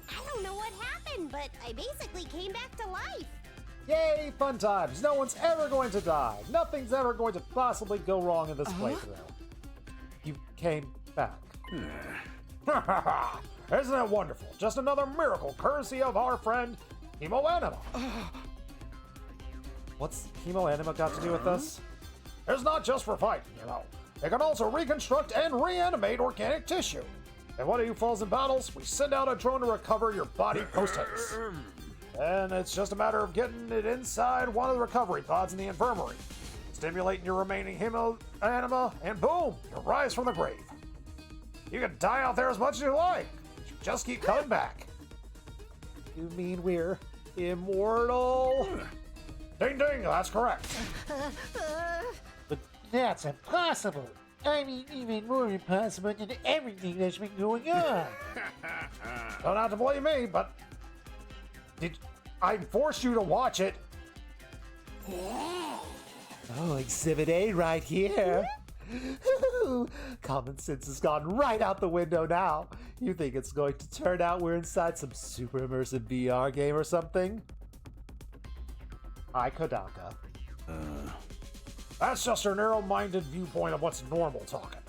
I don't know what happened, but I basically came back to life. Yay, fun times! No one's ever going to die. Nothing's ever going to possibly go wrong in this playthrough. You came back. Isn't that wonderful? Just another miracle courtesy of our friend Hemo Anima. What's Hemo Anima got to do with this? It's not just for fighting, you know. It can also reconstruct and reanimate organic tissue. And one of you falls in battles, we send out a drone to recover your body post-haste. And it's just a matter of getting it inside one of the recovery pods in the infirmary, stimulating your remaining Hemo Anima, and boom, you rise from the grave. You can die out there as much as you like. You just keep coming back. You mean we're immortal? Ding ding, that's correct. But that's impossible. I mean, even more impossible than everything that's been going on. Don't have to blame me, but I forced you to watch it. Oh, Exhibit A right here. Common sense has gone right out the window now. You think it's going to turn out we're inside some super immersive VR game or something? Hi, Kodaka. That's just your narrow-minded viewpoint of what's normal talking.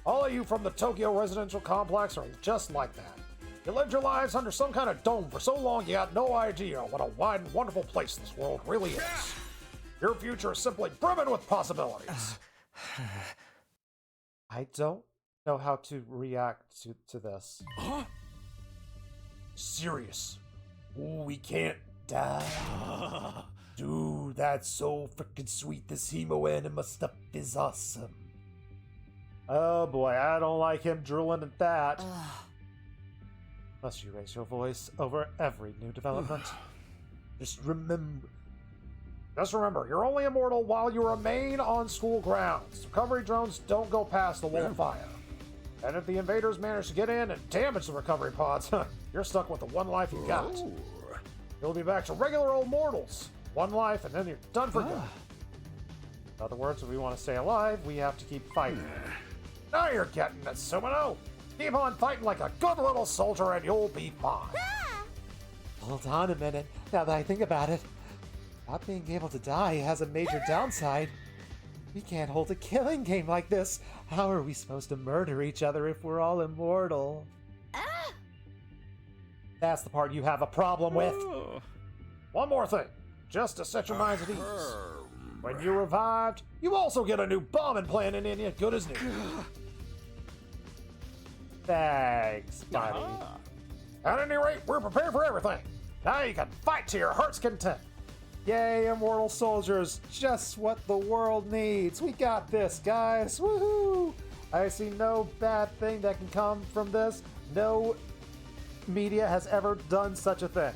All of you from the Tokyo residential complex are just like that. You lived your lives under some kind of dome for so long you had no idea what a wide and wonderful place this world really is. Your future is simply brimming with possibilities. I don't know how to react to this. Huh? Serious. Ooh, we can't die. Dude, that's so freaking sweet. This Hemo Anima stuff is awesome. Oh boy, I don't like him drooling at that. Must you raise your voice over every new development? Just remember, you're only immortal while you remain on school grounds. Recovery drones don't go past the wall of fire. And if the invaders manage to get in and damage the recovery pods, you're stuck with the one life you got. You'll be back to regular old mortals. One life, and then you're done for good. In other words, if we want to stay alive, we have to keep fighting. Now you're getting it, Sumino. Keep on fighting like a good little soldier and you'll be fine. Hold on a minute. Now that I think about it, not being able to die has a major downside. We can't hold a killing game like this. How are we supposed to murder each other if we're all immortal? That's the part you have a problem with. One more thing, just to set your minds at ease. When you revived, you also get a new bombing plan in you, good as new. Thanks, buddy. At any rate, we're prepared for everything. Now you can fight to your heart's content. Yay, immortal soldiers. Just what the world needs. We got this, guys. Woohoo! I see no bad thing that can come from this. No media has ever done such a thing.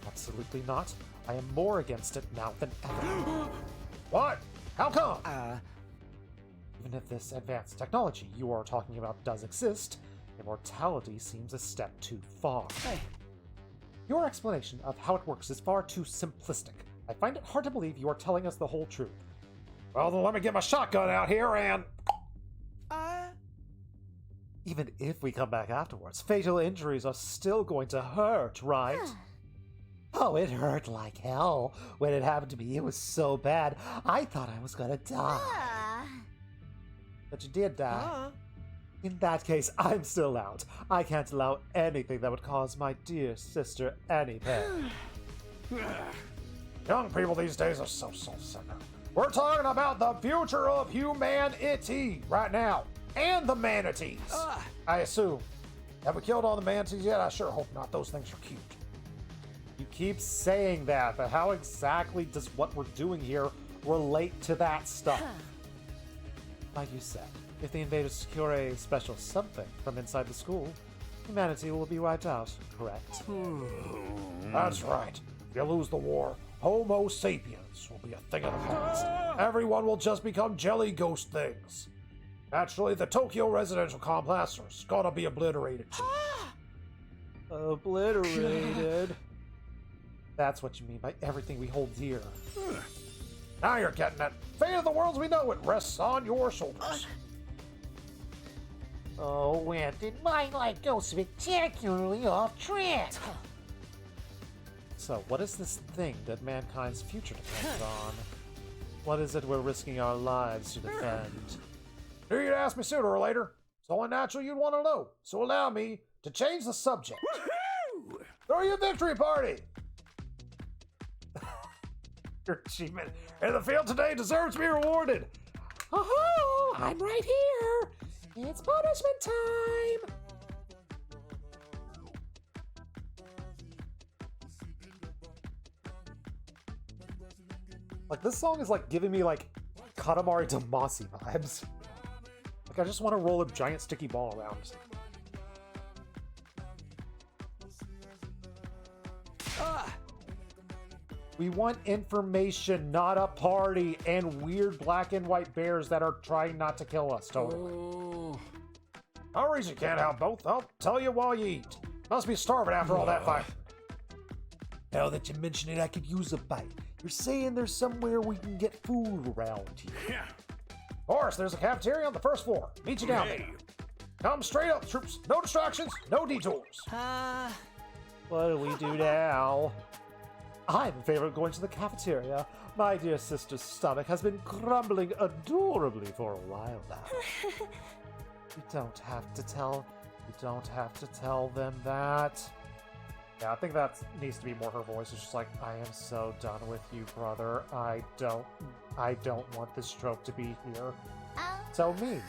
Absolutely not. I am more against it now than ever. What? How come? Even if this advanced technology you are talking about does exist, immortality seems a step too far. Hey. Your explanation of how it works is far too simplistic. I find it hard to believe you are telling us the whole truth. Well, then let me get my shotgun out here and... Even if we come back afterwards, fatal injuries are still going to hurt, right? Oh, it hurt like hell. When it happened to me, it was so bad, I thought I was gonna die. But you did die. In that case, I'm still out. I can't allow anything that would cause my dear sister any pain. Young people these days are so self-centered. We're talking about the future of humanity right now. And the manatees. I assume. Have we killed all the manatees yet? I sure hope not. Those things are cute. You keep saying that, but how exactly does what we're doing here relate to that stuff? Like you said, if the invaders secure a special something from inside the school, humanity will be wiped out, correct? That's right. If you lose the war, Homo sapiens will be a thing of the past. Everyone will just become jelly ghost things. Naturally, the Tokyo residential complex is gonna be obliterated too. Obliterated. That's what you mean by everything we hold dear. Now you're getting it. Fate of the world as we know it rests on your shoulders. Oh, when did my life go spectacularly off track? So, what is this thing that mankind's future depends on? What is it we're risking our lives to defend? Knew you'd ask me sooner or later. It's only natural you'd want to know. So allow me to change the subject. Throw you a victory party! Your achievement in the field today deserves to be rewarded. Oh, I'm right here. It's punishment time. Like, this song is like giving me like Katamari Damacy vibes. Like, I just want to roll a giant sticky ball around. We want information, not a party, and weird black and white bears that are trying not to kill us, totally. No reason you can't have both. I'll tell you while you eat. Must be starving after all that fight. Now that you mention it, I could use a bite. You're saying there's somewhere we can get food around here. Yeah. Of course, there's a cafeteria on the first floor. Meet you down there. Come straight up, troops. No distractions, no detours. What do we do now? I'm in favor of going to the cafeteria. My dear sister's stomach has been grumbling adorably for a while now. You don't have to tell them that. Yeah, I think that needs to be more her voice. It's just like, I am so done with you, brother. I don't want this trope to be here. Tell me.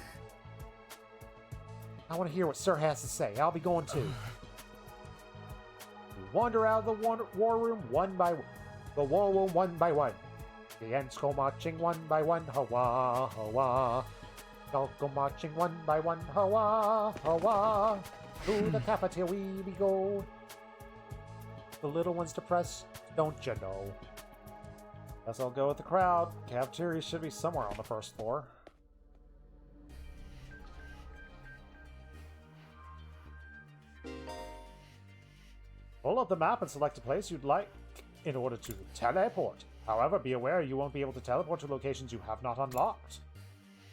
I want to hear what Sir has to say. I'll be going too. We wander out of the war room one by one. The war room one by one. The ants go marching one by one. Hawa, hawa. They'll go marching one by one. Hawa, hawa. To the cafeteria we go. The little ones depressed, don't you know? Guess I'll go with the crowd. Cafeteria should be somewhere on the first floor. Pull up the map and select a place you'd like in order to teleport. However, be aware you won't be able to teleport to locations you have not unlocked.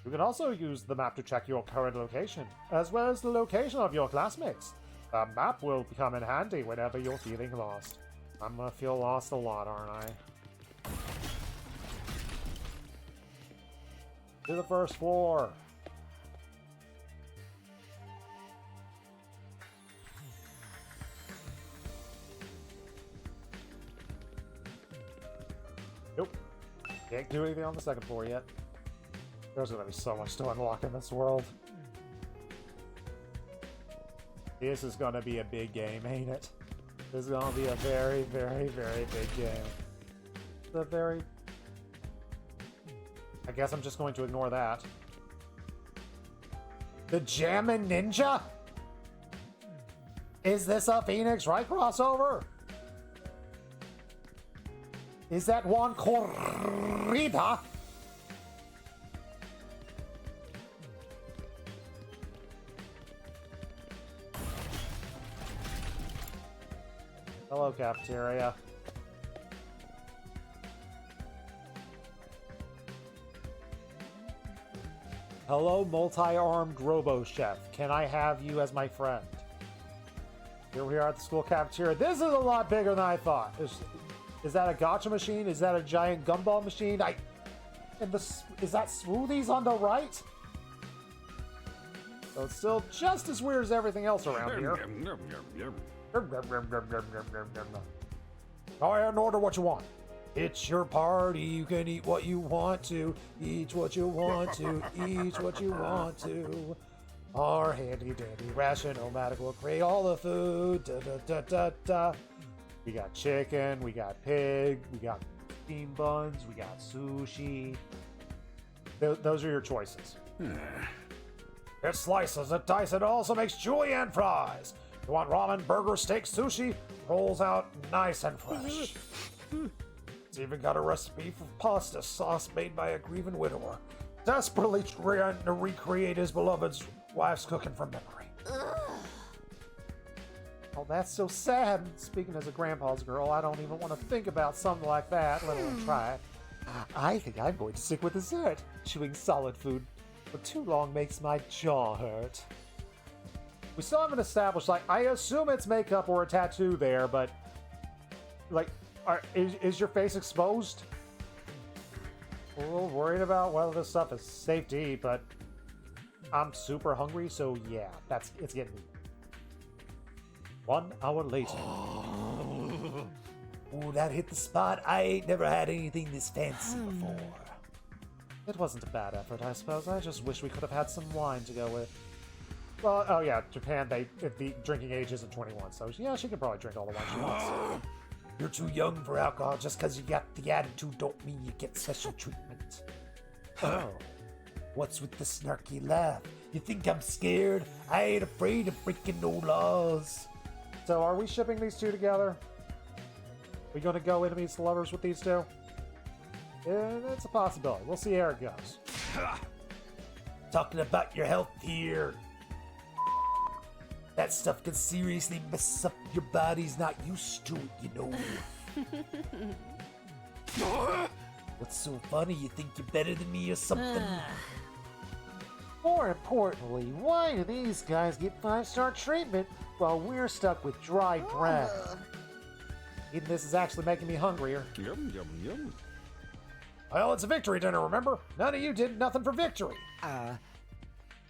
You can also use the map to check your current location, as well as the location of your classmates. The map will come in handy whenever you're feeling lost. I'm gonna feel lost a lot, aren't I? To the first floor. Nope. Can't do anything on the second floor yet. There's gonna be so much to unlock in this world. This is gonna be a big game, ain't it? This is gonna be a very, very, very big game. The very... I guess I'm just going to ignore that. The Jammin' Ninja? Is this a Phoenix Wright crossover? Is that Juan Corrida? Hello, cafeteria. Hello, multi-armed robo-chef. Can I have you as my friend? Here we are at the school cafeteria. This is a lot bigger than I thought. Is that a gacha machine? Is that a giant gumball machine? Is that smoothies on the right? So it's still just as weird as everything else around here. Go ahead and order what you want. It's your party. You can eat what you want to. Eat what you want to. Eat what you want to. Our handy dandy ration-o-matic will create all the food. Da, da, da, da, da. We got chicken, we got pig, we got bean buns, we got sushi. Those are your choices. It slices, it dices, it also makes julienne fries. You want ramen, burger, steak, sushi? Rolls out nice and fresh. It's even got a recipe for pasta sauce made by a grieving widower, desperately trying to recreate his beloved's wife's cooking from memory. Oh, that's so sad. Speaking as a grandpa's girl, I don't even want to think about something like that, let alone try it. I think I'm going to stick with dessert. Chewing solid food for too long makes my jaw hurt. We still haven't established, like, I assume it's makeup or a tattoo there, but, like, is your face exposed? I'm a little worried about whether this stuff is safe to eat, but I'm super hungry, so yeah, it's getting me. 1 hour later. Ooh, that hit the spot. I ain't never had anything this fancy before. It wasn't a bad effort, I suppose. I just wish we could have had some wine to go with. Well, oh yeah, Japan, the drinking age isn't 21, so yeah, she can probably drink all the wine she wants. You're too young for alcohol. Just because you got the attitude don't mean you get special treatment. Oh. What's with the snarky laugh? You think I'm scared? I ain't afraid of breaking no laws. So are we shipping these two together? We gonna go enemies to lovers with these two? It's a possibility. We'll see how it goes. Talking about your health here. That stuff can seriously mess up your body's not used to it, you know. What's so funny? You think you're better than me or something? More importantly, why do these guys get 5-star treatment while we're stuck with dry bread? Eating this is actually making me hungrier. Yum, yum, yum. Well, it's a victory dinner, remember? None of you did nothing for victory.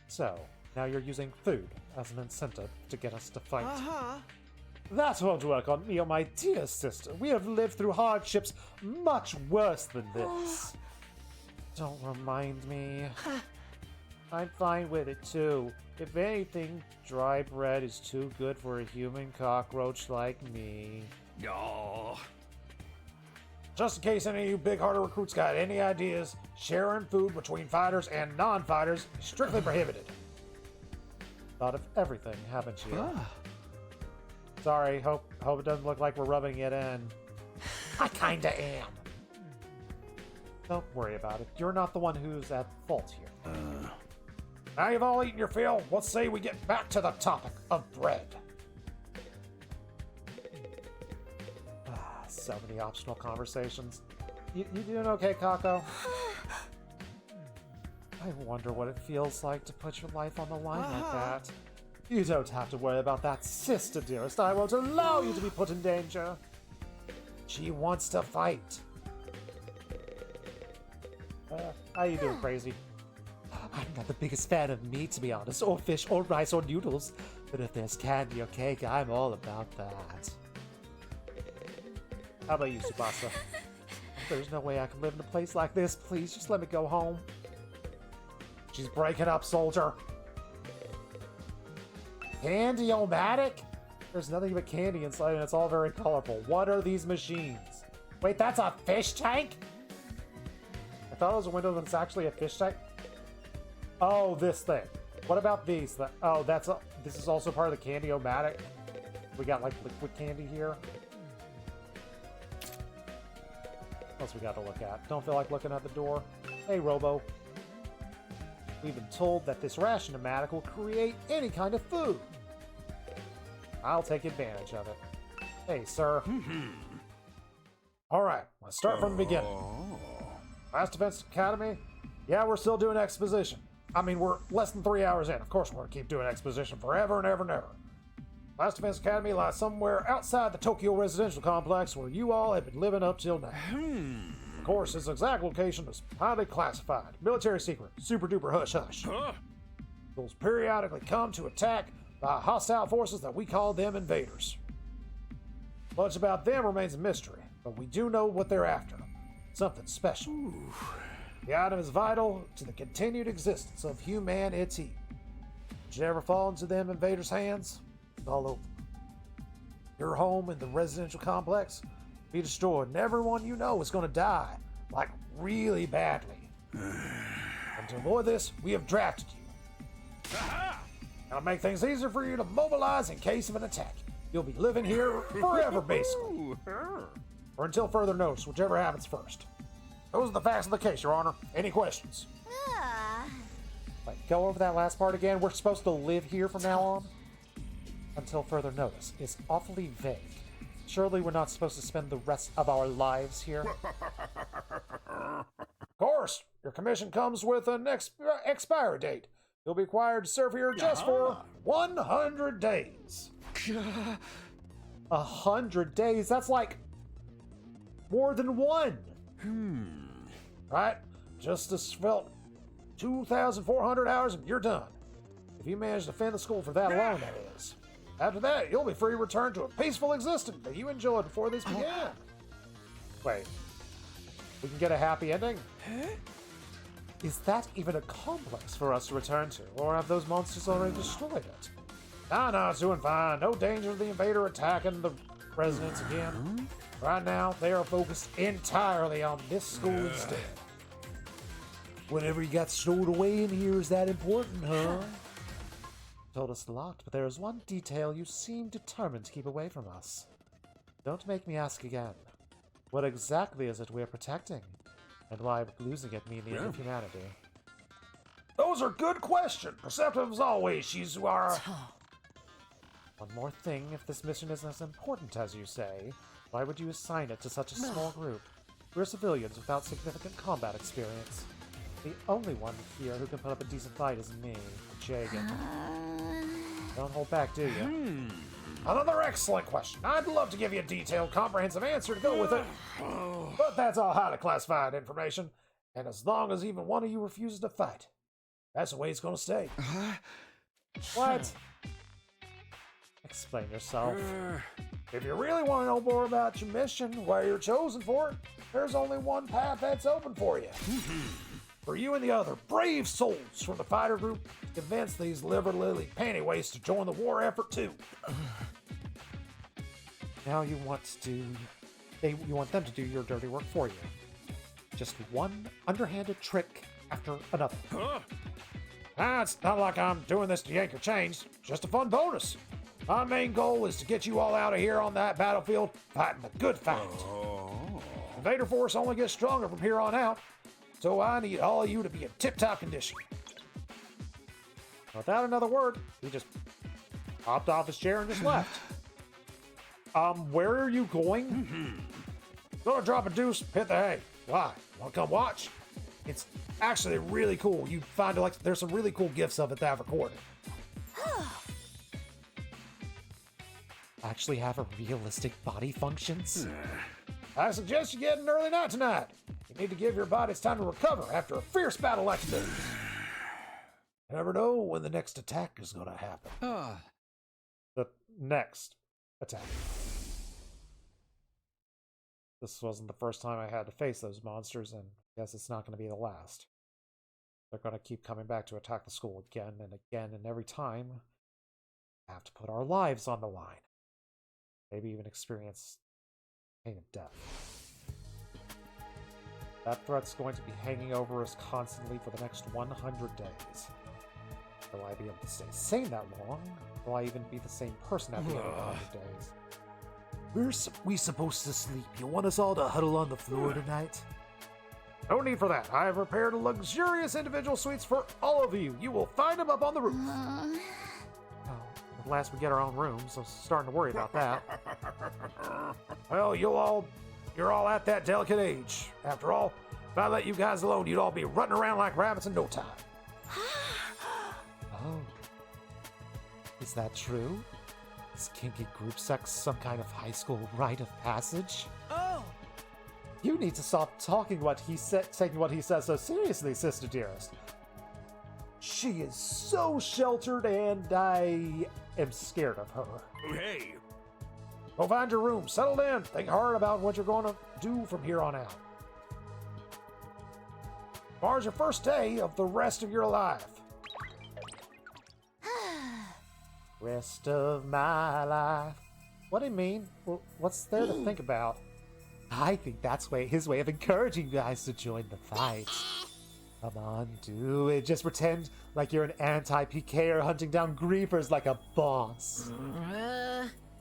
So, now you're using food as an incentive to get us to fight. Uh-huh. That won't work on me or my dear sister. We have lived through hardships much worse than this. Don't remind me. I'm fine with it too. If anything, dry bread is too good for a human cockroach like me. No. Just in case any of you big-hearted recruits got any ideas, sharing food between fighters and non-fighters is strictly prohibited. Thought of everything, haven't you? Sorry, hope it doesn't look like we're rubbing it in. I kinda am. Don't worry about it. You're not the one who's at fault here. Now you've all eaten your fill, let's say we get back to the topic of bread. So many optional conversations. You doing okay, Kako? I wonder what it feels like to put your life on the line like that. You don't have to worry about that, sister dearest. I won't allow you to be put in danger. She wants to fight. How you doing, crazy? I'm not the biggest fan of meat, to be honest, or fish, or rice, or noodles. But if there's candy or cake, I'm all about that. How about you, Tsubasa? There's no way I can live in a place like this. Please, just let me go home. She's breaking up, soldier. Candy-o-matic? There's nothing but candy inside, and it's all very colorful. What are these machines? Wait, that's a fish tank? I thought it was a window, but it's actually a fish tank. Oh, this thing. What about these? Oh, this is also part of the Candy-O-Matic. We got like liquid candy here. What else we got to look at? Don't feel like looking at the door. Hey, Robo. We've been told that this ration-o-matic will create any kind of food. I'll take advantage of it. Hey, sir. Alright, let's start from the beginning. Last Defense Academy? Yeah, we're still doing exposition. I mean, we're less than 3 hours in. Of course we're going to keep doing exposition forever and ever and ever. Last Defense Academy lies somewhere outside the Tokyo residential complex where you all have been living up till now. Of course, its exact location is highly classified, military secret, super duper hush hush. Those periodically come to attack by hostile forces that we call them invaders. Much about them remains a mystery, but we do know what they're after. Something special. The item is vital to the continued existence of humanity. Did you ever fall into them invaders' hands? It's all over. Your home in the residential complex be destroyed, and everyone you know is going to die, like really badly. And to avoid this, we have drafted you. It'll make things easier for you to mobilize in case of an attack. You'll be living here forever, basically. Or until further notice, whichever happens first. Those are the facts of the case, Your Honor. Any questions? Wait, go over that last part again. We're supposed to live here from now on? Until further notice. It's awfully vague. Surely we're not supposed to spend the rest of our lives here? Of course, your commission comes with an expiry date. You'll be required to serve here just for 100 days. 100 days? That's like more than one. Right? Justice felt 2,400 hours and you're done. If you manage to defend the school for that long, that is. After that, you'll be free to return to a peaceful existence that you enjoyed before this began. Wait. We can get a happy ending? Is that even a complex for us to return to, or have those monsters already destroyed it? No, it's doing fine. No danger of the invader attacking the residents again. Right now, they are focused entirely on this school instead. Whatever you got stored away in here is that important, huh? Told us a lot, but there is one detail you seem determined to keep away from us. Don't make me ask again. What exactly is it we're protecting? And why would losing it mean the end of humanity? Those are good questions. Perceptive as always, you are. One more thing, if this mission isn't as important as you say, why would you assign it to such a small group? We're civilians without significant combat experience. The only one here who can put up a decent fight is me, Jagan. Don't hold back, do you? Another excellent question. I'd love to give you a detailed, comprehensive answer to go with it. But that's all highly classified information. And as long as even one of you refuses to fight, that's the way it's going to stay. What? Explain yourself. If you really want to know more about your mission, why you're chosen for it, there's only one path that's open for you. For you and the other brave souls from the fighter group to convince these liver lily pantywaists to join the war effort too. Now you want you want them to do your dirty work for you. Just one underhanded trick after another. It's not like I'm doing this to yank your chains. Just a fun bonus. My main goal is to get you all out of here on that battlefield fighting a good fight. Invader force only gets stronger from here on out, so I need all of you to be in tip-top condition. Without another word, he just hopped off his chair and just left. Where are you going? Gonna drop a deuce, hit the hay. Why? Wanna come watch? It's actually really cool. You find there's some really cool gifts of it that I've recorded. Actually have a realistic body functions? I suggest you get an early night tonight. You need to give your bodies time to recover after a fierce battle like today. You never know when the next attack is gonna happen. The next attack. This wasn't the first time I had to face those monsters, and I guess it's not going to be the last. They're going to keep coming back to attack the school again and again, and every time, we have to put our lives on the line. Maybe even experience pain of death. That threat's going to be hanging over us constantly for the next 100 days. Will I be able to stay sane that long? Will I even be the same person at the end of 100 days? Where's we supposed to sleep? You want us all to huddle on the floor tonight? No need for that. I have prepared luxurious individual suites for all of you. You will find them up on the roof. At last we get our own rooms, so starting to worry about that. Well, you're all at that delicate age. After all, if I let you guys alone, you'd all be running around like rabbits in no time. Oh. Is that true? Is kinky group sex some kind of high school rite of passage? Oh! You need to stop taking what he says so seriously, sister dearest. She is so sheltered, and I am scared of her. Hey! Go find your room, settle in, think hard about what you're going to do from here on out. Tomorrow's your first day of the rest of your life. Rest of my life. What do you mean? Well, what's there to think about? I think that's his way of encouraging you guys to join the fight. Come on, do it. Just pretend like you're an anti-PKer hunting down griefers like a boss.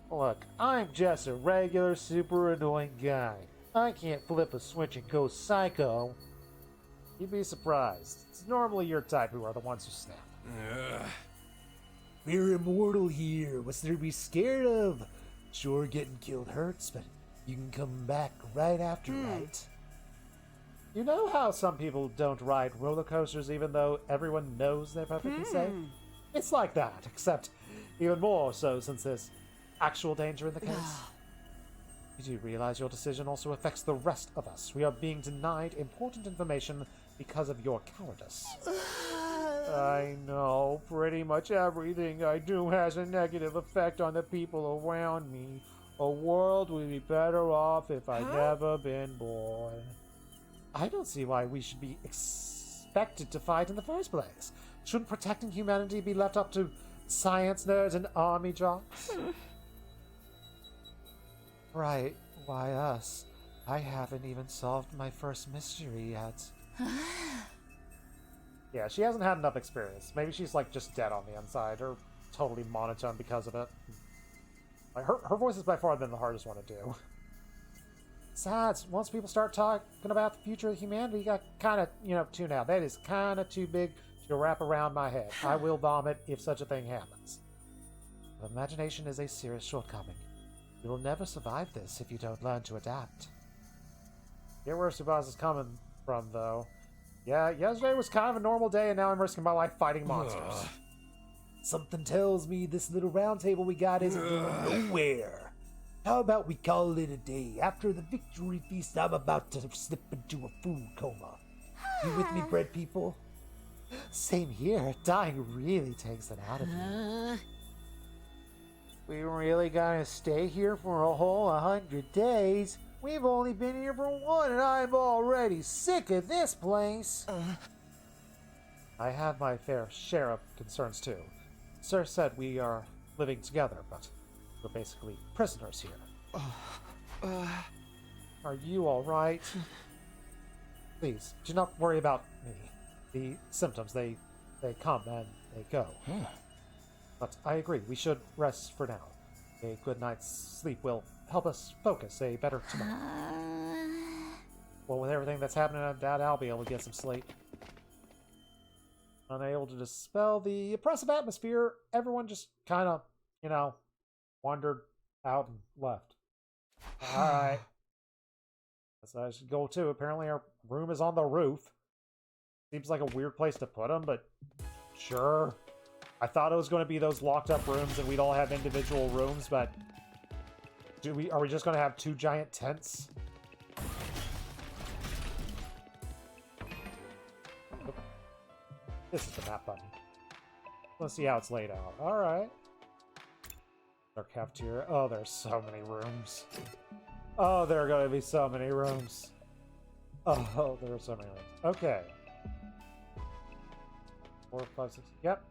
Look, I'm just a regular, super annoying guy. I can't flip a switch and go psycho. You'd be surprised. It's normally your type who are the ones who snap. We're immortal here. What's there to be scared of? Sure, getting killed hurts, but you can come back right after, right? You know how some people don't ride roller coasters even though everyone knows they're perfectly safe? It's like that, except even more so since there's actual danger in the case. You do realize your decision also affects the rest of us. We are being denied important information because of your cowardice. I know. Pretty much everything I do has a negative effect on the people around me. A world would be better off if I'd never been born. I don't see why we should be expected to fight in the first place. Shouldn't protecting humanity be left up to science nerds and army jocks? Right, why us? I haven't even solved my first mystery yet. Yeah, she hasn't had enough experience. Maybe she's like just dead on the inside or totally monotone because of it. Like, her voice is by far been the hardest one to do. Besides, once people start talking about the future of humanity, you got kind of, tune out. That is kind of too big to wrap around my head. I will vomit if such a thing happens. But imagination is a serious shortcoming. You will never survive this if you don't learn to adapt. Get where Tsubasa is coming from, though. Yeah, yesterday was kind of a normal day, and now I'm risking my life fighting monsters. Something tells me this little round table we got isn't going nowhere. How about we call it a day? After the victory feast, I'm about to slip into a food coma. You with me, bread people? Same here. Dying really takes it out of you. We really gonna stay here for a whole 100 days? We've only been here for one, and I'm already sick of this place. I have my fair share of concerns, too. Sir said we are living together, but we're basically prisoners here. Are you all right? Please, do not worry about me. The symptoms, they come and they go. But I agree, we should rest for now. A good night's sleep will help us focus a better tomorrow. Well, with everything that's happening, I doubt I'll be able to get some sleep. Unable to dispel the oppressive atmosphere, everyone just kind of, wandered out and left. Alright. Guess I should go too. Apparently our room is on the roof. Seems like a weird place to put them, but sure. I thought it was going to be those locked up rooms and we'd all have individual rooms, but are we just going to have two giant tents? This is the map button. Let's see how it's laid out. Alright. Our cafeteria. Oh, there's so many rooms. Oh, there are going to be so many rooms. Oh, there are so many rooms. Okay. 4, 5, 6. Yep.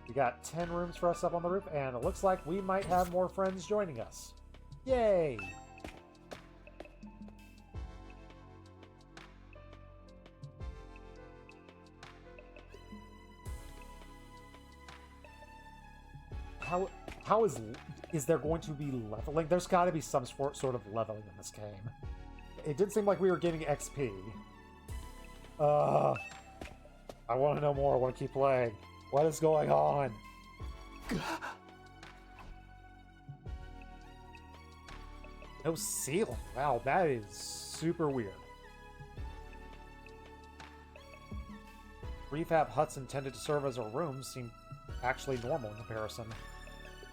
We got 10 rooms for us up on the roof, and it looks like we might have more friends joining us. Yay! How is there going to be leveling? There's got to be some sort of leveling in this game. It didn't seem like we were getting XP. I want to know more. I want to keep playing. What is going on? No ceiling. Wow, that is super weird. Refab huts intended to serve as our rooms seem actually normal in comparison.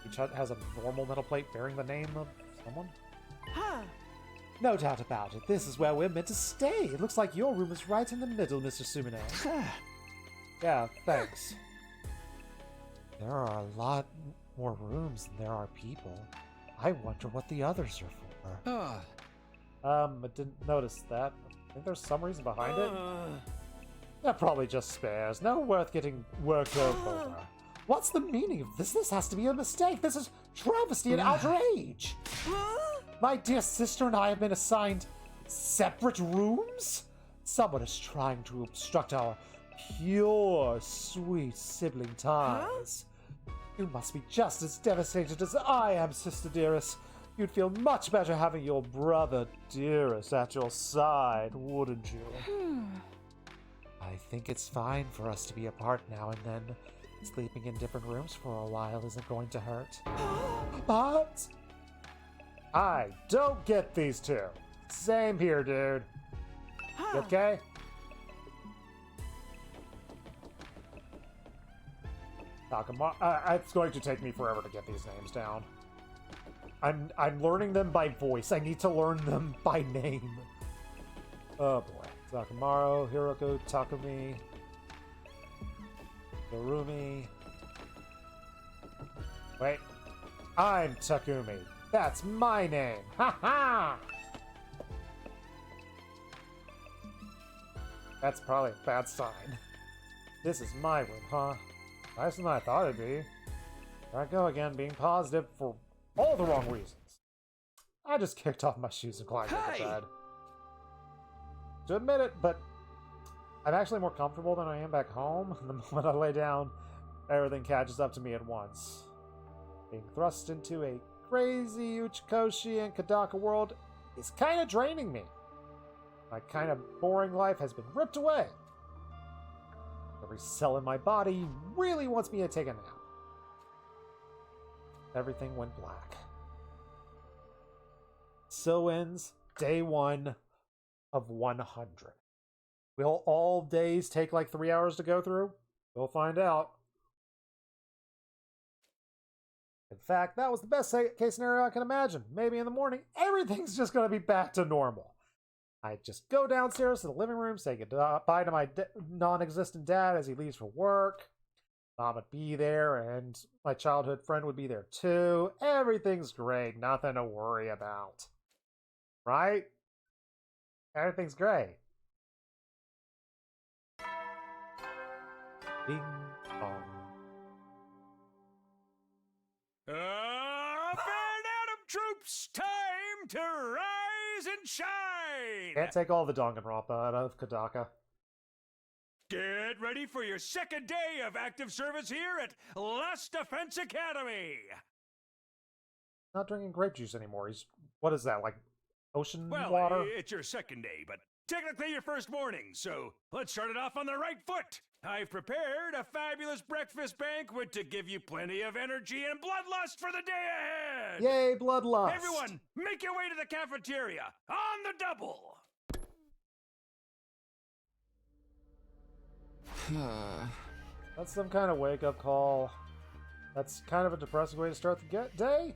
Each hut has a normal metal plate bearing the name of someone. No doubt about it. This is where we're meant to stay. It looks like your room is right in the middle, Mr. Sumine. Yeah, thanks. There are a lot more rooms than there are people. I wonder what the others are for. I didn't notice that. I think there's some reason behind it. That probably just spares. No worth getting worked over. What's the meaning of this? This has to be a mistake. This is travesty and outrage. My dear sister and I have been assigned separate rooms? Someone is trying to obstruct our pure, sweet sibling ties. You must be just as devastated as I am, Sister Dearest. You'd feel much better having your brother Dearest at your side, wouldn't you? I think it's fine for us to be apart now and then. Sleeping in different rooms for a while isn't going to hurt. But I don't get these two. Same here, dude. You okay? It's going to take me forever to get these names down. I'm learning them by voice. I need to learn them by name. Oh boy. Takamaru, Hiroko, Takumi, Narumi. Wait. I'm Takumi. That's my name. Ha ha! That's probably a bad sign. This is my room, huh? Nicer than I thought it'd be. There I go again, being positive for all the wrong reasons. I just kicked off my shoes and climbed into bed. To admit it, but I'm actually more comfortable than I am back home. The moment I lay down, everything catches up to me at once. Being thrust into a crazy Uchikoshi and Kadaka world is kind of draining me. My kind of boring life has been ripped away. Every cell in my body really wants me to take a nap. Everything went black. So ends day 1 of 100. Will all days take like 3 hours to go through? We'll find out. In fact, that was the best case scenario I can imagine. Maybe in the morning, everything's just going to be back to normal. I just go downstairs to the living room, say goodbye to my non-existent dad as he leaves for work. Mom would be there, and my childhood friend would be there too. Everything's great. Nothing to worry about. Right? Everything's great. Ding dong. Up and Adam troops, time to rise and shine! Can't take all the Danganronpa out of Kadaka. Get ready for your second day of active service here at Last Defense Academy! Not drinking grape juice anymore. He's, what is that, like ocean Well, water? it's your second day, but technically your first morning, so let's start it off on the right foot. I've prepared a fabulous breakfast banquet to give you plenty of energy and bloodlust for the day ahead! Yay, bloodlust! Everyone, make your way to the cafeteria, on the double! That's some kind of wake-up call. That's kind of a depressing way to start the day.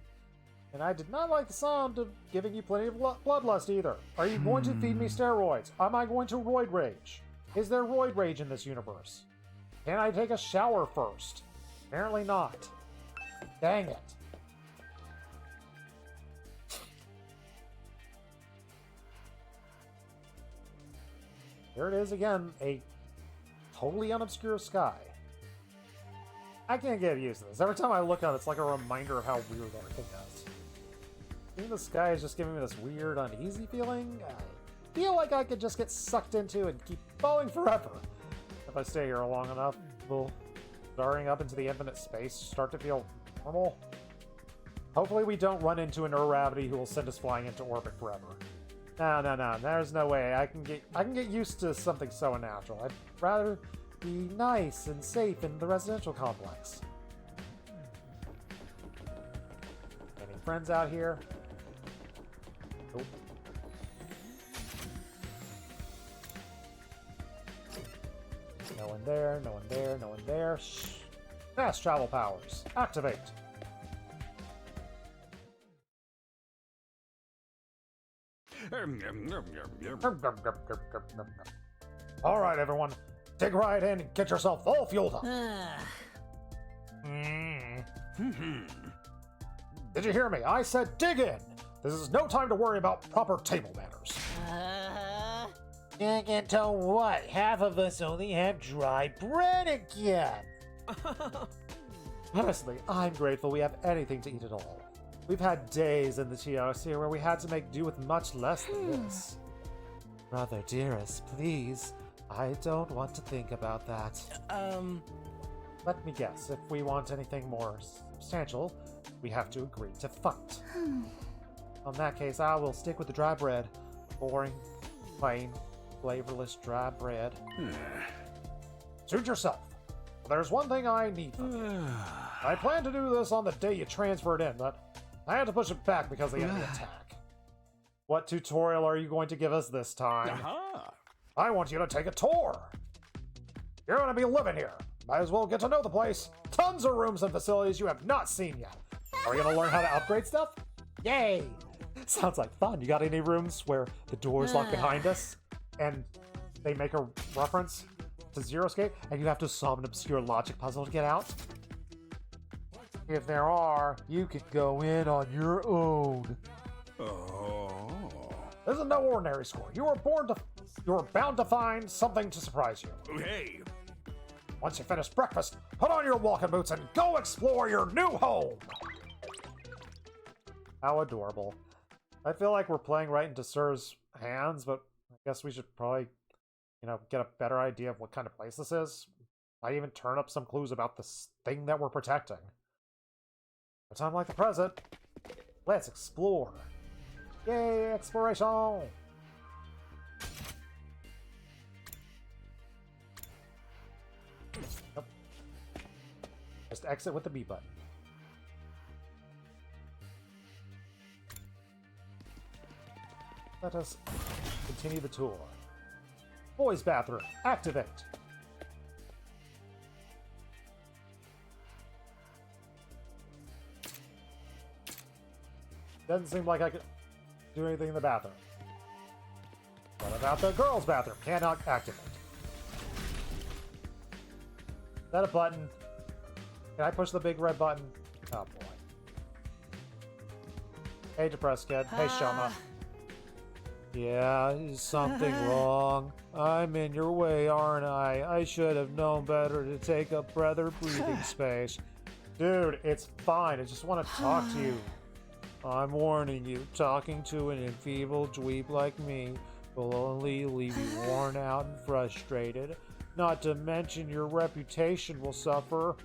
And I did not like the sound of giving you plenty of bloodlust either. Are you going to feed me steroids? Am I going to roid rage? Is there roid rage in this universe? Can I take a shower first? Apparently not. Dang it. There it is again, a totally unobscure sky. I can't get used to this. Every time I look at it, it's like a reminder of how weird everything is. I think the sky is just giving me this weird, uneasy feeling. I feel like I could just get sucked into and keep falling forever. If I stay here long enough, will starring up into the infinite space start to feel normal? Hopefully we don't run into an Ur-Ravity who will send us flying into orbit forever. No. There's no way. I can get used to something so unnatural. I'd rather be nice and safe in the residential complex. Any friends out here? Nope. No one there, no one there, no one there. Shh. Fast travel powers. Activate. All right, everyone. Dig right in and get yourself all fueled up. Did you hear me? I said dig in. This is no time to worry about proper table manners. Dig into what? Half of us only have dry bread again. Honestly, I'm grateful we have anything to eat at all. We've had days in the TRC where we had to make do with much less than this. Brother, dearest, please. I don't want to think about that. Let me guess. If we want anything more substantial, we have to agree to fight. In that case, I will stick with the dry bread. Boring, plain, flavorless dry bread. Suit yourself. There's one thing I need from you. I plan to do this on the day you transferred in, but I had to push it back because of the enemy attack. What tutorial are you going to give us this time? I want you to take a tour. You're going to be living here. Might as well get to know the place. Tons of rooms and facilities you have not seen yet. Are you going to learn how to upgrade stuff? Yay! Sounds like fun. You got any rooms where the door's locked behind us and they make a reference to Zero Escape and you have to solve an obscure logic puzzle to get out? If there are, you could go in on your own. This is no ordinary score. You were bound to find something to surprise you. Hey! Once you finish breakfast, put on your walking boots and go explore your new home! How adorable. I feel like we're playing right into Sir's hands, but I guess we should probably, get a better idea of what kind of place this is. Might even turn up some clues about this thing that we're protecting. A time like the present, let's explore. Yay, exploration! Nope. Just exit with the B button. Let us continue the tour. Boys' bathroom, activate. Doesn't seem like I could do anything in the bathroom. What about the girls' bathroom? Cannot activate. Is that a button? Can I push the big red button? Oh boy. Hey, depressed kid. Hey, Shoma. Yeah, is something wrong? I'm in your way, aren't I? I should have known better to take up brother breathing space. Dude, it's fine. I just want to talk to you. I'm warning you, talking to an enfeebled dweeb like me will only leave you worn out and frustrated. Not to mention your reputation will suffer.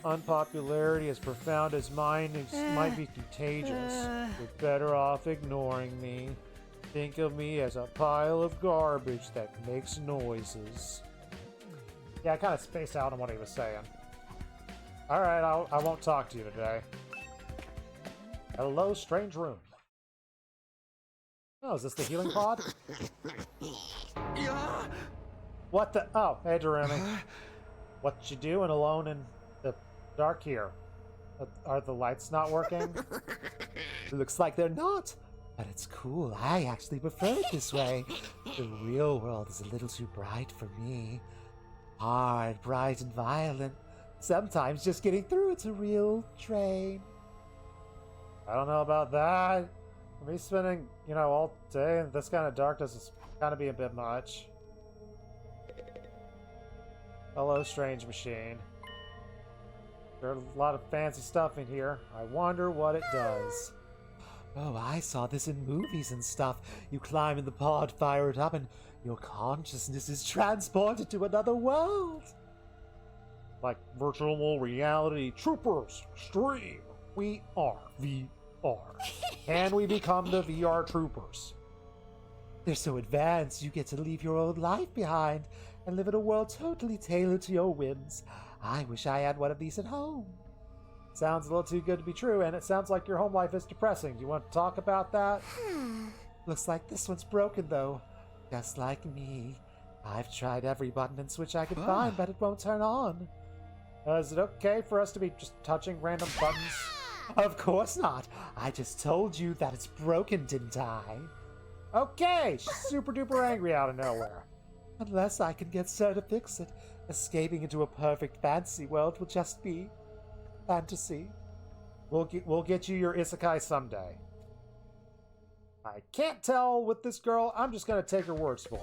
Unpopularity as profound as mine might be contagious. You're better off ignoring me. Think of me as a pile of garbage that makes noises. Yeah, I kind of spaced out on what he was saying. Alright, I won't talk to you today. Hello, strange room. Oh, is this the healing pod? What the? Oh, hey, Jeremy. What you doing alone in the dark here? Are the lights not working? Looks like they're not. But it's cool. I actually prefer it this way. The real world is a little too bright for me. Hard, bright, and violent. Sometimes just getting through it's a real drain. I don't know about that. Me spending, all day in this kind of darkness is kind of being a bit much. Hello, strange machine. There's a lot of fancy stuff in here. I wonder what it does. Oh, I saw this in movies and stuff. You climb in the pod, fire it up, and your consciousness is transported to another world. Like virtual reality troopers, stream. We are VR. Can we become the VR troopers? They're so advanced, you get to leave your old life behind and live in a world totally tailored to your whims. I wish I had one of these at home. Sounds a little too good to be true, and it sounds like your home life is depressing. Do you want to talk about that? Looks like this one's broken, though. Just like me. I've tried every button and switch I could find, but it won't turn on. Is it okay for us to be just touching random buttons? Of course not. I just told you that it's broken, didn't I? Okay, she's super duper angry out of nowhere. Unless I can get Sir to fix it, escaping into a perfect fantasy world will just be fantasy. We'll get you your isekai someday. I can't tell with this girl. I'm just gonna take her words for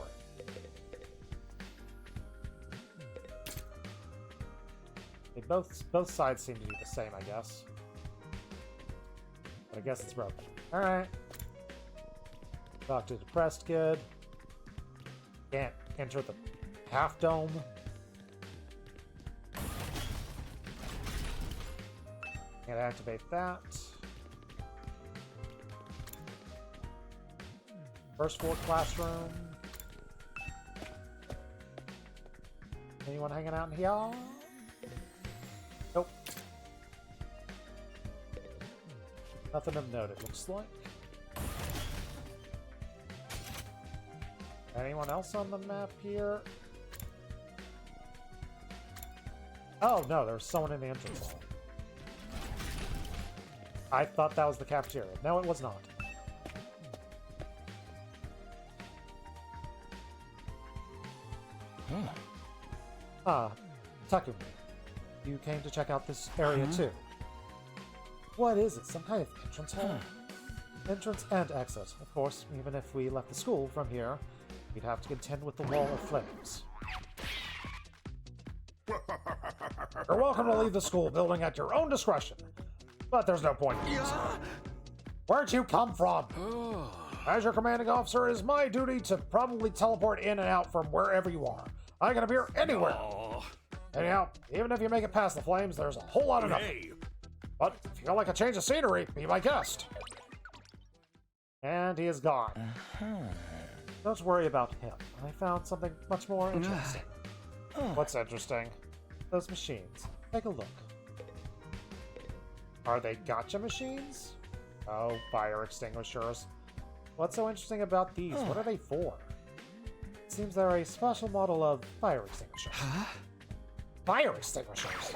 it. Both sides seem to be the same, I guess. But I guess it's broken. Alright. Talk to the depressed kid. Can't enter the half dome. Can't activate that. First floor classroom. Anyone hanging out in here? Nope. Nothing of note, it looks like. Anyone else on the map here? Oh, no, there's someone in the entrance hall. I thought that was the cafeteria. No, it was not. Ah, Takumi. You came to check out this area too. What is it? Some kind of entrance hall? Entrance and exit. Of course, even if we left the school from here, we'd have to contend with the wall of flames. You're welcome to leave the school building at your own discretion, but there's no point in using it. Where'd you come from? As your commanding officer, it is my duty to probably teleport in and out from wherever you are. I can appear anywhere. Anyhow, even if you make it past the flames, there's a whole lot of nothing. But if you'd like a change of scenery, be my guest. And he is gone. Don't worry about him. I found something much more interesting. What's interesting? Those machines. Take a look. Are they gotcha machines? Oh, fire extinguishers. What's so interesting about these? What are they for? It seems they're a special model of fire extinguisher. Fire extinguishers?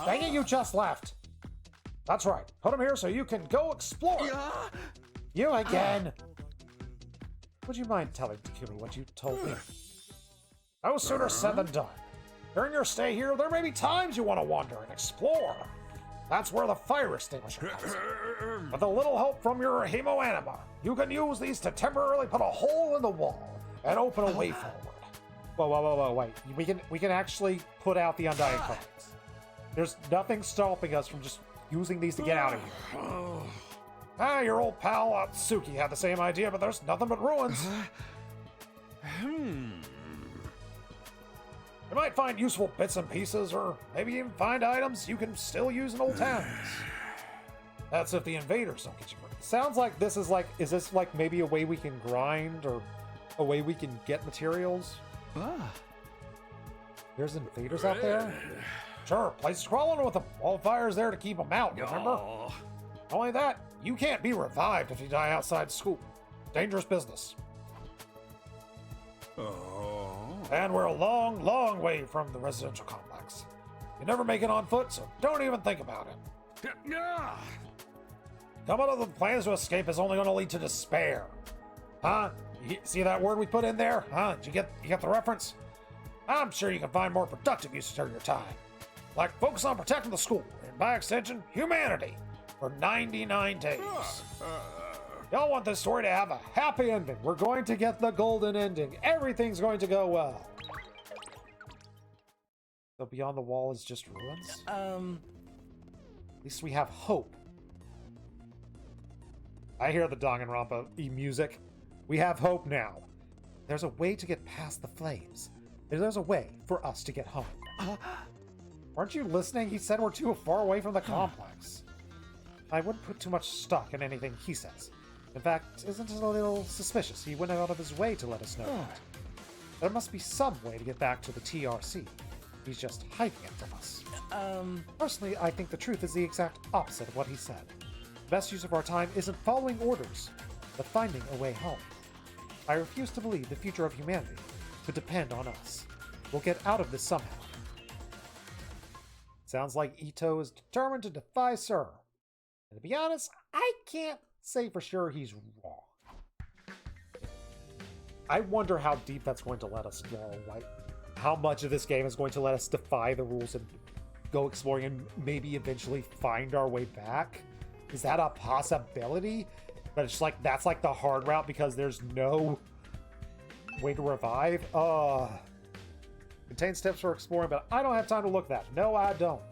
Dang it, you just left. That's right. Put them here so you can go explore. You again. Would you mind telling Takumi what you told me? No sooner said than done. During your stay here, there may be times you want to wander and explore. That's where the fire extinguisher comes in. With a little help from your hemoanima, you can use these to temporarily put a hole in the wall and open a way forward. Whoa, wait. We can actually put out the Undying cards. There's nothing stopping us from just using these to get out of here. Your old pal Atsuki had the same idea, but there's nothing but ruins. You might find useful bits and pieces, or maybe even find items you can still use in old towns. That's if the invaders don't get you. Sounds like this is like, is this like maybe a way we can grind, or a way we can get materials? There's invaders out there? Sure, place is crawling with them. All fire's there to keep them out, remember? Not only that, you can't be revived if you die outside school. Dangerous business. And we're a long, long way from the residential complex. You never make it on foot, so don't even think about it. Coming up with plans to escape is only going to lead to despair. Huh? You see that word we put in there? Huh? Did you get the reference? I'm sure you can find more productive uses of your time. Like focus on protecting the school, and by extension, humanity, for 99 days. Y'all want this story to have a happy ending. We're going to get the golden ending. Everything's going to go well. So beyond the wall is just ruins? At least we have hope. I hear the Danganronpa music. We have hope now. There's a way to get past the flames. There's a way for us to get home. Aren't you listening? He said we're too far away from the complex. I wouldn't put too much stock in anything he says. In fact, isn't it a little suspicious he went out of his way to let us know that? There must be some way to get back to the TRC. He's just hiding it from us. Personally, I think the truth is the exact opposite of what he said. The best use of our time isn't following orders, but finding a way home. I refuse to believe the future of humanity could depend on us. We'll get out of this somehow. Sounds like Ito is determined to defy Sir. And to be honest, I can't say for sure he's wrong. I wonder how deep that's going to let us go. Like, how much of this game is going to let us defy the rules and go exploring and maybe eventually find our way back? Is that a possibility? But it's like, that's like the hard route because there's no way to revive? Contains tips for exploring, but I don't have time to look at that. No, I don't.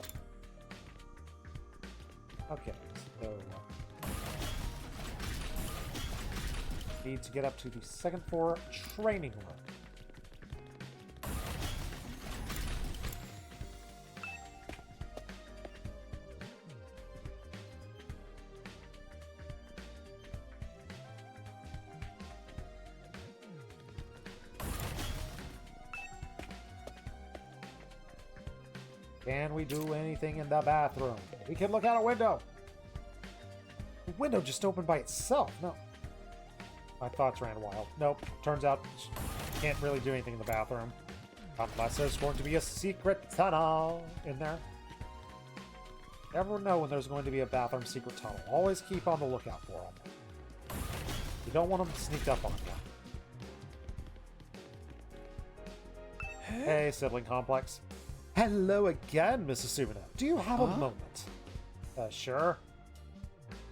Okay, so... need to get up to the second floor training room. Can we do anything in the bathroom? We can look out a window. The window just opened by itself. No. My thoughts ran wild. Nope. Turns out can't really do anything in the bathroom. Unless there's going to be a secret tunnel in there. Never know when there's going to be a bathroom secret tunnel. Always keep on the lookout for them. You don't want them sneaked up on you. Hey, sibling complex. Hello again, Mrs. Sumino. Do you have a moment? Sure.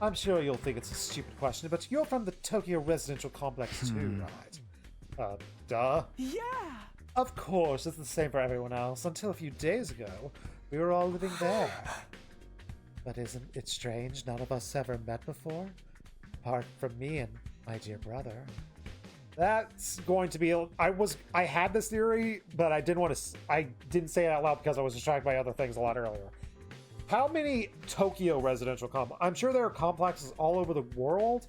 I'm sure you'll think it's a stupid question, but you're from the Tokyo Residential Complex too, right? Duh. Yeah! Of course, it's the same for everyone else. Until a few days ago, we were all living there. But isn't it strange none of us ever met before? Apart from me and my dear brother. That's going to be. I had this theory, but I didn't want to. I didn't say it out loud because I was distracted by other things a lot earlier. How many Tokyo residential I'm sure there are complexes all over the world,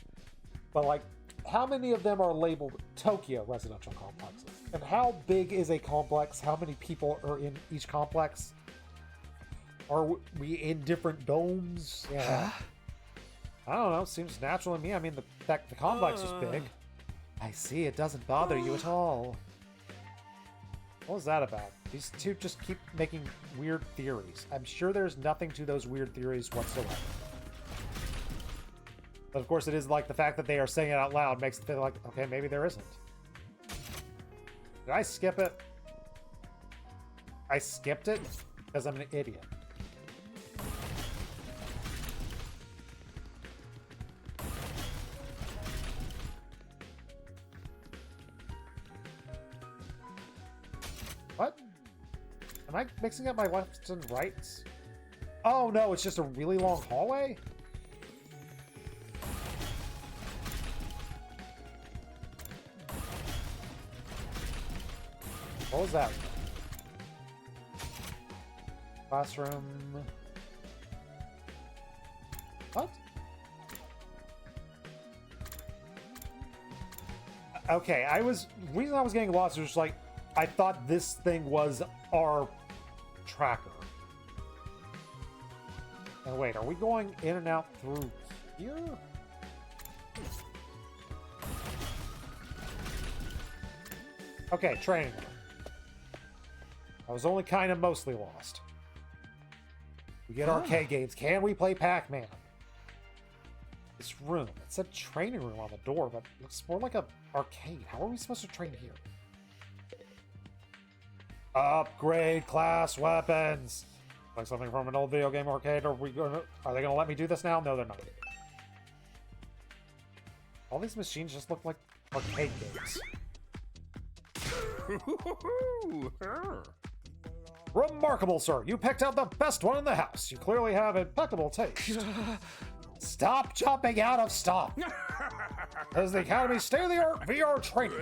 but like, how many of them are labeled Tokyo residential complexes? And how big is a complex? How many people are in each complex? Are we in different domes? Yeah. I don't know. Seems natural to me. I mean, the complex is big. I see, it doesn't bother you at all. What was that about? These two just keep making weird theories. I'm sure there's nothing to those weird theories whatsoever. But of course it is like the fact that they are saying it out loud makes it feel like, okay, maybe there isn't. Did I skip it? I skipped it? Because I'm an idiot. What? Am I mixing up my lefts and rights? Oh no, it's just a really long hallway? What was that? Classroom. What? Okay, the reason I was getting lost was just like, I thought this thing was our tracker. And wait, are we going in and out through here? Okay, training room. I was only kind of mostly lost. We get arcade games. Can we play Pac-Man? This room. It said training room on the door, but it looks more like an arcade. How are we supposed to train here? Upgrade class weapons. Like something from an old video game arcade. Are they gonna let me do this now? No, they're not. All these machines just look like arcade games. Remarkable, sir. You picked out the best one in the house. You clearly have impeccable taste. Stop jumping out of stop. As the Academy's state-of-the-art VR training.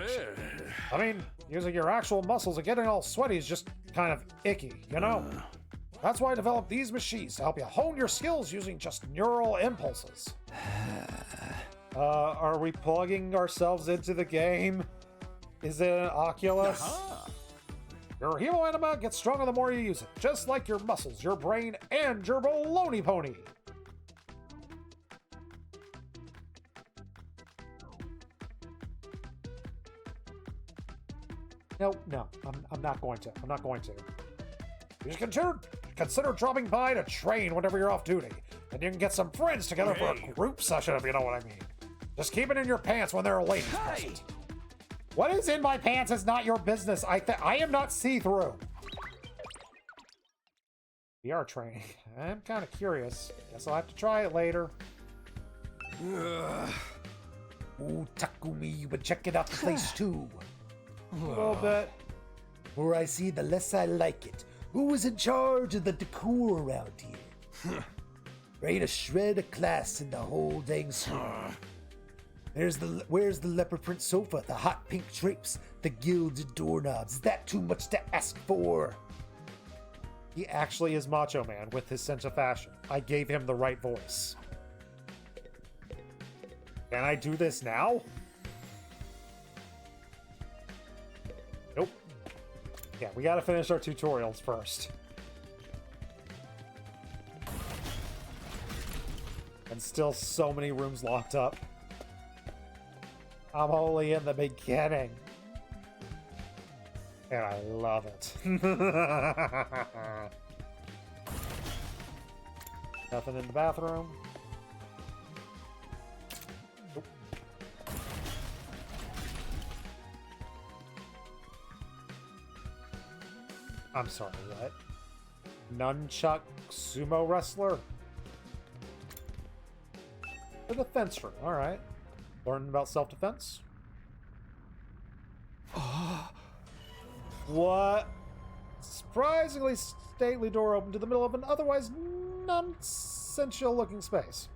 I mean, using your actual muscles and getting all sweaty is just kind of icky, you know? That's why I developed these machines to help you hone your skills using just neural impulses. Are we plugging ourselves into the game? Is it an Oculus? Your hemo anima gets stronger the more you use it, just like your muscles, your brain, and your baloney pony. No, I'm not going to. I'm not going to. You just consider dropping by to train whenever you're off duty, and you can get some friends together for a group session, if you know what I mean. Just keep it in your pants when there are ladies present. What is in my pants is not your business. I am not see-through. VR training. I'm kind of curious. Guess I'll have to try it later. Ooh, Takumi, you would check it out the place too. A little bit. The more I see, the less I like it. Who is in charge of the decor around here? There ain't a shred of class in the whole dang school. Where's the leopard print sofa, the hot pink drapes, the gilded doorknobs? Is that too much to ask for? He actually is Macho Man with his sense of fashion. I gave him the right voice. Can I do this now? Nope. Yeah, we gotta finish our tutorials first. And still so many rooms locked up. I'm only in the beginning. And I love it. Nothing in the bathroom. Nope. I'm sorry, what? Nunchuck sumo wrestler? The defense room, alright. Learning about self-defense. What? Surprisingly stately door opened to the middle of an otherwise nonsensical looking space.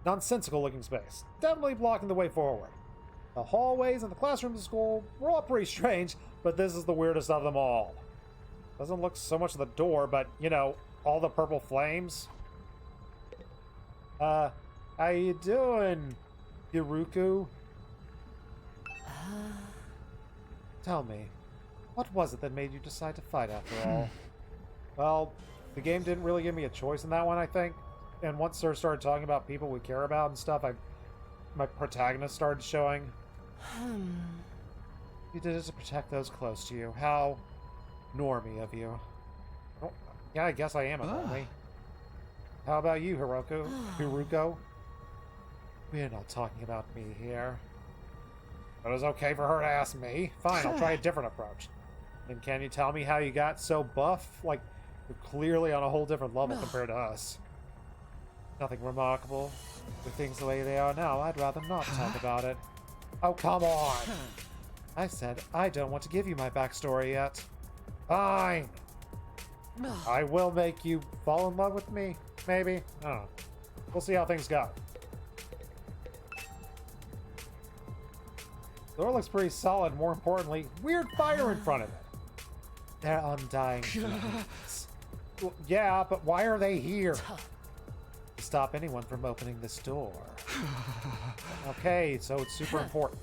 Definitely blocking the way forward. The hallways and the classrooms of school were all pretty strange, but this is the weirdest of them all. Doesn't look so much at the door, but, you know, all the purple flames. How you doing, Hiruko? Tell me, what was it that made you decide to fight after all? Well, the game didn't really give me a choice in that one, I think. And once Sir started talking about people we care about and stuff, my protagonist started showing. You did it to protect those close to you. How normie of you. Oh, yeah, I guess I am a normie. How about you, Hiruko? We're not talking about me here. But it was okay for her to ask me. Fine, I'll try a different approach. And can you tell me how you got so buff? Like, you're clearly on a whole different level compared to us. Nothing remarkable. With things the way they are now, I'd rather not talk about it. Oh, come on! I said I don't want to give you my backstory yet. Fine! I will make you fall in love with me, maybe? I don't know. We'll see how things go. The door looks pretty solid. More importantly, weird fire in front of it. They're undying flames. Well, yeah, but why are they here? To stop anyone from opening this door. Okay, so it's super important.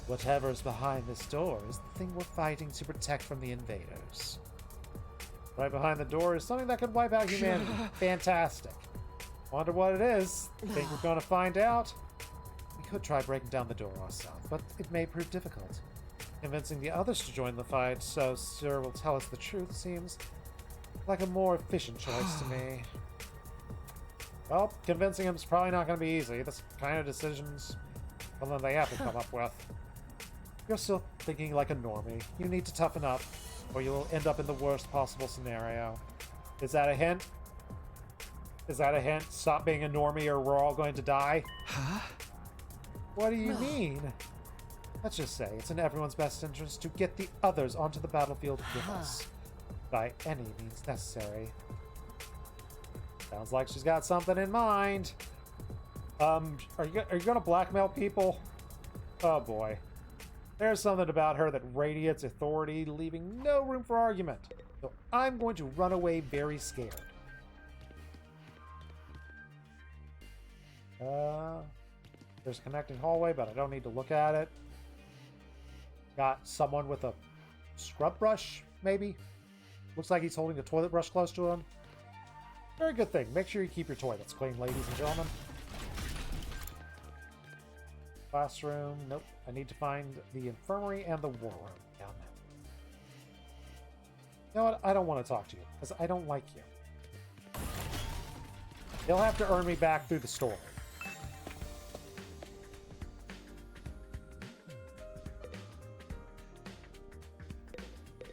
Whatever's behind this door is the thing we're fighting to protect from the invaders. Right behind the door is something that could wipe out humanity. Fantastic. Wonder what it is. Think we're gonna find out? We could try breaking down the door ourselves, but it may prove difficult. Convincing the others to join the fight so Sir will tell us the truth seems like a more efficient choice to me. Well, convincing him is probably not going to be easy. That's kind of decisions that they have to come up with. You're still thinking like a normie. You need to toughen up, or you'll end up in the worst possible scenario. Is that a hint? Is that a hint? Stop being a normie or we're all going to die? Huh? What do you mean? Let's just say it's in everyone's best interest to get the others onto the battlefield with us. By any means necessary. Sounds like she's got something in mind. Are you gonna blackmail people? Oh boy. There's something about her that radiates authority, leaving no room for argument. So I'm going to run away very scared. There's a connecting hallway, but I don't need to look at it. Got someone with a scrub brush, maybe? Looks like he's holding a toilet brush close to him. Very good thing. Make sure you keep your toilets clean, ladies and gentlemen. Classroom. Nope. I need to find the infirmary and the war room down there. You know what? I don't want to talk to you, because I don't like you. You'll have to earn me back through the story.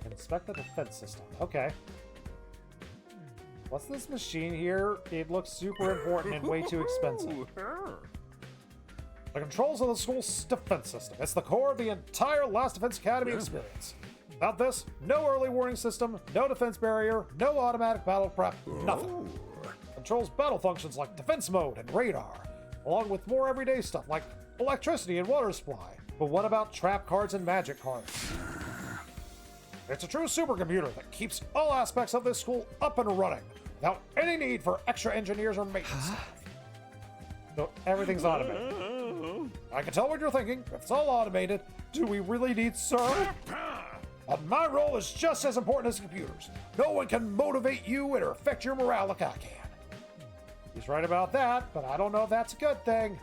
Inspect the defense system. Okay. What's this machine here? It looks super important and way too expensive. The controls of the school's defense system. It's the core of the entire Last Defense Academy experience. Without this, no early warning system, no defense barrier, no automatic battle prep, nothing. Controls battle functions like defense mode and radar, along with more everyday stuff like electricity and water supply. But what about trap cards and magic cards? It's a true supercomputer that keeps all aspects of this school up and running without any need for extra engineers or maintenance staff. So everything's automated. I can tell what you're thinking. If it's all automated, do we really need Sir? My role is just as important as computers. No one can motivate you or affect your morale like I can. He's right about that, but I don't know if that's a good thing.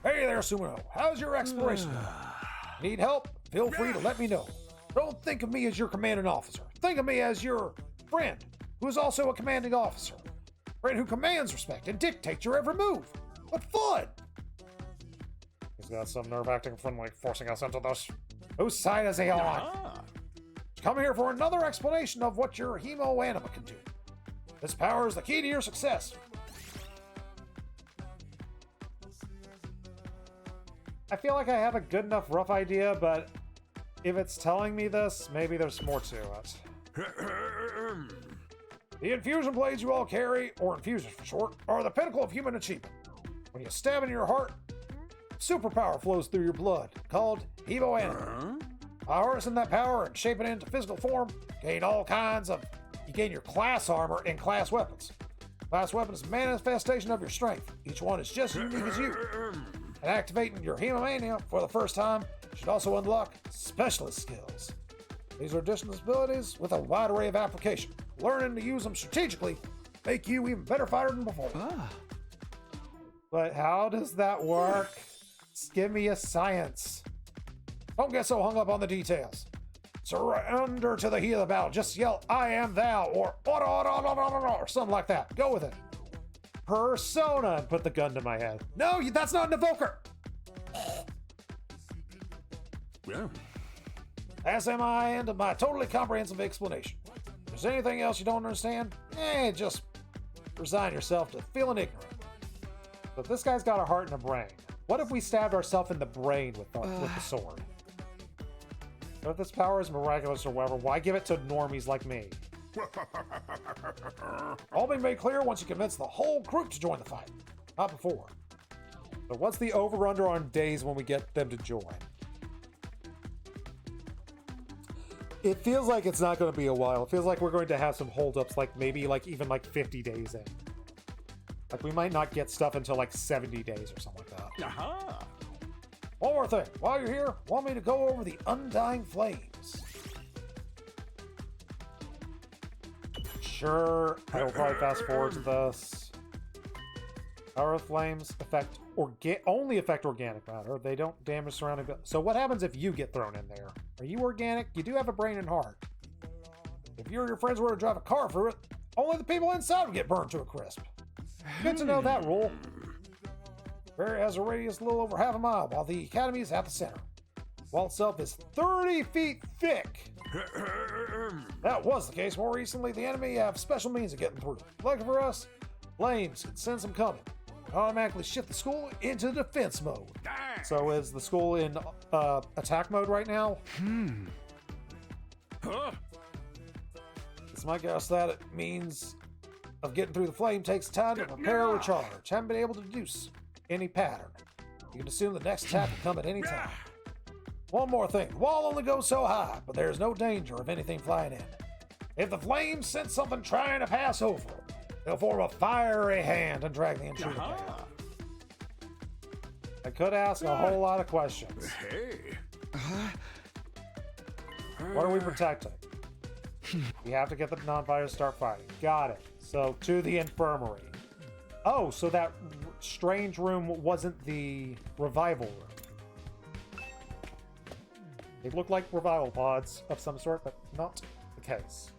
Hey there, Sumo. How's your exploration going? Need help? Feel free to let me know. Don't think of me as your commanding officer. Think of me as your friend, who is also a commanding officer. Friend who commands respect and dictates your every move. What fun! He's got some nerve-acting friendly forcing us into this. Whose side is he on? Come here for another explanation of what your hemo anima can do. This power is the key to your success. I feel like I have a good enough rough idea, but if it's telling me this, maybe there's more to it. The infusion blades you all carry, or infusers for short, are the pinnacle of human achievement. When you stab into your heart, superpower flows through your blood, called hemo anima. By harnessing that power and shaping it into physical form, you gain your class armor and class weapons. Class weapon is a manifestation of your strength. Each one is just as unique as you. And activating your hemomania for the first time should also unlock specialist skills. These are additional abilities with a wide array of application. Learning to use them strategically make you even better fighter than before. But how does that work? Just give me a science. Don't get so hung up on the details. Surrender to the heat of the battle. Just yell, I am thou, or something like that. Go with it. Persona, and put the gun to my head. No, that's not an evoker. Yeah. As am I, end of my totally comprehensive explanation. If there's anything else you don't understand, just resign yourself to feeling ignorant. But this guy's got a heart and a brain. What if we stabbed ourselves in the brain with the sword? So if this power is miraculous or whatever, why give it to normies like me? All be made clear once you convince the whole group to join the fight. Not before. So what's the over-under on days when we get them to join? It feels like it's not going to be a while. It feels like we're going to have some holdups, like maybe even 50 days in. Like we might not get stuff until 70 days or something like that. One more thing. While you're here, want me to go over the Undying Flames? Sure. I will probably fast forward to this. Power of flames only affect organic matter. They don't damage surrounding. So what happens if you get thrown in there? Are you organic? You do have a brain and heart. If you or your friends were to drive a car through it, only the people inside would get burned to a crisp. Good to know that rule. Fair has a radius a little over half a mile, while the academy is at the center. The wall itself is 30 feet thick. That was the case. More recently, the enemy have special means of getting through. Lucky for us, flames can sense them coming. Automatically shift the school into defense mode. So is the school in attack mode right now? It's my guess that it means of getting through the flame takes time to prepare or recharge. Haven't been able to deduce any pattern. You can assume the next attack will come at any time. One more thing. The wall only goes so high, but there's no danger of anything flying in. If the flames sense something trying to pass over, they'll form a fiery hand and drag the intruder down. I could ask a whole lot of questions. Hey. What are we protecting? We have to get the non-fighters to start fighting. Got it. So to the infirmary. Oh, so that strange room wasn't the revival room. They look like revival pods of some sort, but not the case.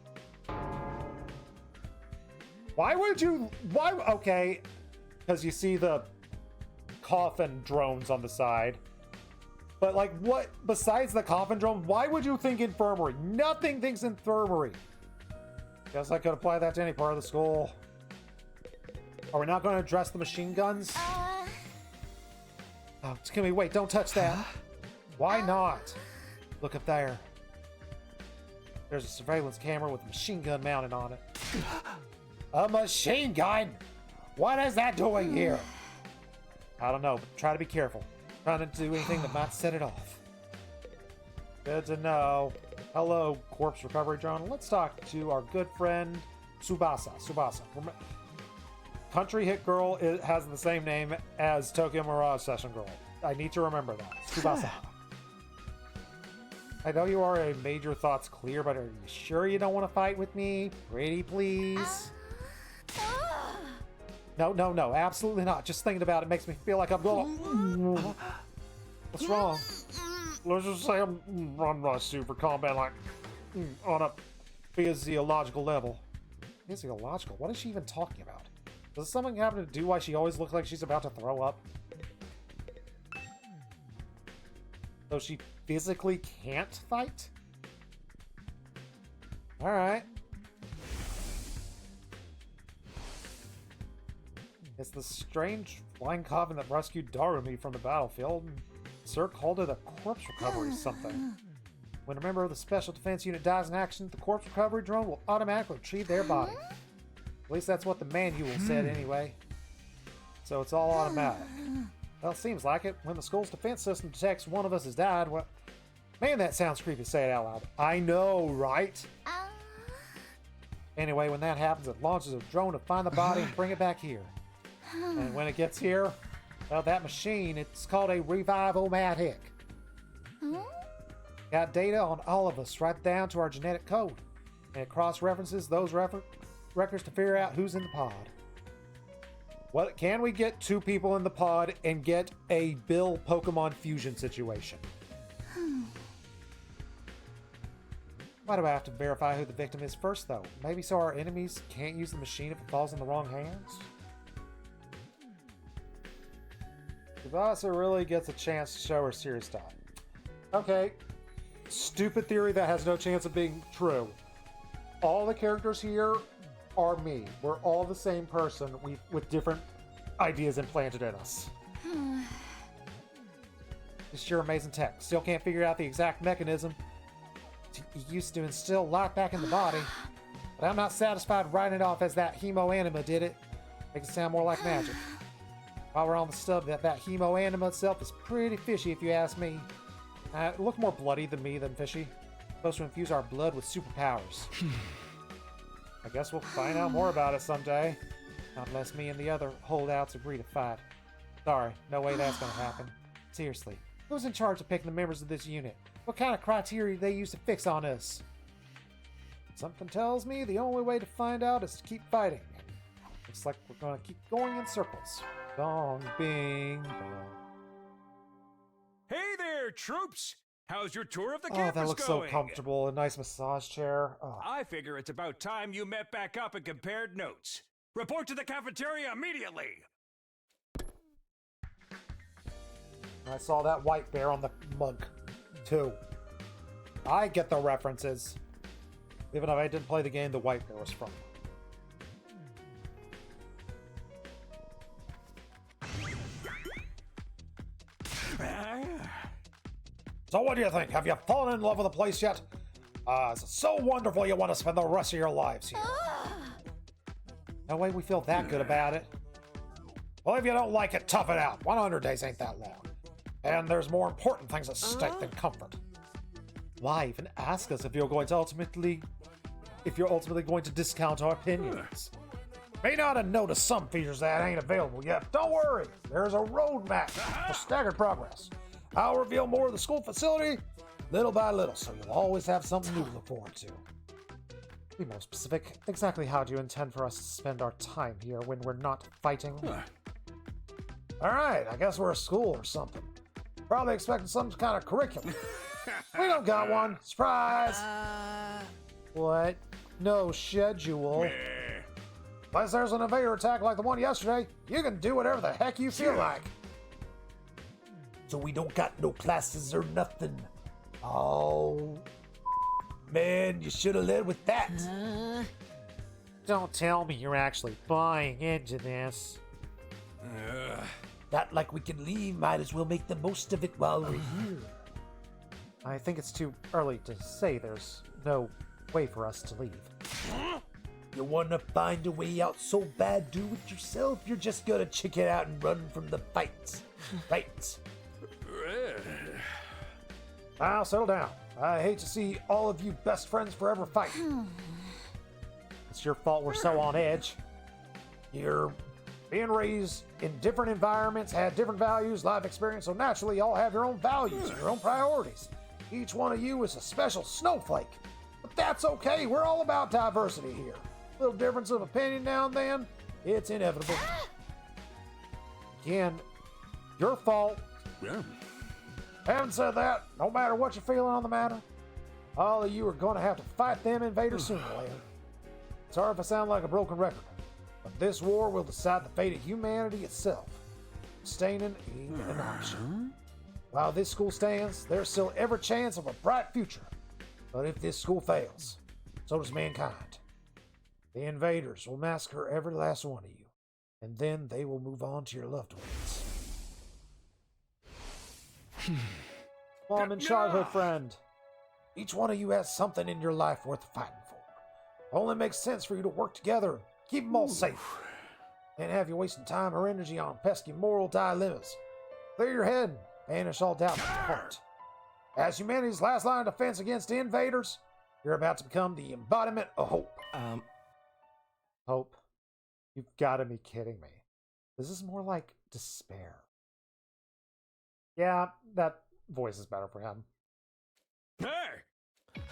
Why would you... Okay. Because you see the coffin drones on the side. But, what... Besides the coffin drone, why would you think infirmary? Nothing thinks infirmary. Guess I could apply that to any part of the school. Are we not going to address the machine guns? Oh, excuse me. Wait, don't touch that. Why not? Look up there. There's a surveillance camera with a machine gun mounted on it. A machine gun? What is that doing here? I don't know, but try to be careful. Try not to do anything that might set it off. Good to know. Hello, corpse recovery drone. Let's talk to our good friend Tsubasa. Country Hit Girl has the same name as Tokyo Mirage Session Girl. I need to remember that. Tsubasa. I know you are a major thoughts clear, but are you sure you don't want to fight with me? Pretty please? No, absolutely not. Just thinking about it makes me feel like I'm going. What's wrong? Let's just say I'm not super combat, like on a physiological level. Physiological? What is she even talking about? Does something happen to do why she always looks like she's about to throw up? So she physically can't fight? Alright. It's the strange flying coffin that rescued Darumi from the battlefield. Sir called it a corpse recovery something. When a member of the Special Defense Unit dies in action, the corpse recovery drone will automatically retrieve their body. At least that's what the manual said anyway. So it's all automatic. Well, it seems like it. When the school's defense system detects one of us has died, well... Man, that sounds creepy to say it out loud. I know, right? Anyway, when that happens, it launches a drone to find the body and bring it back here. And when it gets here, well, that machine, it's called a Revive-O-Matic. Got data on all of us, right down to our genetic code. And it cross-references those records to figure out who's in the pod. Well, can we get 2 people in the pod and get a Bill Pokemon fusion situation? Why do I have to verify who the victim is first, though? Maybe so our enemies can't use the machine if it falls in the wrong hands? Tsubasa really gets a chance to show her serious stuff. Okay. Stupid theory that has no chance of being true. All the characters here are me. We're all the same person with different ideas implanted in us. It's sure amazing tech. Still can't figure out the exact mechanism he used to instill life back in the body, but I'm not satisfied writing it off as that Hemo Anima did it. Makes it sound more like magic. While we're on the stub, that Hemo Anima itself is pretty fishy if you ask me. It looked more bloody than me than fishy. Supposed to infuse our blood with superpowers. I guess we'll find out more about it someday. Not unless me and the other holdouts agree to fight. Sorry, no way that's gonna happen. Seriously, who's in charge of picking the members of this unit? What kind of criteria do they use to fix on us? Something tells me the only way to find out is to keep fighting. Looks like we're gonna keep going in circles. Dong, bing, bong. Hey there, troops! How's your tour of the Oh, campus that looks going? so comfortable. A nice massage chair. Oh. I figure it's about time you met back up and compared notes. Report to the cafeteria immediately! I saw that white bear on the mug, too. I get the references. Even if I didn't play the game the white bear was from. So what do you think? Have you fallen in love with the place yet? Is it so wonderful you want to spend the rest of your lives here? No way we feel that good about it. Well, if you don't like it, tough it out. 100 days ain't that long. And there's more important things at stake than comfort. Why even ask us if you're ultimately going to discount our opinions? May not have noticed some features that ain't available yet. Don't worry, there's a roadmap for staggered progress. I'll reveal more of the school facility little by little, so you'll always have something new to look forward to. Be more specific. Exactly how do you intend for us to spend our time here when we're not fighting? Alright, I guess we're a school or something. Probably expecting some kind of curriculum. We don't got one. Surprise! What? No schedule. Unless there's an invader attack like the one yesterday, you can do whatever the heck you feel like. So we don't got no classes or nothing. Oh, man, you should have led with that. Don't tell me you're actually buying into this. Not like we can leave. Might as well make the most of it while we're here. I think it's too early to say there's no way for us to leave. You wanna find a way out so bad, do it yourself. You're just gonna check it out and run from the fights. Right? Now, settle down. I hate to see all of you best friends forever fighting. It's your fault we're so on edge. You're being raised in different environments, had different values, life experience, so naturally you all have your own values, your own priorities. Each one of you is a special snowflake. But that's okay, we're all about diversity here. Little difference of opinion now and then, it's inevitable. Again, your fault. Yeah. Having said that, no matter what you're feeling on the matter, all of you are going to have to fight them invaders sooner or later. Sorry if I sound like a broken record, but this war will decide the fate of humanity itself. Abstaining ain't an option. While this school stands, there's still every chance of a bright future. But if this school fails, so does mankind. The invaders will massacre every last one of you, and then they will move on to your loved ones. Mom and childhood friend. Each one of you has something in your life worth fighting for. It only makes sense for you to work together, keep them all safe. Can't have you wasting time or energy on pesky moral dilemmas. Clear your head, banish all doubt from your heart. As humanity's last line of defense against the invaders, you're about to become the embodiment of hope. Hope? You've got to be kidding me. This is more like despair. Yeah, that voice is better for him. Hey!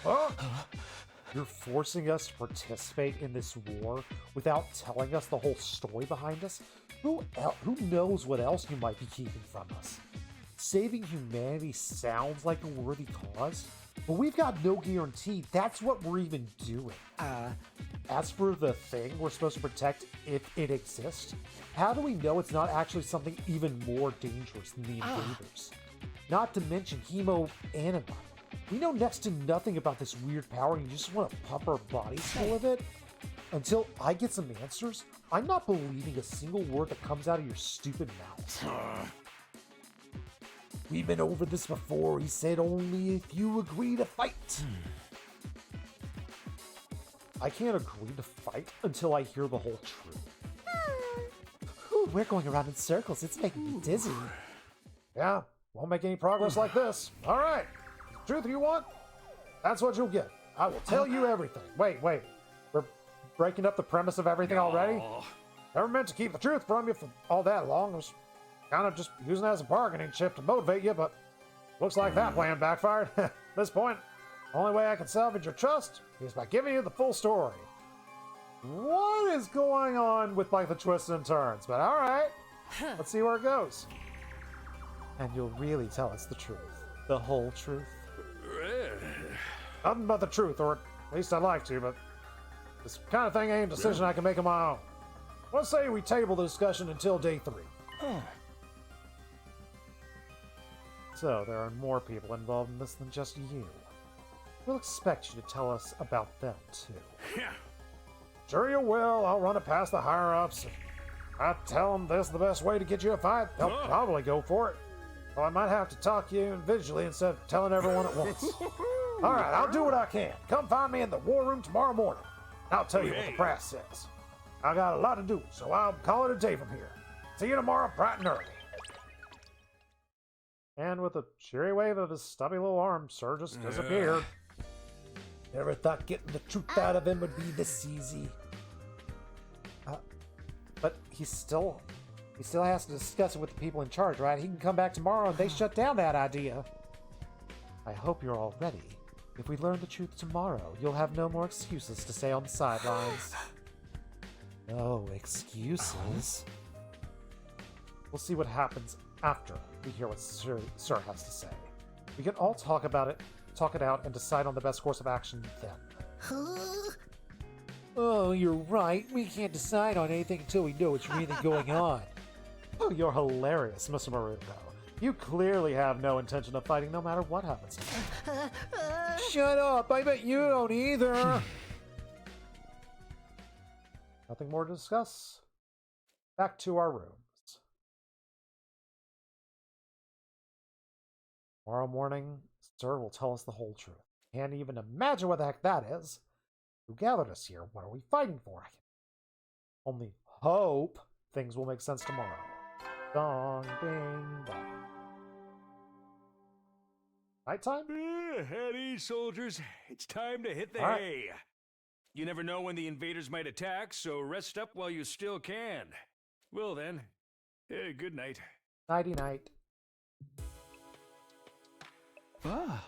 Huh? You're forcing us to participate in this war without telling us the whole story behind us? Who knows what else you might be keeping from us? Saving humanity sounds like a worthy cause, but we've got no guarantee that's what we're even doing. As for the thing we're supposed to protect, if it exists, how do we know it's not actually something even more dangerous than the invaders? Not to mention hemo antibody. We know next to nothing about this weird power and you just want to pump our bodies full of it? Until I get some answers, I'm not believing a single word that comes out of your stupid mouth. We've been over this before. He said only if you agree to fight. I can't agree to fight until I hear the whole truth. Ooh, we're going around in circles. It's making me dizzy. Yeah, won't make any progress like this. All right. Truth you want? That's what you'll get. I will tell you everything. Wait. We're breaking up the premise of everything already? Never meant to keep the truth from you for all that long. I was kind of just using it as a bargaining chip to motivate you, but looks like that plan backfired. At this point, the only way I can salvage your trust is by giving you the full story. What is going on with like the twists and turns? But all right, let's see where it goes. And you'll really tell us the truth, the whole truth. Nothing but the truth, or at least I'd like to, but this kind of thing ain't a decision I can make on my own. Let's say we table the discussion until day 3. So there are more people involved in this than just you. We'll expect you to tell us about them, too. Yeah. Sure you will. I'll run it past the higher-ups. I tell them this is the best way to get you a fight. They'll probably go for it. Well, I might have to talk you individually instead of telling everyone at once. All right, I'll do what I can. Come find me in the war room tomorrow morning. I'll tell you what the press says. I got a lot to do, so I'll call it a day from here. See you tomorrow bright and early. And with a cheery wave of his stubby little arm, Sir just disappeared. Never thought getting the truth out of him would be this easy. But he still has to discuss it with the people in charge, right? He can come back tomorrow and they shut down that idea. I hope you're all ready. If we learn the truth tomorrow, you'll have no more excuses to stay on the sidelines. No excuses. We'll see what happens after we hear what Sir has to say. We can all talk it out, and decide on the best course of action then. Oh, you're right. We can't decide on anything until we know what's really going on. Oh, you're hilarious, Mr. Maruko. You clearly have no intention of fighting no matter what happens to you. Shut up! I bet you don't either! Nothing more to discuss. Back to our rooms. Tomorrow morning, Sir will tell us the whole truth. Can't even imagine what the heck that is. Who gathered us here? What are we fighting for? I can only hope things will make sense tomorrow. Dong, ding, dong. Nighttime? At ease, soldiers. It's time to hit the All right. hay. You never know when the invaders might attack, so rest up while you still can. Well then, good night. Nighty night. Ah.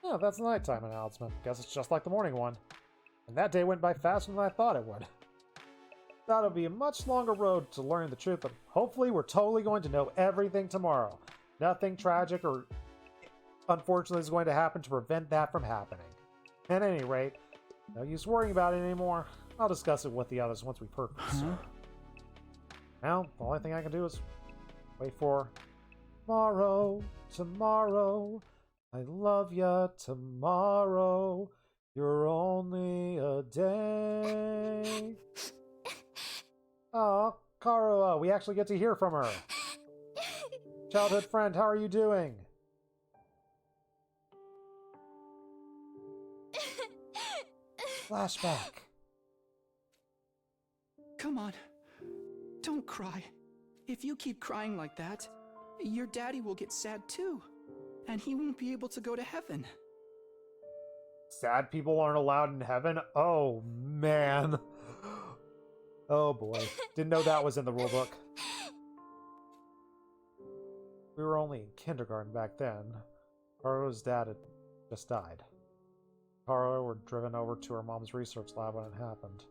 Oh, that's the nighttime announcement. Guess it's just like the morning one. And that day went by faster than I thought it would. Thought it would be a much longer road to learning the truth, but hopefully we're totally going to know everything tomorrow. Nothing tragic or unfortunately is going to happen to prevent that from happening. At any rate, no use worrying about it anymore. I'll discuss it with the others once we've heard from Sir. Now, the only thing I can do is wait for tomorrow, tomorrow. I love ya tomorrow. You're only a day. Oh, Karua, we actually get to hear from her. Childhood friend, how are you doing? Flashback. Come on. Don't cry. If you keep crying like that, your daddy will get sad too. And he won't be able to go to heaven. Sad people aren't allowed in heaven? Oh, man. Oh, boy. Didn't know that was in the rulebook. We were only in kindergarten back then. Karua's dad had just died. Karua were driven over to her mom's research lab when it happened.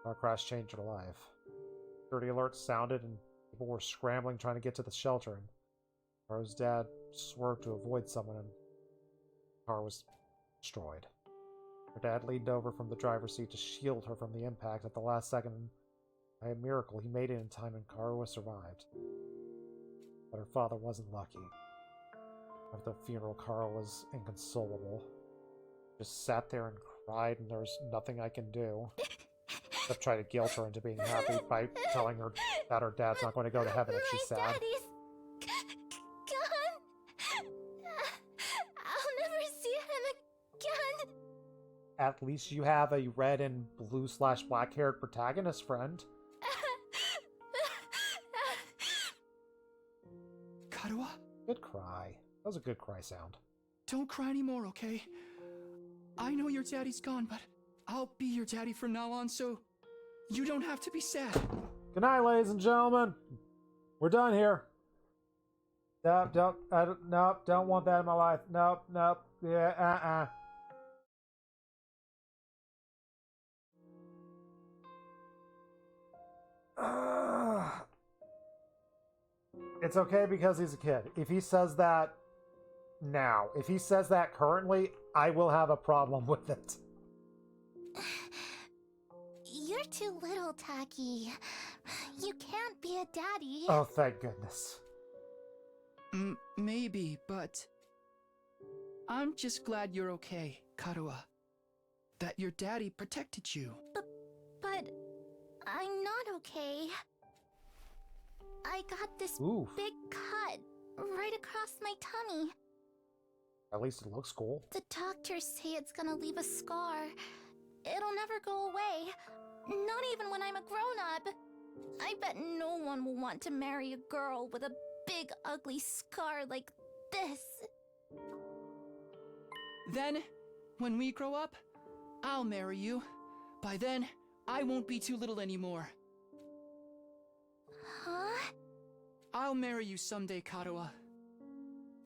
Our crash changed her life. Security alerts sounded and people were scrambling trying to get to the shelter, and Karua's dad swerved to avoid someone and the car was destroyed. Her dad leaned over from the driver's seat to shield her from the impact at the last second, and by a miracle he made it in time and Karua survived. But her father wasn't lucky. After the funeral, Karua was inconsolable. Just sat there and cried, and there was nothing I can do except try to guilt her into being happy by telling her that her dad's not going to go to heaven if she's sad. Daddy's gone. I'll never see him again. At least you have a red and blue / black-haired protagonist friend. Karua? Good cry. That was a good cry sound. Don't cry anymore, okay? I know your daddy's gone, but I'll be your daddy from now on, so you don't have to be sad. Good night, ladies and gentlemen. We're done here. Nope, don't want that in my life. Nope, yeah, It's okay because he's a kid. If he says that now, if he says that currently, I will have a problem with it. You're too little, Taki. You can't be a daddy. Oh, thank goodness. Maybe, but I'm just glad you're okay, Karua. That your daddy protected you. But I'm not okay. I got this Ooh. big cut right across my tummy. At least it looks cool. The doctors say it's gonna leave a scar. It'll never go away. Not even when I'm a grown-up. I bet no one will want to marry a girl with a big ugly scar like this. Then, when we grow up, I'll marry you. By then, I won't be too little anymore. Huh? I'll marry you someday, Karua.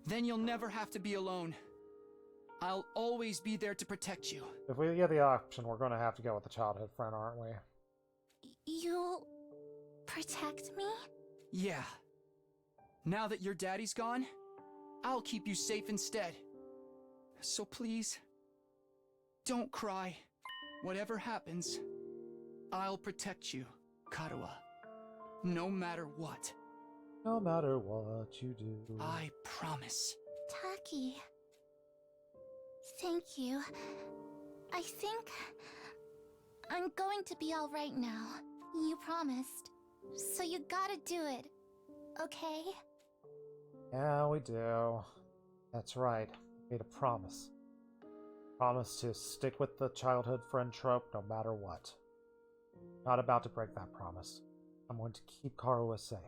Then you'll never have to be alone. I'll always be there to protect you. If we get the option, we're going to have to go with the childhood friend, aren't we? You'll protect me? Yeah. Now that your daddy's gone, I'll keep you safe instead. So please, don't cry. Whatever happens, I'll protect you, Karua. No matter what. No matter what you do. I promise. Taki. Thank you. I think I'm going to be all right now. You promised. So you gotta do it. Okay? Yeah, we do. That's right. Made a promise. Promise to stick with the childhood friend trope no matter what. Not about to break that promise. I'm going to keep Karua safe.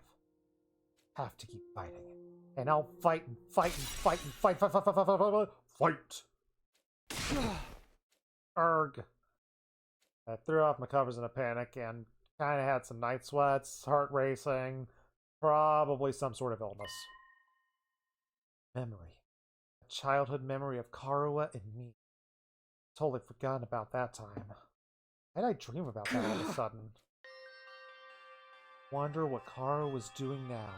Have to keep fighting. And I'll fight and fight and fight and fight, fight, fight, fight, fight, fight, fight. Arg. I threw off my covers in a panic and kind of had some night sweats, heart racing, probably some sort of illness. Memory. A childhood memory of Karua and me. Totally forgotten about that time. Why did I dream about that all of a sudden? Wonder what Karua was doing now.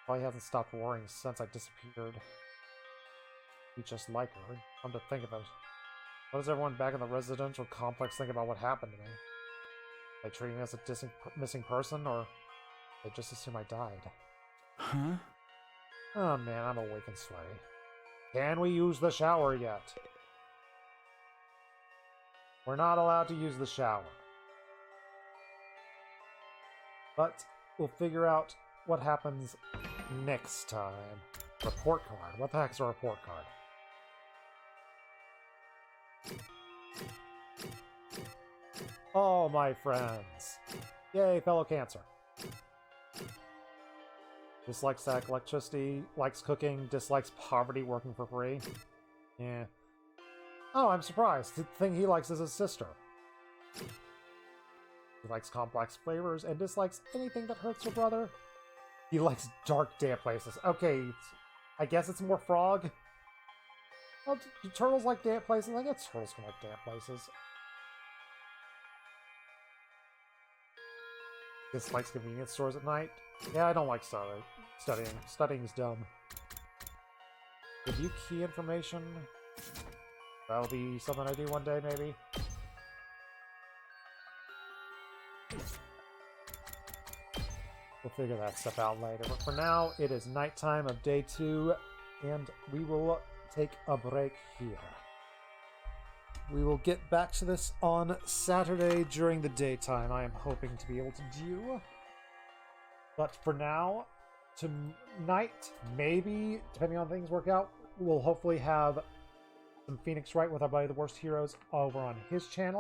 Probably hasn't stopped worrying since I disappeared. You just like her. Come to think of it. What does everyone back in the residential complex think about what happened to me? They treat me as a missing person, or they just assume I died? Huh? Oh man, I'm awake and sweaty. Can we use the shower yet? We're not allowed to use the shower. But we'll figure out what happens next time. Report card. What the heck's a report card? Oh, my friends. Yay, fellow Cancer. Dislikes electricity, likes cooking, dislikes poverty, working for free. Yeah. Oh, I'm surprised. The thing he likes is his sister. He likes complex flavors and dislikes anything that hurts your brother. He likes dark, damp places. Okay, I guess it's more frog. Well, do turtles like damp places? I guess turtles can like damp places. Dislikes convenience stores at night. Yeah, I don't like studying. Studying's dumb. Review key information. That'll be something I do one day, maybe. We'll figure that stuff out later. But for now, it is nighttime of day 2, and we will take a break here. We will get back to this on Saturday during the daytime, I am hoping to be able to do. But for now, tonight, maybe, depending on how things work out, we'll hopefully have some Phoenix Wright with our buddy The Worst Heroes over on his channel.